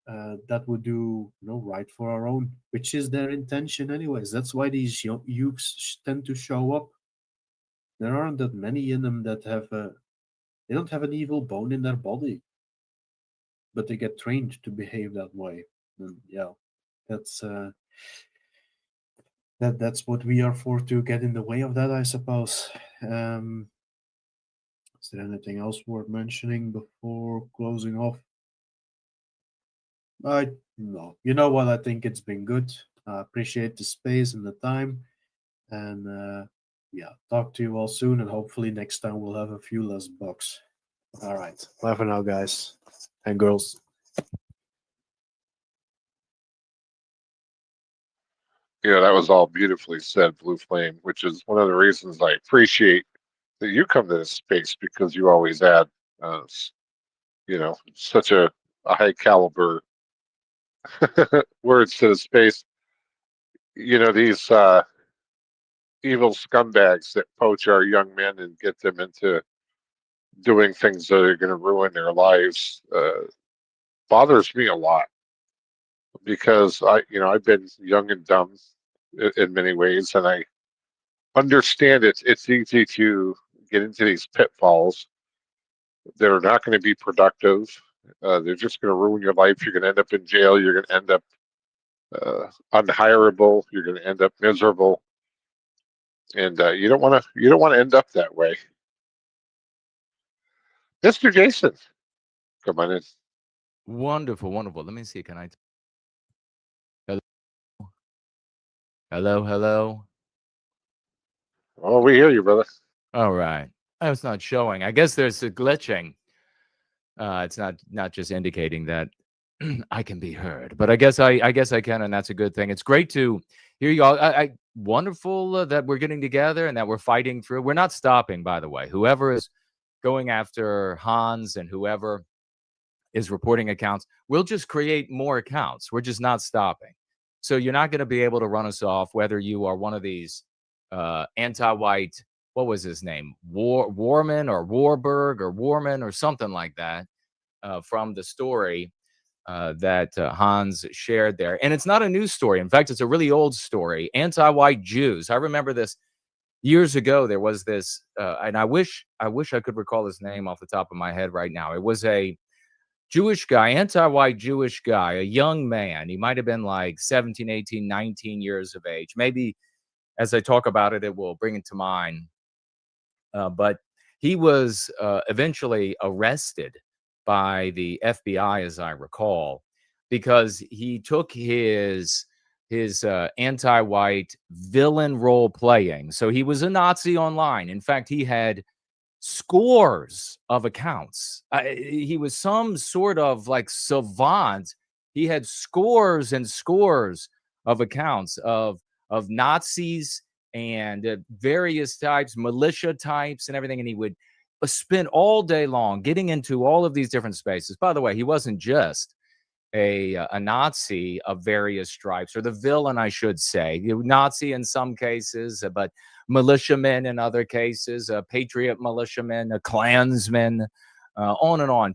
that would do right for our own, which is their intention anyways. That's why these youths tend to show up. There aren't that many in them that they don't have an evil bone in their body, but they get trained to behave that way. And yeah, that's that's what we are for, to get in the way of that, I suppose. Is there anything else worth mentioning before closing off? I No. You know what? I think it's been good. I appreciate the space and the time. And yeah, talk to you all soon. And hopefully next time we'll have a few less bugs. All right. Bye for now, guys and girls. Yeah, that was all beautifully said, Blue Flame, which is one of the reasons I appreciate that you come to this space, because you always add, such a high caliber words to the space. These evil scumbags that poach our young men and get them into doing things that are going to ruin their lives bothers me a lot, because I've been young and dumb in many ways, and I understand it's easy to get into these pitfalls. They're not going to be productive. They're just going to ruin your life. You're going to end up in jail. You're going to end up unhireable. You're going to end up miserable, and you don't want to end up that way. Mr. Jason, come on in. Wonderful, wonderful. Let me see. Can I? Hello, hello, hello. Oh, we hear you, brother. All right. Oh, it's not showing. I guess there's a glitching. It's not just indicating that I can be heard, but I guess I can, and that's a good thing. It's great to hear you all. Wonderful that we're getting together and that we're fighting through. We're not stopping, by the way. Whoever is going after Hans and whoever is reporting accounts, we'll just create more accounts. We're just not stopping. So you're not going to be able to run us off, whether you are one of these anti-white, what was his name, Warman or Warburg or Warman or something like that, from the story that Hans shared there. And it's not a new story. In fact, it's a really old story. Anti-white Jews. I remember this years ago. There was this, and I wish I could recall his name off the top of my head right now. It was a Jewish guy, anti-white Jewish guy, a young man. He might have been like 17, 18, 19 years of age. Maybe as I talk about it, it will bring it to mind. But he was eventually arrested by the FBI, as I recall, because he took his anti-white villain role playing. So he was a Nazi online. In fact, he had scores of accounts. He was some sort of like savant. He had scores and scores of accounts of Nazis and various types, militia types, and everything. And he would spent all day long getting into all of these different spaces. By the way, he wasn't just a Nazi of various stripes, or the villain, I should say. Nazi in some cases, but militiamen in other cases, patriot militiamen, a Klansman, on and on.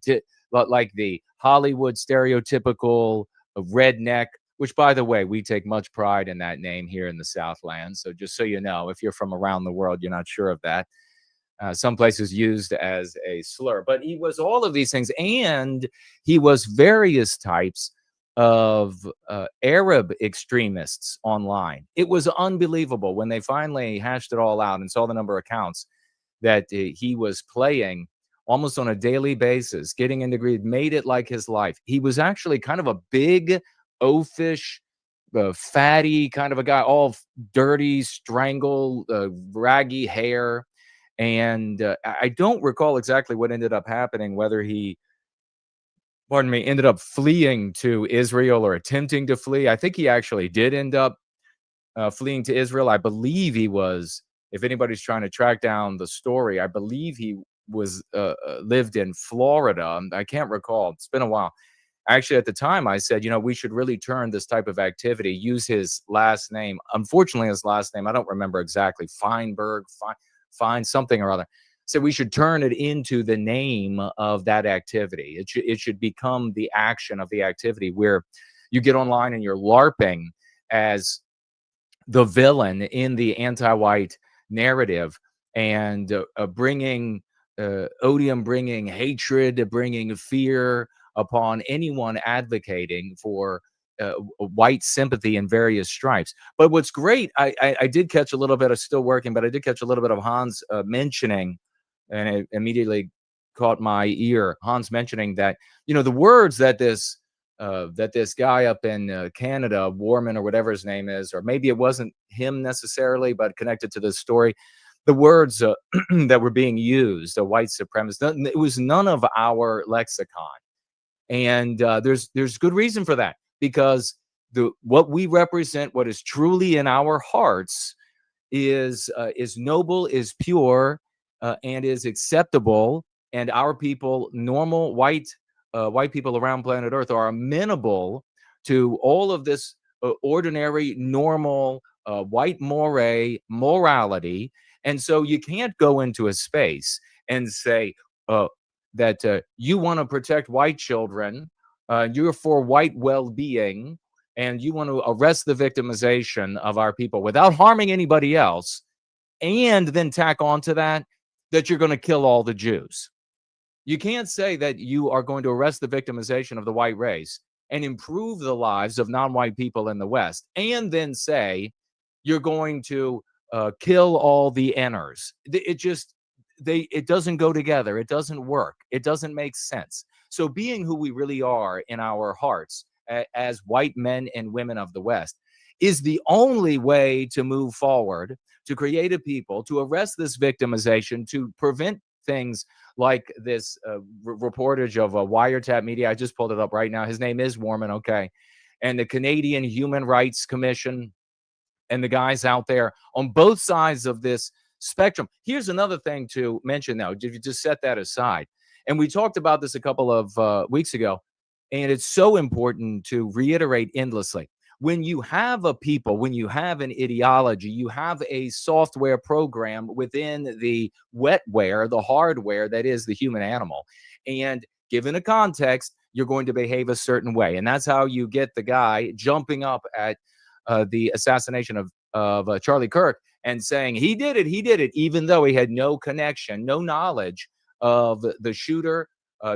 But like the Hollywood stereotypical redneck, which, by the way, we take much pride in that name here in the Southland. So just so you know, if you're from around the world, you're not sure of that. Some places used as a slur, but he was all of these things, and he was various types of Arab extremists online. It was unbelievable when they finally hashed it all out and saw the number of accounts that he was playing almost on a daily basis, getting into greed, made it like his life. He was actually kind of a big, oafish, fatty kind of a guy, all dirty, strangled, raggy hair. And I don't recall exactly what ended up happening, whether he, pardon me, ended up fleeing to Israel or attempting to flee. I think he actually did end up fleeing to Israel. I believe he was, if anybody's trying to track down the story, I believe he was lived in Florida. I can't recall. It's been a while. Actually, at the time, I said, we should really turn this type of activity, use his last name. Unfortunately, his last name, I don't remember exactly, Feinberg, Fine something or other. So we should turn it into the name of that activity. It should become the action of the activity, where you get online and you're LARPing as the villain in the anti-white narrative, and bringing odium, bringing hatred, bringing fear upon anyone advocating for white sympathy in various stripes. But what's great, I did catch a little bit of, still working, but I did catch a little bit of Hans mentioning, and it immediately caught my ear, Hans mentioning that, the words that this guy up in Canada, Warman or whatever his name is, or maybe it wasn't him necessarily, but connected to this story, the words that were being used, a white supremacist, it was none of our lexicon. And there's good reason for that, because what we represent, what is truly in our hearts, is noble, is pure, and is acceptable. And our people, normal white people around planet Earth, are amenable to all of this ordinary, normal white morality. And so you can't go into a space and say that you want to protect white children, you're for white well-being, and you want to arrest the victimization of our people without harming anybody else, and then tack on to that you're going to kill all the Jews. You can't say that you are going to arrest the victimization of the white race and improve the lives of non-white people in the West, and then say you're going to kill all the Ners. It doesn't go together. It doesn't work. It doesn't make sense. So being who we really are in our hearts as white men and women of the West is the only way to move forward, to create a people, to arrest this victimization, to prevent things like this reportage of a wiretap media. I just pulled it up right now. His name is Warman, okay. And the Canadian Human Rights Commission and the guys out there on both sides of this spectrum. Here's another thing to mention, though, if you just set that aside. And we talked about this a couple of weeks ago, and it's so important to reiterate endlessly. When you have a people, when you have an ideology, you have a software program within the wetware, the hardware that is the human animal. And given a context, you're going to behave a certain way. And that's how you get the guy jumping up at the assassination of Charlie Kirk and saying he did it, even though he had no connection, no knowledge of the shooter,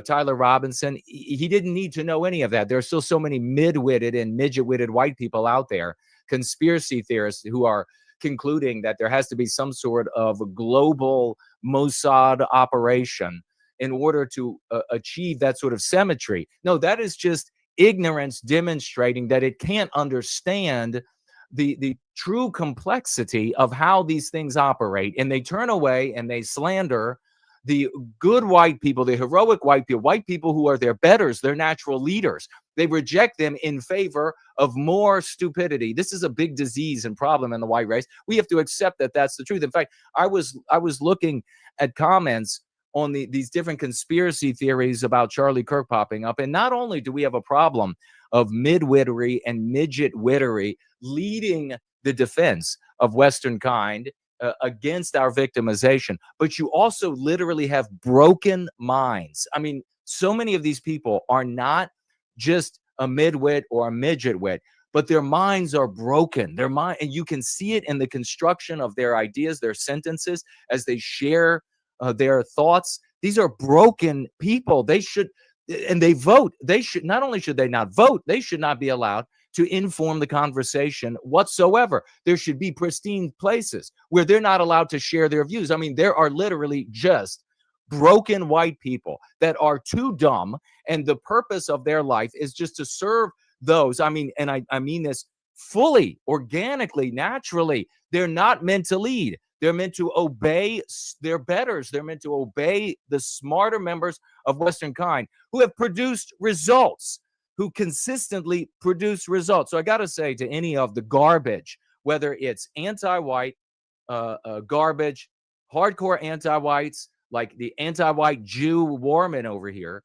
Tyler Robinson. He didn't need to know any of that. There are still so many mid-witted and midget-witted white people out there, conspiracy theorists, who are concluding that there has to be some sort of global Mossad operation in order to achieve that sort of symmetry. No, that is just ignorance demonstrating that it can't understand the true complexity of how these things operate. And they turn away and they slander the good white people, the heroic white people who are their betters, their natural leaders. They reject them in favor of more stupidity. This is a big disease and problem in the white race. We have to accept that that's the truth. In fact, I was looking at comments on these different conspiracy theories about Charlie Kirk popping up. And not only do we have a problem of midwittery and midget wittery leading the defense of Western kind against our victimization, but you also literally have broken minds. I mean, so many of these people are not just a midwit or a midget wit, but their minds are broken. Their mind, and you can see it in the construction of their ideas, their sentences, as they share their thoughts. These are broken people. They should, and they vote. They should, not only should they not vote, they should not be allowed to inform the conversation whatsoever. There should be pristine places where they're not allowed to share their views. I mean, there are literally just broken white people that are too dumb, and the purpose of their life is just to serve those. I mean, and I mean this fully, organically, naturally. They're not meant to lead. They're meant to obey their betters. They're meant to obey the smarter members of Western kind who have produced results, who consistently produce results. So I got to say, to any of the garbage, whether it's anti-white garbage, hardcore anti-whites, like the anti-white Jew Warman over here,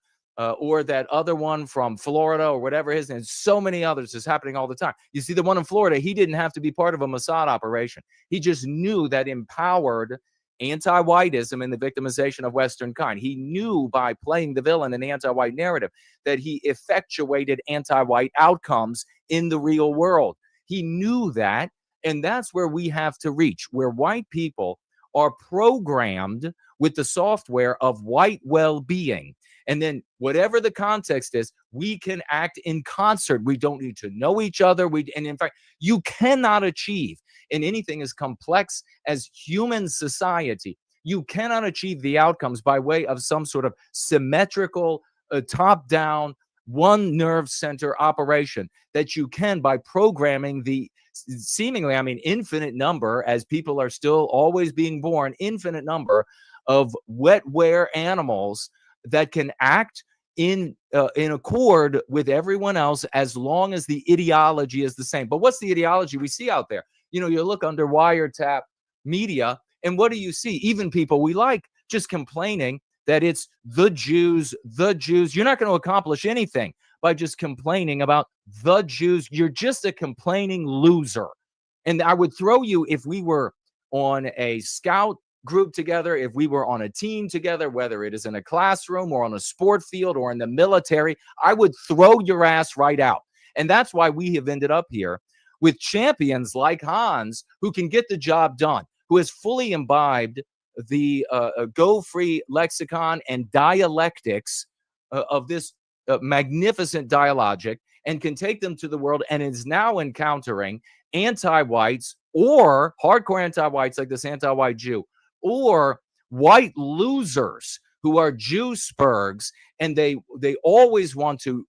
or that other one from Florida or whatever his name, and so many others is happening all the time. You see, the one in Florida, he didn't have to be part of a Mossad operation. He just knew that empowered anti-whiteism and the victimization of Western kind. He knew by playing the villain in the anti-white narrative that he effectuated anti-white outcomes in the real world. He knew that, and that's where we have to reach, where white people are programmed with the software of white well-being. And then whatever the context is, we can act in concert. We don't need to know each other. And in fact, you cannot achieve in anything as complex as human society, you cannot achieve the outcomes by way of some sort of symmetrical, top-down, one nerve center operation that you can by programming the seemingly, I mean, infinite number, as people are still always being born, infinite number of wetware animals that can act in accord with everyone else as long as the ideology is the same. But what's the ideology we see out there? You know, you look under wiretap media, and what do you see? Even people we like just complaining that it's the Jews, the Jews. You're not going to accomplish anything by just complaining about the Jews. You're just a complaining loser. And I would throw you, if we were on a scout group together, if we were on a team together, whether it is in a classroom or on a sport field or in the military, I would throw your ass right out. And that's why we have ended up here with champions like Hans, who can get the job done, who has fully imbibed the go-free lexicon and dialectics of this magnificent dialogic, and can take them to the world, and is now encountering anti-whites or hardcore anti-whites like this anti-white Jew, or white losers who are Jew-spurgs, and they always want to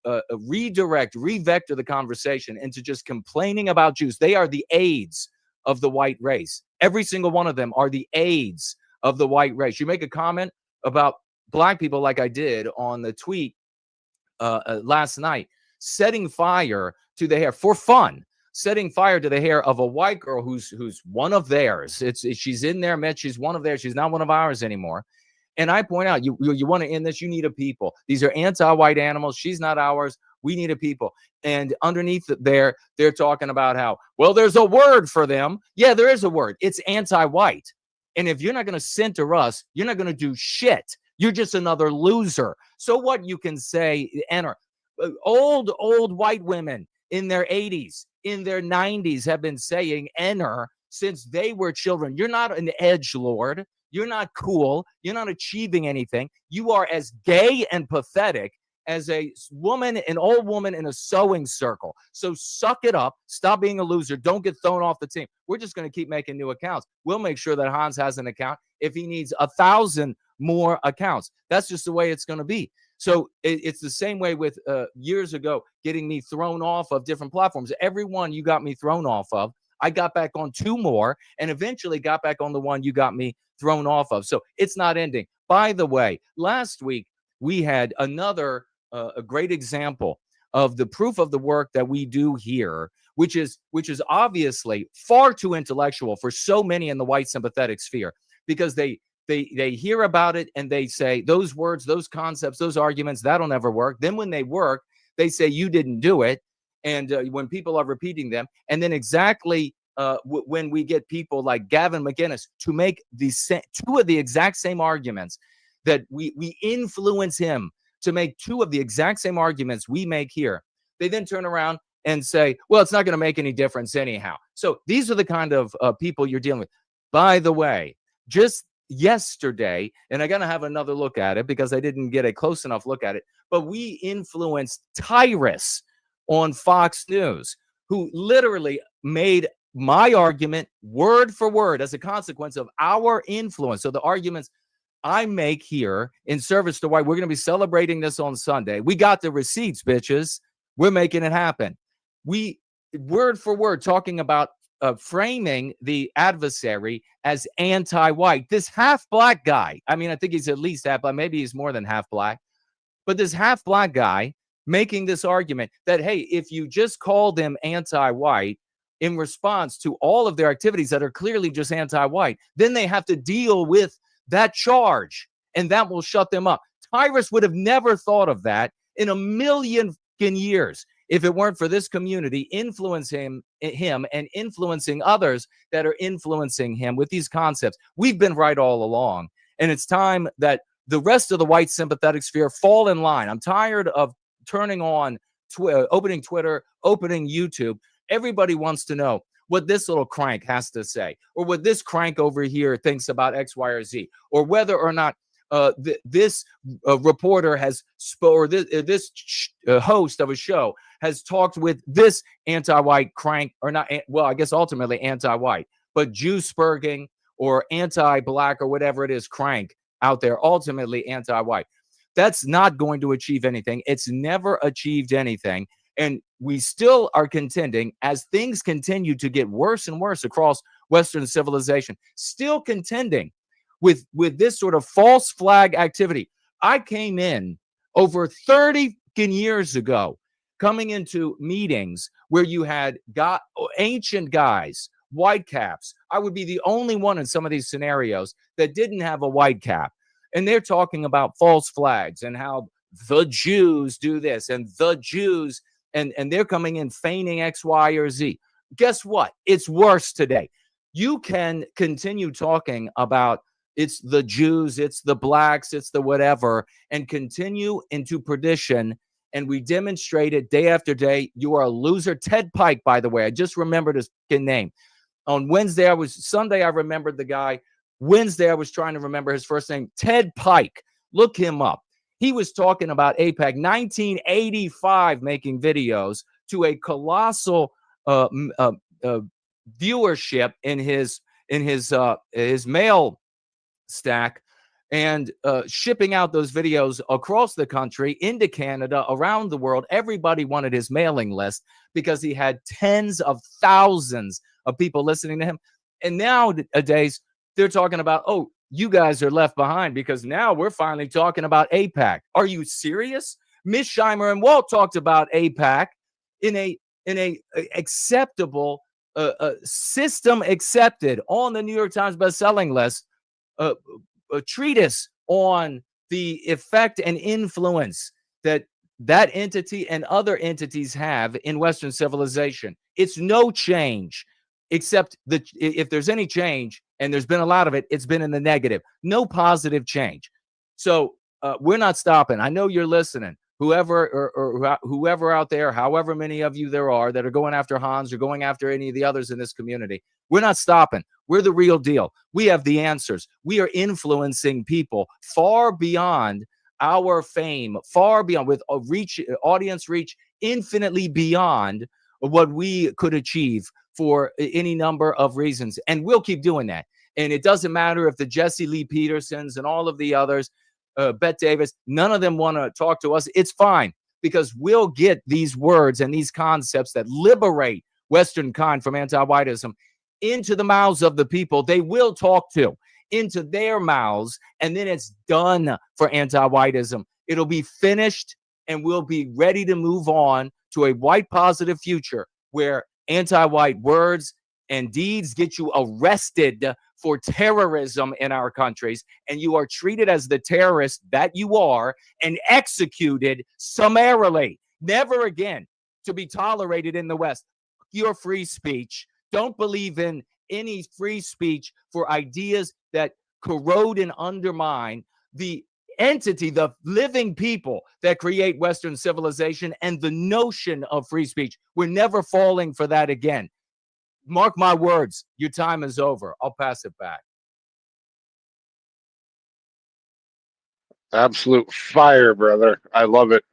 revector the conversation into just complaining about Jews. They are the AIDS of the white race. Every single one of them are the AIDS of the white race. You make a comment about black people like I did on the tweet last night, setting fire to the hair for fun, setting fire to the hair of a white girl who's one of theirs. She's in their midst. She's one of theirs. She's not one of ours anymore. And I point out, you want to end this, you need a people. These are anti-white animals. She's not ours. We need a people. And underneath there, they're talking about how, well, there's a word for them. Yeah, there is a word. It's anti-white. And if you're not going to center us, you're not going to do shit. You're just another loser. So what you can say, enter old white women in their 80s, in their 90s have been saying enter since they were children. You're not an edgelord. You're not cool. You're not achieving anything. You are as gay and pathetic as a woman, an old woman in a sewing circle. So suck it up. Stop being a loser. Don't get thrown off the team. We're just going to keep making new accounts. We'll make sure that Hans has an account if he needs 1,000 more accounts. That's just the way it's going to be. So it's the same way with years ago getting me thrown off of different platforms. Every one you got me thrown off of, I got back on 2 more and eventually got back on the one you got me thrown off of. So it's not ending. By the way, last week we had another a great example of the proof of the work that we do here, which is obviously far too intellectual for so many in the white sympathetic sphere, because they They hear about it and they say those words, those concepts, those arguments, that'll never work. Then when they work, they say you didn't do it. And when people are repeating them, and then exactly when we get people like Gavin McInnes to make two of the exact same arguments that we influence him to make two of the exact same arguments we make here, they then turn around and say, well, it's not going to make any difference anyhow. So these are the kind of people you're dealing with. By the way, just yesterday, and I got to have another look at it because I didn't get a close enough look at it, but we influenced Tyrus on Fox News, who literally made my argument word for word as a consequence of our influence. So the arguments I make here in service to why we're going to be celebrating this on Sunday. We got the receipts, bitches. We're making it happen. We word for word talking about framing the adversary as anti-white. This half-black guy, I mean, I think he's at least half black, maybe he's more than half black, but this half-black guy making this argument that, hey, if you just call them anti-white in response to all of their activities that are clearly just anti-white, then they have to deal with that charge, and that will shut them up. Tyrus would have never thought of that in a million years if it weren't for this community influencing him and influencing others that are influencing him with these concepts. We've been right all along, and it's time that the rest of the white sympathetic sphere fall in line. I'm tired of turning on opening Twitter, opening YouTube. Everybody wants to know what this little crank has to say, or what this crank over here thinks about X, Y, or Z, or whether or not this reporter has or this host of a show has talked with this anti-white crank, or not. Well, I guess ultimately anti-white, but Jew-spurging or anti-black or whatever it is crank out there, ultimately anti-white. That's not going to achieve anything. It's never achieved anything. And we still are contending, as things continue to get worse and worse across Western civilization, still contending with this sort of false flag activity. I came in over 30 years ago, coming into meetings where you had ancient guys, white caps. I would be the only one in some of these scenarios that didn't have a white cap. And they're talking about false flags and how the Jews do this and the Jews, and they're coming in feigning X, Y, or Z. Guess what? It's worse today. You can continue talking about it's the Jews, it's the blacks, it's the whatever, and continue into perdition. And we demonstrate it day after day. You are a loser. Ted Pike, by the way, I just remembered his name. On Sunday, I remembered the guy. Wednesday, I was trying to remember his first name, Ted Pike. Look him up. He was talking about AIPAC, 1985, making videos to a colossal viewership in his mail stack, and shipping out those videos across the country, into Canada, around the world. Everybody wanted his mailing list because he had tens of thousands of people listening to him. And nowadays, they're talking about, oh, you guys are left behind because now we're finally talking about AIPAC. Are you serious? Miss Scheimer and Walt talked about AIPAC in a acceptable system accepted on the New York Times bestselling list, a treatise on the effect and influence that entity and other entities have in Western civilization. It's no change, except that if there's any change, and there's been a lot of it, it's been in the negative. No positive change. So we're not stopping. I know you're listening. Whoever or whoever out there, however many of you there are that are going after Hans or going after any of the others in this community, we're not stopping. We're the real deal. We have the answers. We are influencing people far beyond our fame, far beyond, with a audience reach infinitely beyond what we could achieve for any number of reasons. And we'll keep doing that. And it doesn't matter if the Jesse Lee Petersons and all of the others, Bette Davis, none of them want to talk to us. It's fine, because we'll get these words and these concepts that liberate Western kind from anti-whiteism into the mouths of the people they will talk to, into their mouths, and then it's done for anti-whiteism. It'll be finished, and we'll be ready to move on to a white positive future where anti-white words and deeds get you arrested for terrorism in our countries, and you are treated as the terrorist that you are and executed summarily. Never again to be tolerated in the West. Your free speech. Don't believe in any free speech for ideas that corrode and undermine the entity, the living people that create Western civilization and the notion of free speech. We're never falling for that again. Mark my words, your time is over. I'll pass it back. Absolute fire, brother. I love it,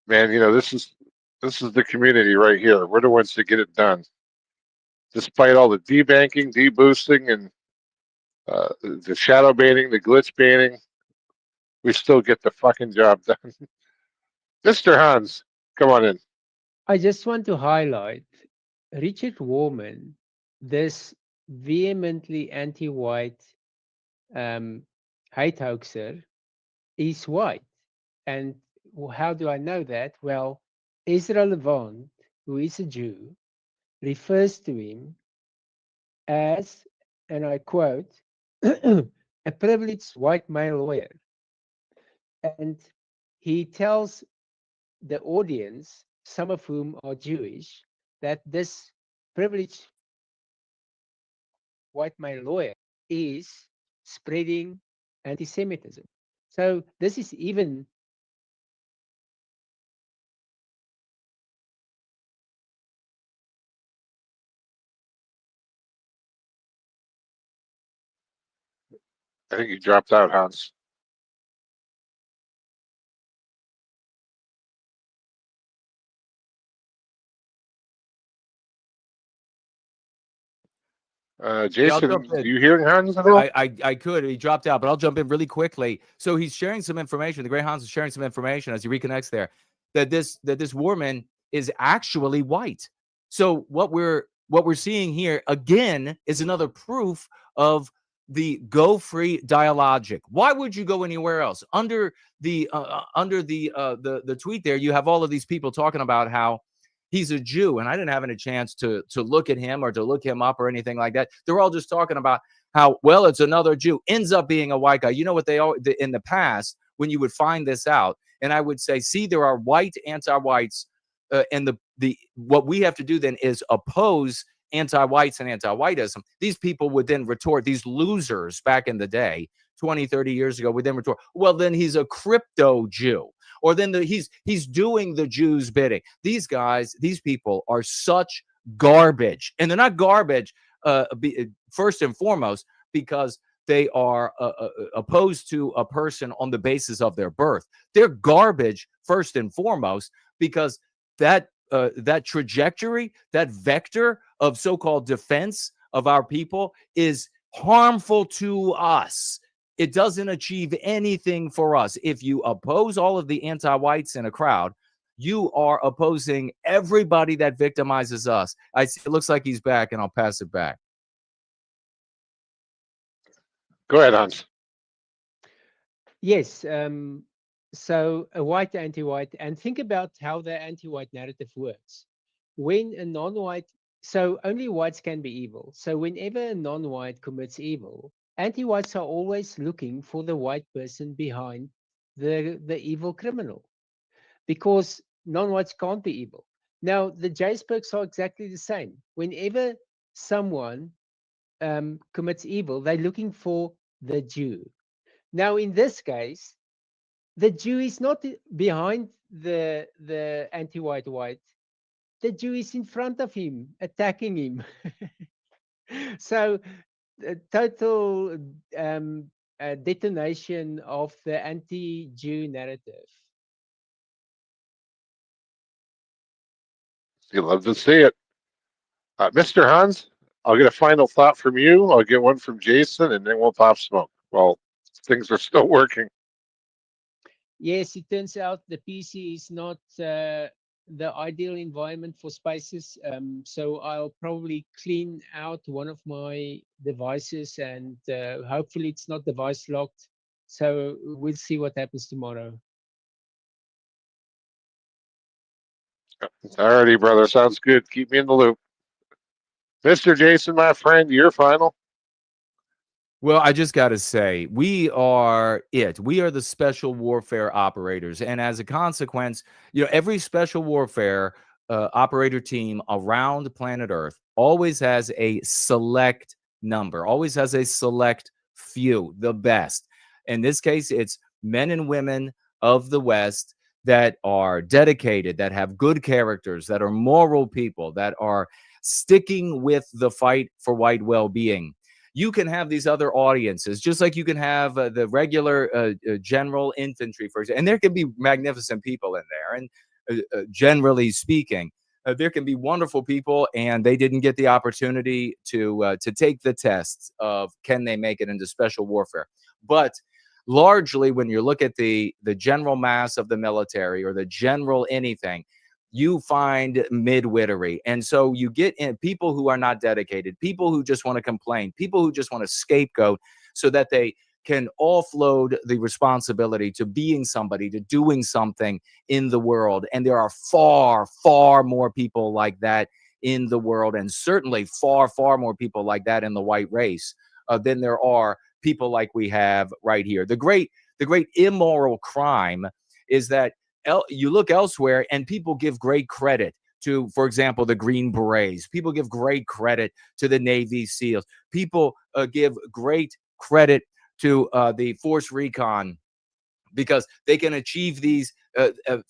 man. You know, this is the community right here. We're the ones that get it done, despite all the debanking, deboosting, and the shadow banning, the glitch banning. We still get the fucking job done. Mr. Hans, come on in. I just want to highlight Richard Warman, this vehemently anti-white hate hoaxer, is white. And how do I know that? Well, Ezra Levant, who is a Jew, refers to him as, and I quote, a privileged white male lawyer. And he tells the audience, some of whom are Jewish, that this privileged white male lawyer is spreading anti-Semitism. So this is even I think you dropped out, Hans. Yeah, I'll Jason, jump do in. you hear Hans at all? I could. He dropped out, but I'll jump in really quickly. So he's sharing some information. The Great Hans is sharing some information as he reconnects there that this woman is actually white. So what we're seeing here again is another proof of the go free dialogic. Why would you go anywhere else? Under the tweet there, you have all of these people talking about how he's a Jew, and I didn't have any chance to look at him or to look him up or anything like that. They're all just talking about how, well, it's another Jew, ends up being a white guy. You know what they all in the past when you would find this out, and I would say, see, there are white anti-whites, and the what we have to do then is oppose anti-whites and anti-whiteism. These people would then retort, these losers back in the day, 20, 30 years ago, would then retort, well, then he's a crypto Jew. Or then he's doing the Jews' bidding. These guys, these people are such garbage, and they're not garbage first and foremost because they are opposed to a person on the basis of their birth. They're garbage first and foremost because that trajectory, that vector of so-called defense of our people is harmful to us. It doesn't achieve anything for us. If you oppose all of the anti-whites in a crowd, you are opposing everybody that victimizes us. I see, it looks like he's back, and I'll pass it back. Go ahead, Hans. yes. So a white anti-white, and think about how the anti-white narrative works. When a non-white, so only whites can be evil. So whenever a non-white commits evil, anti-whites are always looking for the white person behind the evil criminal, because non-whites can't be evil. Now the Jacebergs are exactly the same. Whenever someone commits evil, they're looking for the Jew. Now in this case, the Jew is not behind the anti-white white. The Jew is in front of him, attacking him. So total detonation of the anti-Jew narrative. You love to see it. Mr. Hans, I'll get a final thought from you. I'll get one from Jason, and then we'll pop smoke. Well, things are still working. Yes, it turns out the PC is not the ideal environment for spaces. So I'll probably clean out one of my devices, and hopefully it's not device locked. So we'll see what happens tomorrow. Alrighty, brother. Sounds good. Keep me in the loop. Mr. Jason, my friend, your final. Well, I just got to say, we are it. We are the special warfare operators. And as a consequence, every special warfare operator team around planet Earth always has a select number, always has a select few, the best. In this case, it's men and women of the West that are dedicated, that have good characters, that are moral people, that are sticking with the fight for white well-being. You can have these other audiences, just like you can have the regular general infantry, for example, and there can be magnificent people in there. And generally speaking, there can be wonderful people, and they didn't get the opportunity to take the tests of can they make it into special warfare. But largely, when you look at the general mass of the military or the general anything, you find midwittery. And so you get in people who are not dedicated, people who just want to complain, people who just want to scapegoat so that they can offload the responsibility to being somebody, to doing something in the world. And there are far, far more people like that in the world, and certainly far, far more people like that in the white race than there are people like we have right here. The great immoral crime is that you look elsewhere and people give great credit to, for example, the Green Berets. People give great credit to the Navy SEALs. People give great credit to the Force Recon because they can achieve these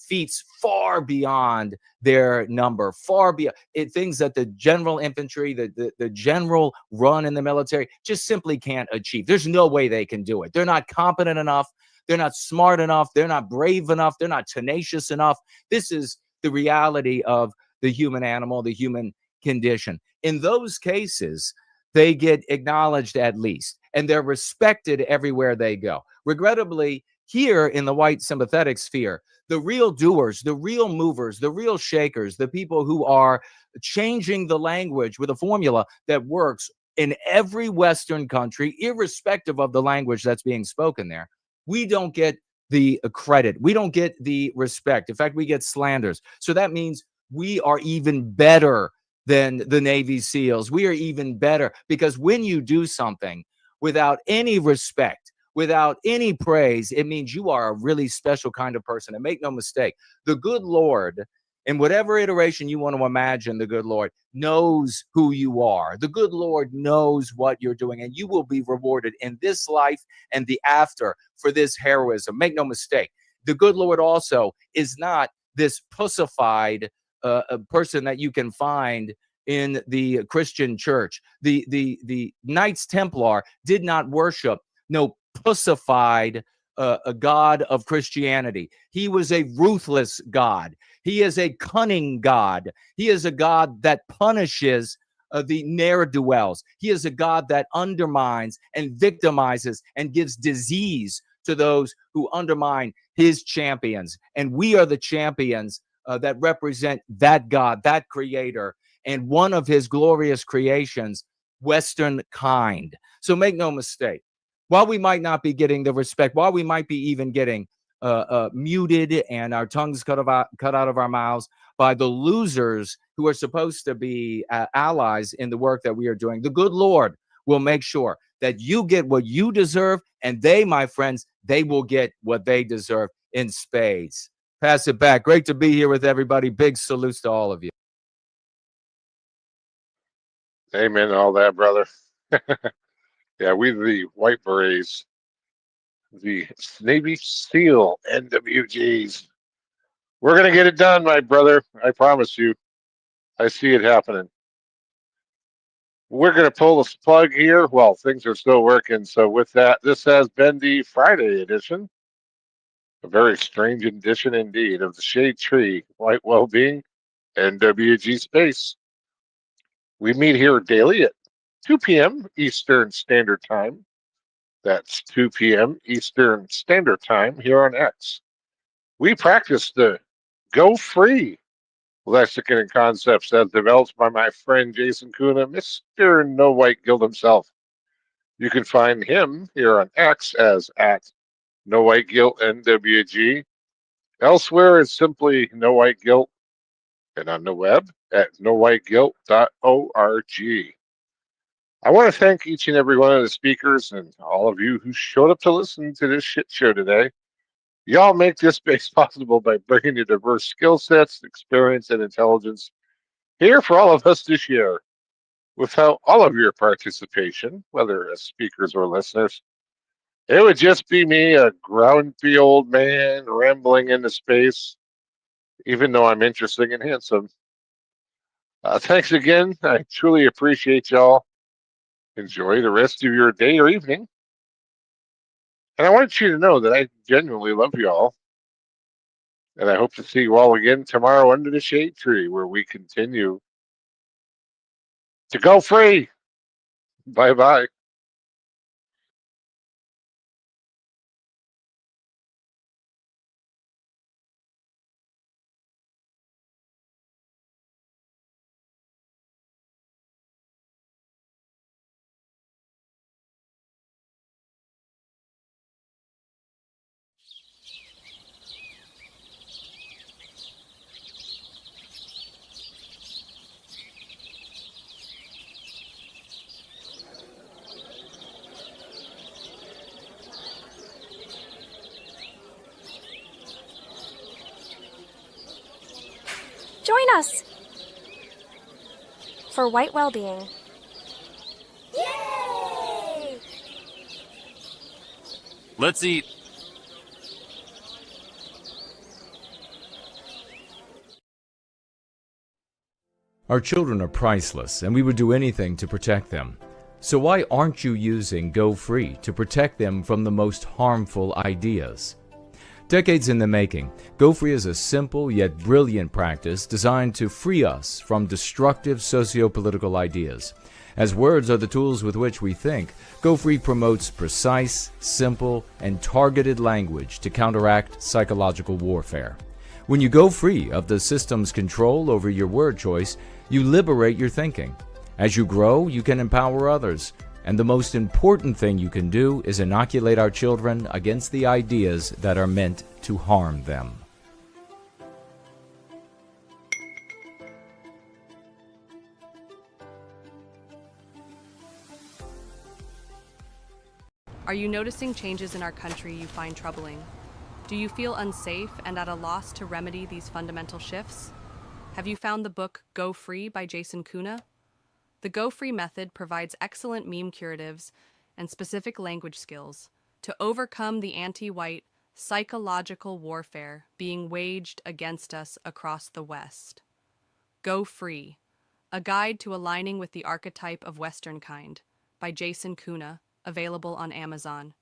feats far beyond their number, far beyond things that the general infantry, the general run in the military just simply can't achieve. There's no way they can do it. They're not competent enough. They're not smart enough. They're not brave enough. They're not tenacious enough. This is the reality of the human animal, the human condition. In those cases, they get acknowledged at least, and they're respected everywhere they go. Regrettably, here in the white sympathetic sphere, the real doers, the real movers, the real shakers, the people who are changing the language with a formula that works in every Western country, irrespective of the language that's being spoken there, we don't get the credit. We don't get the respect. In fact, we get slanders. So that means we are even better than the Navy SEALs. We are even better because when you do something without any respect, without any praise, it means you are a really special kind of person. And make no mistake, the good Lord, in whatever iteration you want to imagine, the good Lord knows who you are. The good Lord knows what you're doing, and you will be rewarded in this life and the after for this heroism. Make no mistake, the good Lord also is not this pussified person that you can find in the Christian church. The Knights Templar did not worship no pussified a God of Christianity. He was a ruthless God. He is a cunning God. He is a God that punishes the ne'er-do-wells. He is a God that undermines and victimizes and gives disease to those who undermine his champions. And we are the champions that represent that God, that creator, and one of his glorious creations, Western kind. So make no mistake, while we might not be getting the respect, while we might be even getting muted and our tongues cut out of our mouths by the losers who are supposed to be allies in the work that we are doing, the good Lord will make sure that you get what you deserve, and they, my friends, they will get what they deserve in spades. Pass it back. Great to be here with everybody. Big salutes to all of you. Amen to all that, brother. Yeah, we the White Berets, the Navy SEAL NWGs. We're going to get it done, my brother. I promise you. I see it happening. We're going to pull this plug here. Well, things are still working. So, with that, this has been the Friday edition, a very strange edition indeed, of the Shade Tree White Wellbeing NWG Space. We meet here daily at 2 p.m. Eastern Standard Time. That's 2 p.m. Eastern Standard Time here on X. We practice the Go Free lexicon and concepts as developed by my friend Jason Kuna, Mr. No White Guilt himself. You can find him here on X as at No White Guilt NWG. Elsewhere, it's simply No White Guilt. and on the web at nowhiteguilt.org. I want to thank each and every one of the speakers and all of you who showed up to listen to this shit show today. Y'all make this space possible by bringing your diverse skill sets, experience, and intelligence here for all of us to share. Without all of your participation, whether as speakers or listeners, it would just be me, a grumpy old man rambling into space, even though I'm interesting and handsome. Thanks again. I truly appreciate y'all. Enjoy the rest of your day or evening. And I want you to know that I genuinely love y'all. And I hope to see you all again tomorrow under the shade tree where we continue to go free. Bye bye. Join us for White Wellbeing. Yay! Let's eat. Our children are priceless, and we would do anything to protect them. So why aren't you using Go Free to protect them from the most harmful ideas? Decades in the making, Go Free is a simple yet brilliant practice designed to free us from destructive socio-political ideas. As words are the tools with which we think, Go Free promotes precise, simple, and targeted language to counteract psychological warfare. When you go free of the system's control over your word choice, you liberate your thinking. As you grow, you can empower others. And the most important thing you can do is inoculate our children against the ideas that are meant to harm them. Are you noticing changes in our country you find troubling? Do you feel unsafe and at a loss to remedy these fundamental shifts? Have you found the book Go Free by Jason Kuna? The Go Free method provides excellent meme curatives and specific language skills to overcome the anti-white psychological warfare being waged against us across the West. Go Free, a guide to aligning with the archetype of Western kind by Jason Kuna, available on Amazon.